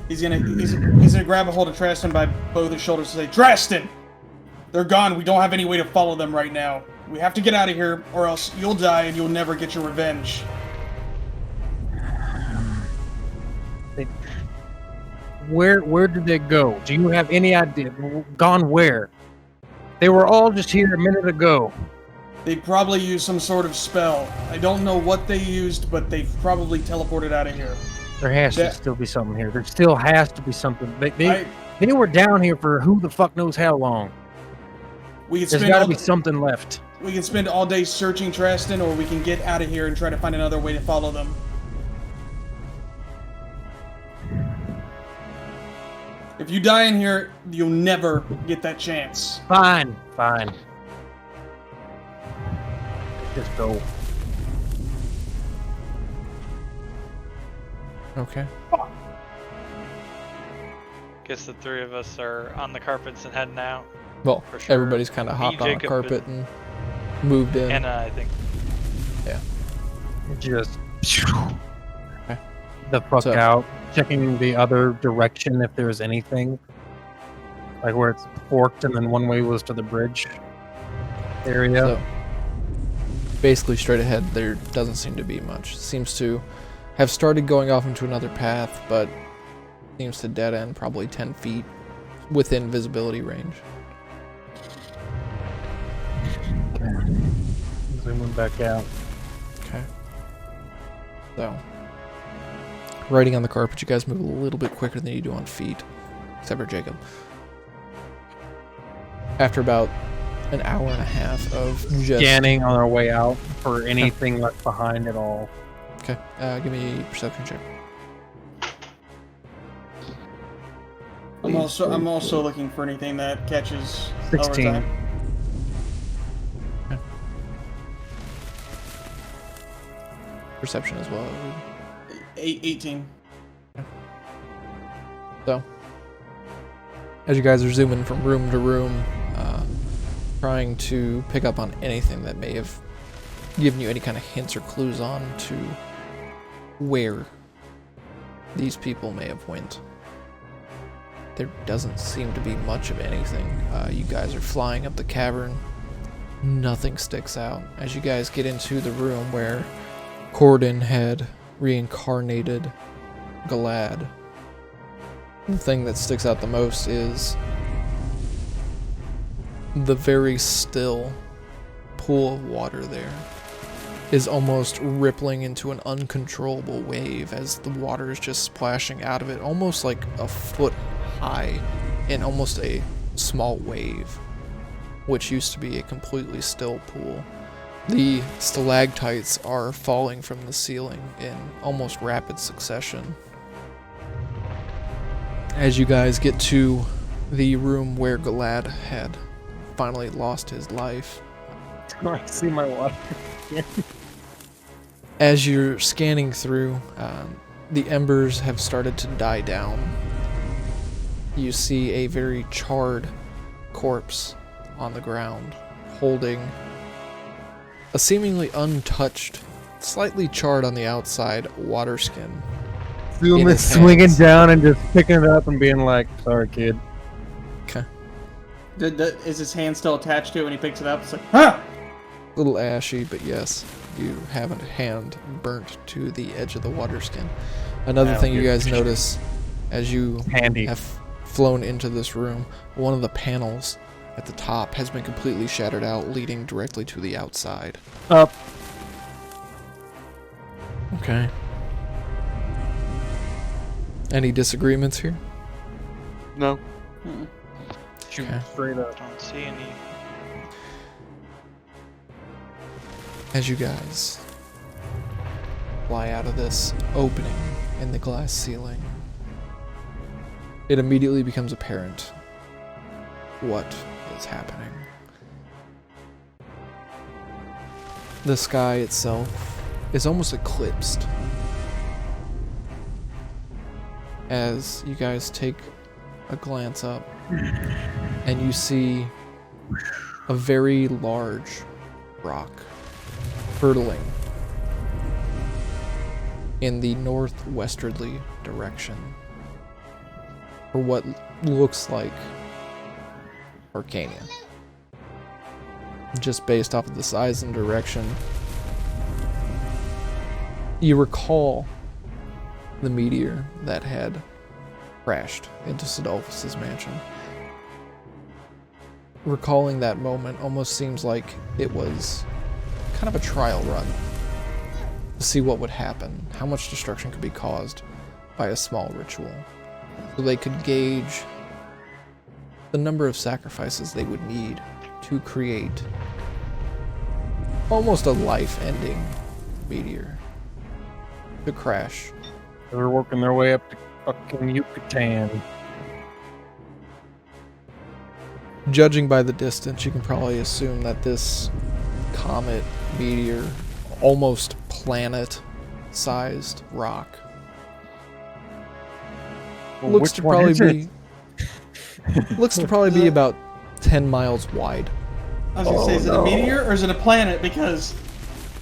He's gonna grab a hold of Traston by both his shoulders and say, Traston! They're gone. We don't have any way to follow them right now. We have to get out of here, or else you'll die and you'll never get your revenge. Where did they go? Do you have any idea? Gone where? They were all just here a minute ago. They probably used some sort of spell. I don't know what they used, but they probably teleported out of here. There has to That- still be something here. There still has to be something. They were down here for who the fuck knows how long. We can There's spend got to all be something left. we can spend all day searching Traston, or we can get out of here and try to find another way to follow them. If you die in here, you'll never get that chance. Fine. Just go. Okay. Guess the three of us are on the carpets and heading out. Well, For sure. everybody's kind of hopped on a Jacob carpet and moved in. And I think Just Okay. the fuck So- out. Checking the other direction if there's anything. Like where it's forked and then one way was to the bridge area. So, basically straight ahead, there doesn't seem to be much. Seems to have started going off into another path, but seems to dead end probably 10 feet within visibility range. Zooming back out. Okay. So, riding on the carpet, you guys move a little bit quicker than you do on feet, except for Jacob. After about an hour and a half of just... Scanning on our way out for anything left behind at all. Okay, give me a perception check. I'm also looking for anything that catches 16. Elred's eye. perception as well. 18. So, as you guys are zooming from room to room, trying to pick up on anything that may have given you any kind of hints or clues on to where these people may have went. There doesn't seem to be much of anything. You guys are flying up the cavern. Nothing sticks out. As you guys get into the room where Corden had reincarnated Galad, the thing that sticks out the most is the very still pool of water there is almost rippling into an uncontrollable wave as the water is just splashing out of it, almost like a foot high in almost a small wave, which used to be a completely still pool. The stalactites are falling from the ceiling in almost rapid succession. As you guys get to the room where Galad had finally lost his life, I see my water. as you're scanning through, the embers have started to die down. You see a very charred corpse on the ground, holding a seemingly untouched, slightly charred on the outside, water skin. Zoom in is his swinging hands. down and just picking it up and being like, "Sorry, kid." Okay. Is his hand still attached to it when he picks it up? It's like, ah! A little ashy, but yes, you have a hand burnt to the edge of the water skin. Another Wow, thing you you're- guys notice as you Handy. have flown into this room, one of the panels at the top has been completely shattered out, leading directly to the outside. Up. Okay. Any disagreements here? No. Shooting Okay. straight up. Don't see any. As you guys fly out of this opening in the glass ceiling, it immediately becomes apparent what is happening. The sky itself is almost eclipsed as you guys take a glance up and you see a very large rock hurtling in the northwesterly direction for what looks like Arcania. Just based off of the size and direction, you recall the meteor that had crashed into Sidolphus's mansion. Recalling that moment almost seems like it was kind of a trial run to see what would happen, how much destruction could be caused by a small ritual, so they could gauge the number of sacrifices they would need to create almost a life-ending meteor to crash. They're working their way up to fucking Yucatan. Judging by the distance, you can probably assume that this comet, meteor, almost planet-sized rock Well, looks which to one probably is it? looks to probably be about 10 miles wide. I was gonna say, is it a meteor or is it a planet? Because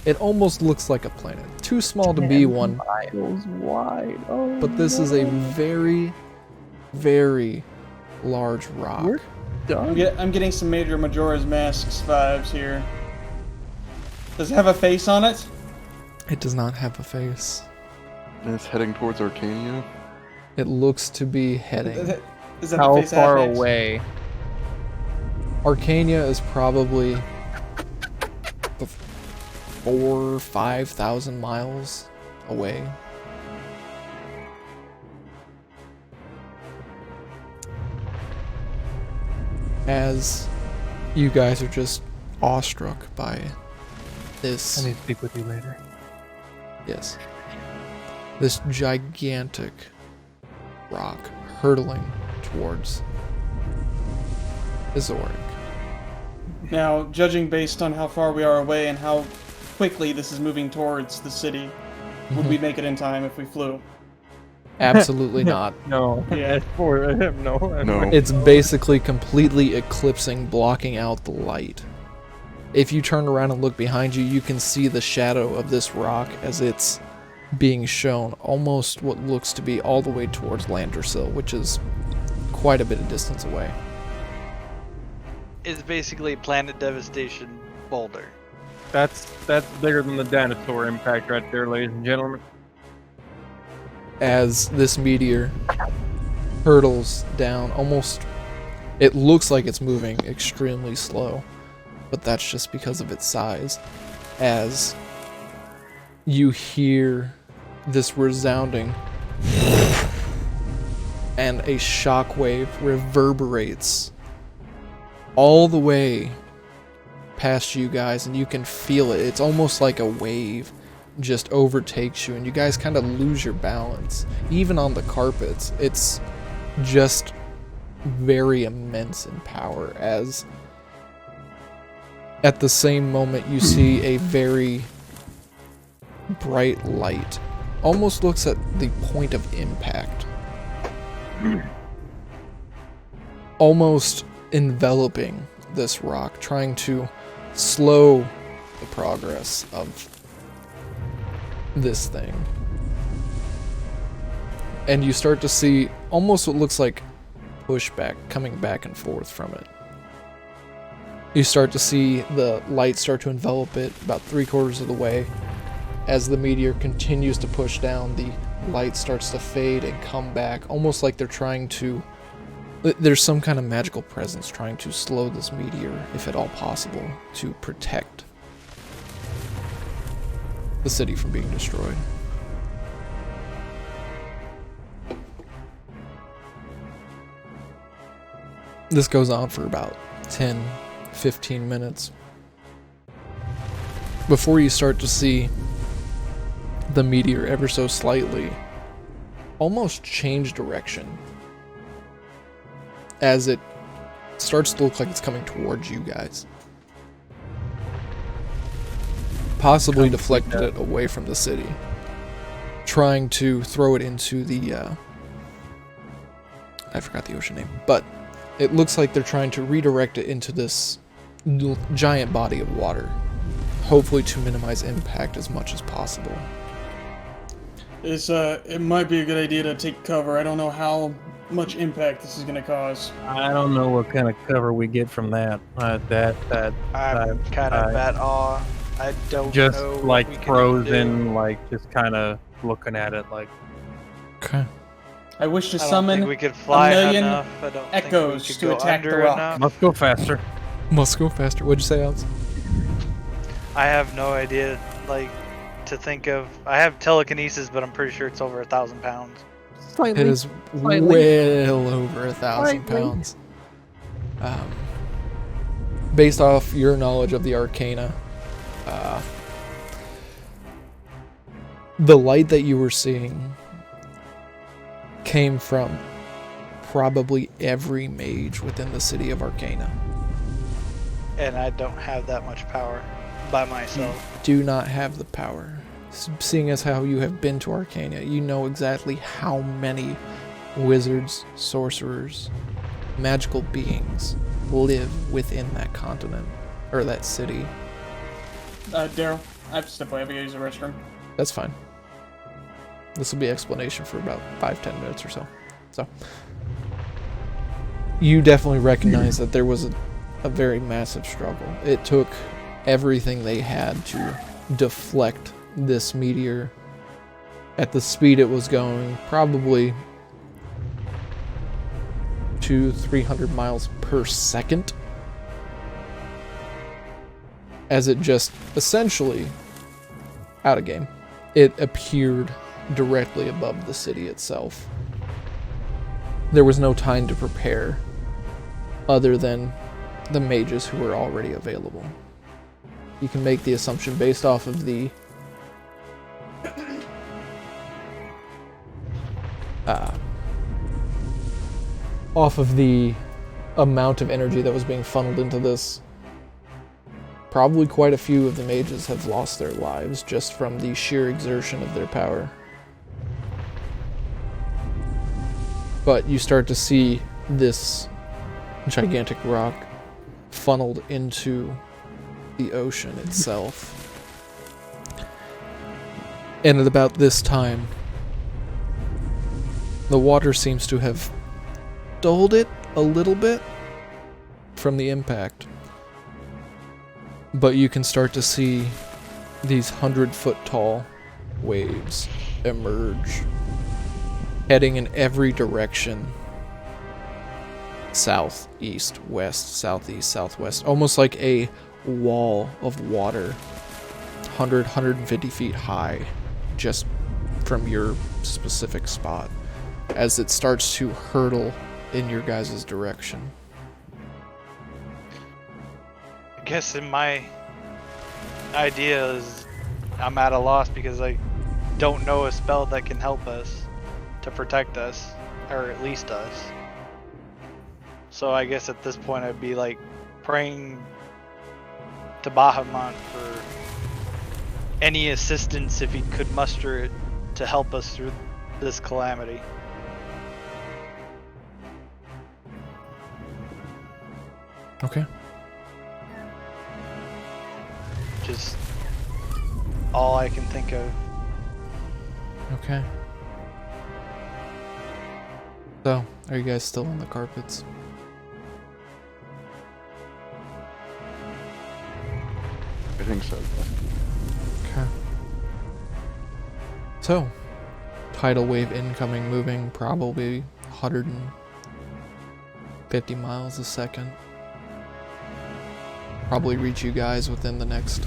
It almost looks like a planet. Too small to be one, Miles wide. Oh, but this is a very, very large rock. We're done. I'm getting some Major Majora's Masks vibes here. Does it have a face on it? It does not have a face. And it's heading towards Arcania. It looks to be heading. Is that How the face that far has? away? Arcania is probably 4,000-5,000 miles away. As you guys are just awestruck by this, I need to speak with you later. yes, this gigantic rock hurtling towards Azoric. Now, judging based on how far we are away and how quickly this is moving towards the city, Would we make it in time if we flew? Absolutely not. No. Yeah. No. No. It's basically completely eclipsing, blocking out the light. If you turn around and look behind you, you can see the shadow of this rock as it's being shown almost what looks to be all the way towards Landersill, which is quite a bit of distance away. It's basically planet devastation boulder. That's bigger than the dinosaur impact right there, ladies and gentlemen. As this meteor hurtles down, it looks like it's moving extremely slow, but that's just because of its size. As you hear this resounding and a shockwave reverberates all the way past you guys, and you can feel it. It's almost like a wave just overtakes you, and you guys kind of lose your balance. Even on the carpets, it's just very immense in power, as at the same moment you see a very bright light. Almost looks at the point of impact. Almost enveloping this rock, trying to slow the progress of this thing. And you start to see almost what looks like pushback coming back and forth from it. You start to see the light start to envelop it about 3/4 of the way. As the meteor continues to push down, the light starts to fade and come back, almost like they're trying to... There's some kind of magical presence trying to slow this meteor, if at all possible, to protect the city from being destroyed. This goes on for about 10-15 minutes before you start to see the meteor ever so slightly almost change direction as it starts to look like it's coming towards you guys. Possibly deflected it away from the city, trying to throw it into the I forgot the ocean name, but it looks like they're trying to redirect it into this giant body of water, hopefully to minimize impact as much as possible. It might be a good idea to take cover. I don't know how much impact this is going to cause. I don't know what kind of cover we get from that. I'm kind of at awe. I don't just know. like what we can frozen, do. like just kind of looking at it, like. Okay. I wish to I don't summon think we could fly million enough. I don't echoes think we could to go attack the under rock. enough. Must go faster. Must go faster. What'd you say, Alex? I have no idea, like, to think of. I have telekinesis, but I'm pretty sure it's over 1,000 pounds. Slightly. It is Slightly. well over 1,000 Slightly. pounds. Based off your knowledge of the arcana, the light that you were seeing came from probably every mage within the city of Arcana. And I don't have that much power by myself. Do not have the power. Seeing as how you have been to Arcana, you know exactly how many wizards, sorcerers, magical beings live within that continent, or that city. Daryl, I have to step away. I have to use the restroom. That's fine. This will be explanation for about 5-10 minutes or so. So, you definitely recognize that there was a very massive struggle. It took everything they had to deflect this meteor at the speed it was going, probably 200-300 miles per second, as it just essentially, out of game, it appeared directly above the city itself. There was no time to prepare other than the mages who were already available. You can make the assumption based off of the amount of energy that was being funneled into this. probably quite a few of the mages have lost their lives just from the sheer exertion of their power. But you start to see this gigantic rock funneled into the ocean itself. And at about this time, the water seems to have dulled it a little bit from the impact. But you can start to see these 100-foot tall waves emerge, heading in every direction. South, east, west, southeast, southwest. Almost like a wall of water, 150 feet high, just from your specific spot, as it starts to hurtle in your guys' direction. I guess in my idea is I'm at a loss because I don't know a spell that can help us to protect us, or at least us. So I guess at this point I'd be like praying to Bahamut for any assistance if he could muster it to help us through this calamity. Okay. Just all I can think of. Okay. So, are you guys still on the carpets? I think so. Okay. So, tidal wave incoming, moving probably 150 miles a second. Probably reach you guys within the next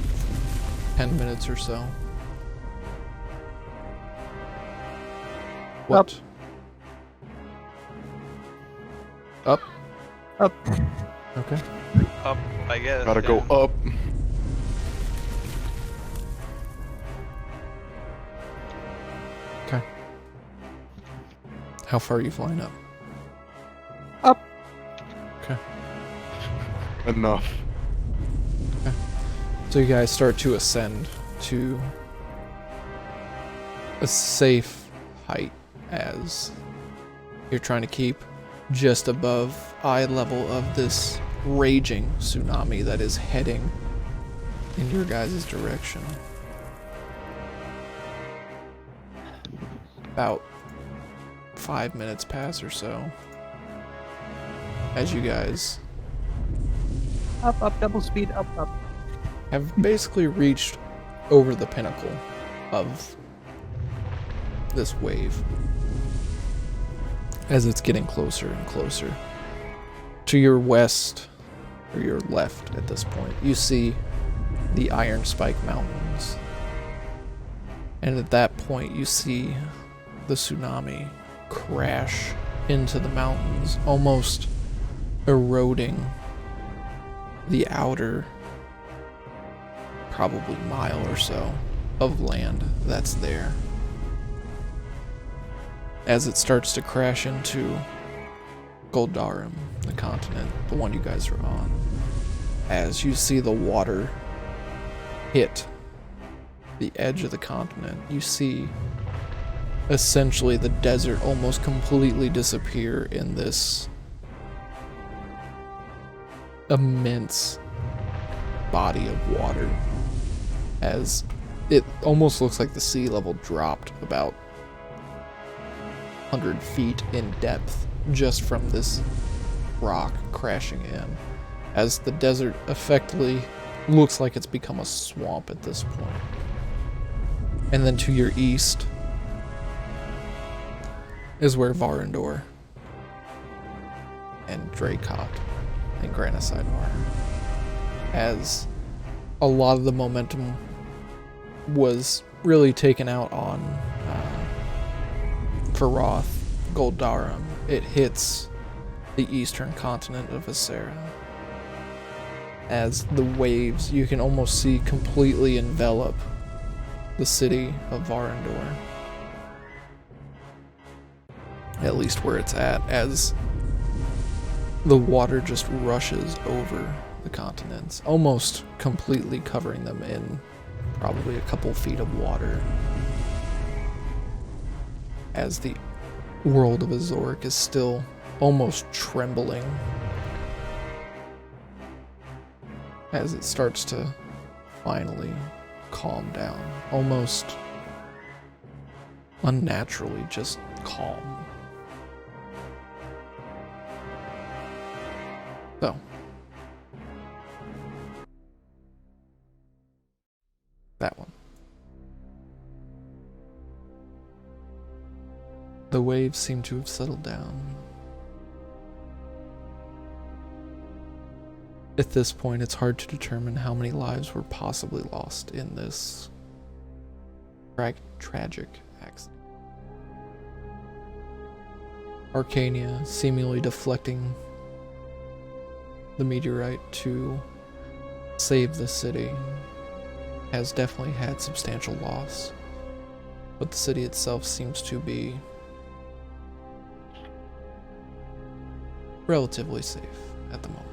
10 minutes or so. What? Up? Up. Okay. Up, I guess. Gotta go up. Okay. How far are you flying up? Up. Okay. Enough. So you guys start to ascend to a safe height as you're trying to keep just above eye level of this raging tsunami that is heading in your guys' direction. About 5 minutes pass or so as you guys Up, up, double speed, up, up. have basically reached over the pinnacle of this wave as it's getting closer and closer. To your west, or your left at this point, you see the Iron Spike Mountains. And at that point, you see the tsunami crash into the mountains, almost eroding the outer probably mile or so of land that's there. As it starts to crash into Goldarum, the continent, the one you guys are on. As you see the water hit the edge of the continent, you see essentially the desert almost completely disappear in this immense body of water, as it almost looks like the sea level dropped about 100 feet in depth just from this rock crashing in, as the desert effectively looks like it's become a swamp at this point. And then to your east is where Varendor and Dracot and Granicide are, as a lot of the momentum was really taken out on Faroth, Goldarum. It hits the eastern continent of Viscera, as the waves you can almost see completely envelop the city of Varendor, at least where it's at, as the water just rushes over the continents, almost completely covering them in probably a couple feet of water. As the world of Azoric is still almost trembling as it starts to finally calm down, almost unnaturally just calm. So, that one. The waves seem to have settled down. At this point, it's hard to determine how many lives were possibly lost in this tragic accident. Arcania seemingly deflecting the meteorite to save the city has definitely had substantial loss, but the city itself seems to be relatively safe at the moment.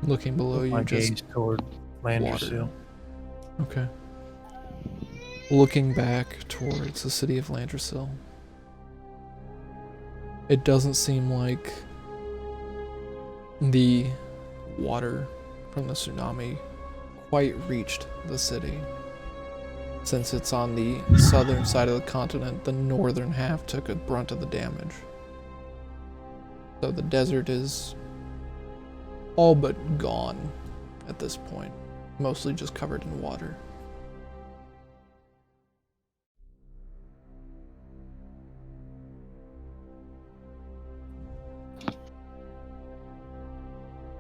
Looking below you, My just gaze toward Landersill. okay. Looking back towards the city of Landersill, it doesn't seem like the water from the tsunami quite reached the city. Since it's on the southern side of the continent, the northern half took a brunt of the damage. So the desert is all but gone at this point, mostly just covered in water.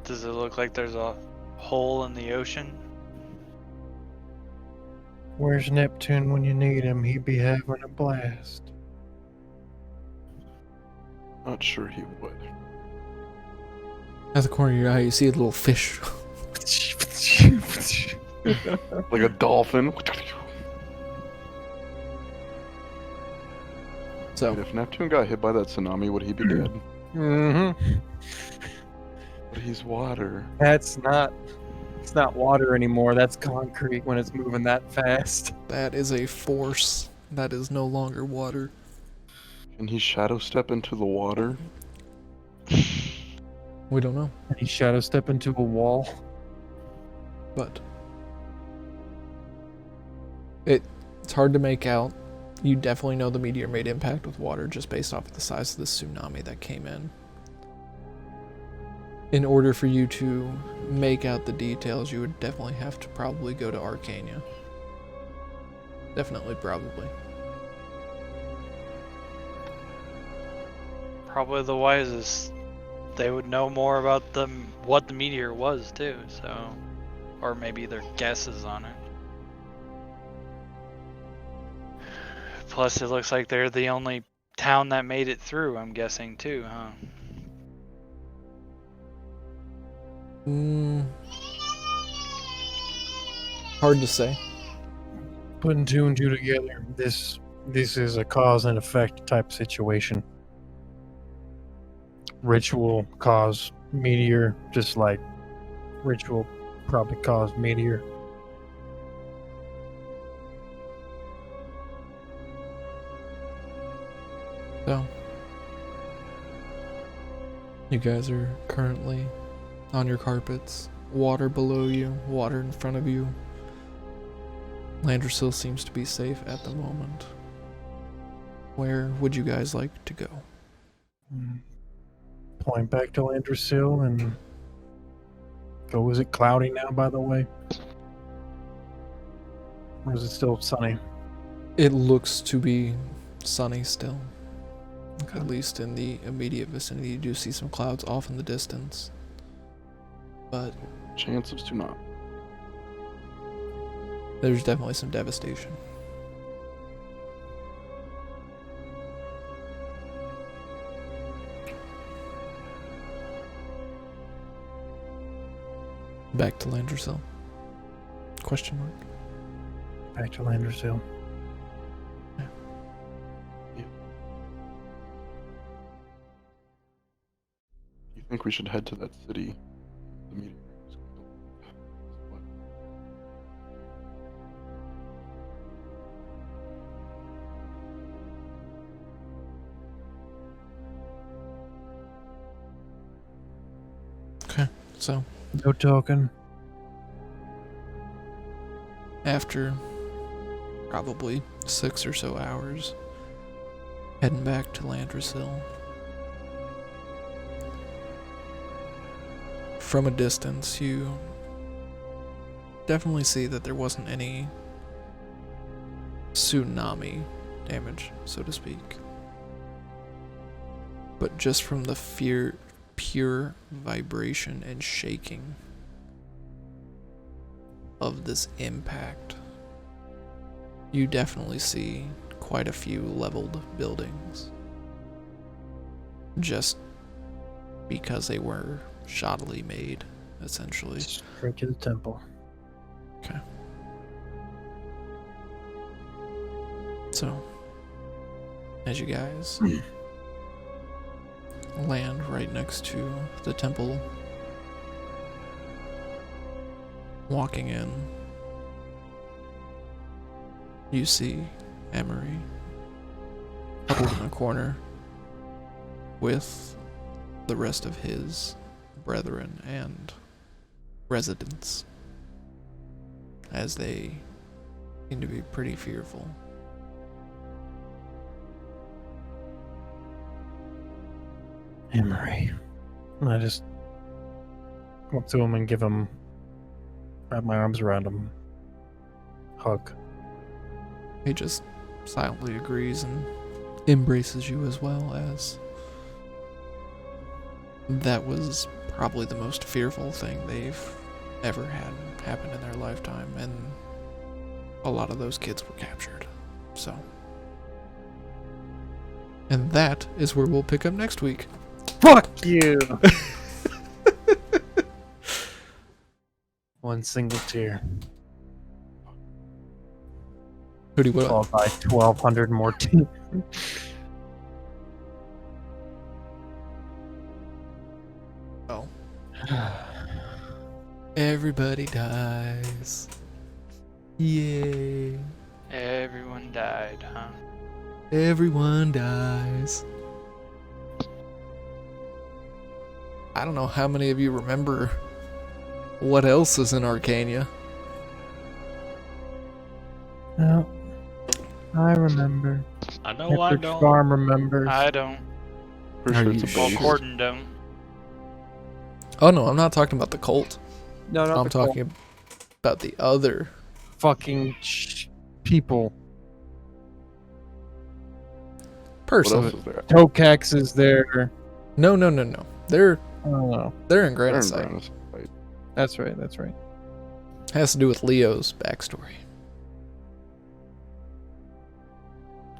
Does it look like there's a hole in the ocean? Where's Neptune when you need him? He'd be having a blast. Not sure he would. At the corner of your eye, you see a little fish. Like a dolphin. So, If Neptune got hit by that tsunami, would he be dead? Mm-hmm. But he's water. It's not water anymore. That's concrete when it's moving that fast. that is a force. That is no longer water. Can he shadow step into the water? We don't know, And he shadow step into a wall. but it's hard to make out. You definitely know the meteor made impact with water just based off of the size of the tsunami that came in. In order for you to make out the details, you would definitely have to probably go to Arcania. Definitely, probably. Probably the wisest. They would know more about what the meteor was too, so, or maybe their guesses on it. Plus, it looks like they're the only town that made it through, I'm guessing too, huh? Hard to say. Putting two and two together, this is a cause and effect type situation. Ritual cause meteor, just like ritual probably caused meteor. So, you guys are currently on your carpets. Water below you, water in front of you. Landersill seems to be safe at the moment. Where would you guys like to go? Point back to Landersill and go. Is it cloudy now, by the way? Or is it still sunny? It looks to be sunny still. At least in the immediate vicinity, you do see some clouds off in the distance. But Chances to not. there's definitely some devastation. Back to Landersill? Question mark. Back to Landersville. You think we should head to that city? The meteor is going to- what? Okay, so No talking. after probably 6 or so hours, heading back to Landersill. From a distance, you definitely see that there wasn't any tsunami damage, so to speak. But just from the pure vibration and shaking of this impact, you definitely see quite a few leveled buildings. Just because they were shoddily made, essentially. Straight to the temple. Okay. So, as you guys land right next to the temple, walking in, you see Emery huddled in a corner with the rest of his brethren and residents, as they seem to be pretty fearful. Emery. I just go up to him and wrap my arms around him. Hug. He just silently agrees and embraces you as well, as that was probably the most fearful thing they've ever had happen in their lifetime, and a lot of those kids were captured. So, and that is where we'll pick up next week. Fuck you! One single tear. Who do you Followed by 1,200 more tears. Oh. Everybody dies. Yay. Everyone died, huh? Everyone dies. I don't know how many of you remember what else is in Arcania. No. I remember. I know I Peppered don't. Farm remembers. I don't. Pretty Are sure you it's a sure? Well, base. Corden don't. Oh no, I'm not talking about the cult. No, not I'm the talking about the other. Fucking people. What Person. else is there? Tokax is there. No. They're I don't know. they're in They're in Granite Granite, right? That's right, that's right. Has to do with Leo's backstory.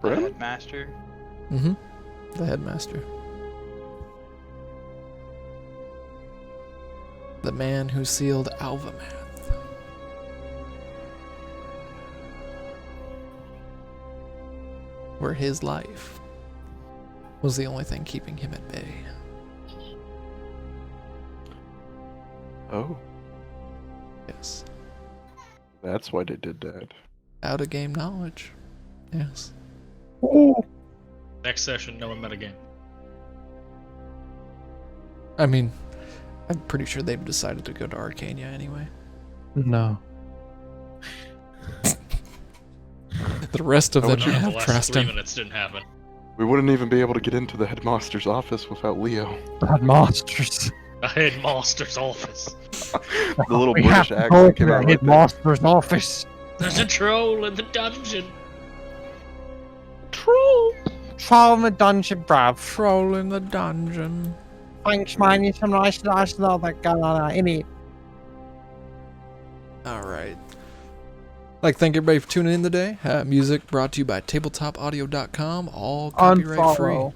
The Really? headmaster. Mm-hmm. The headmaster. The man who sealed Alvamath. Where his life was the only thing keeping him at bay. Oh, Yes. that's why they did that. Out of game knowledge. Yes. Next session, no one metagame. I mean, I'm pretty sure they've decided to go to Arcania anyway. No. The rest of Oh, them would No, have the last trust 3 him. minutes didn't happen. We wouldn't even be able to get into the headmaster's office without Leo. Bad monsters. I hid Monster's office. The little We have British to accent go to came the out like that. headmaster's office. There's a troll in the dungeon. Troll. Troll in the dungeon, bruv. Troll in the dungeon. Thanks, man. You some nice love that got on in it. Alright. Like, thank everybody for tuning in today. Music brought to you by tabletopaudio.com. All copyright free. Unfollow.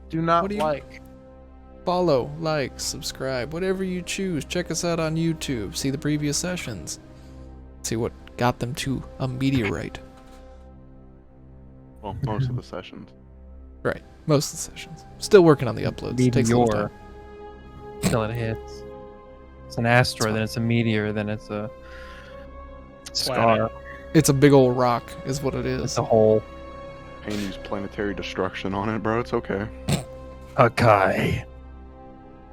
Do not What do you- like. Follow, like, subscribe, whatever you choose. Check us out on YouTube. See the previous sessions. See what got them to a meteorite. Well, most of the sessions. Right. Most of the sessions. Still working on the uploads. It takes a little Meteor. time. Till it hits. It's an asteroid, then it's a meteor, then it's a star. It's a big old rock, is what it is. It's a hole. Pain use planetary destruction on it, bro. It's okay. Okay.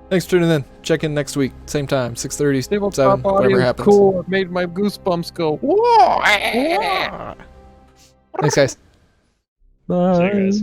Thanks for tuning in. Check in next week. Same time, 6:30, 7, Tabletop whatever audio is happens. cool. It made my goosebumps go. Whoa! Thanks, guys. Bye. See you guys.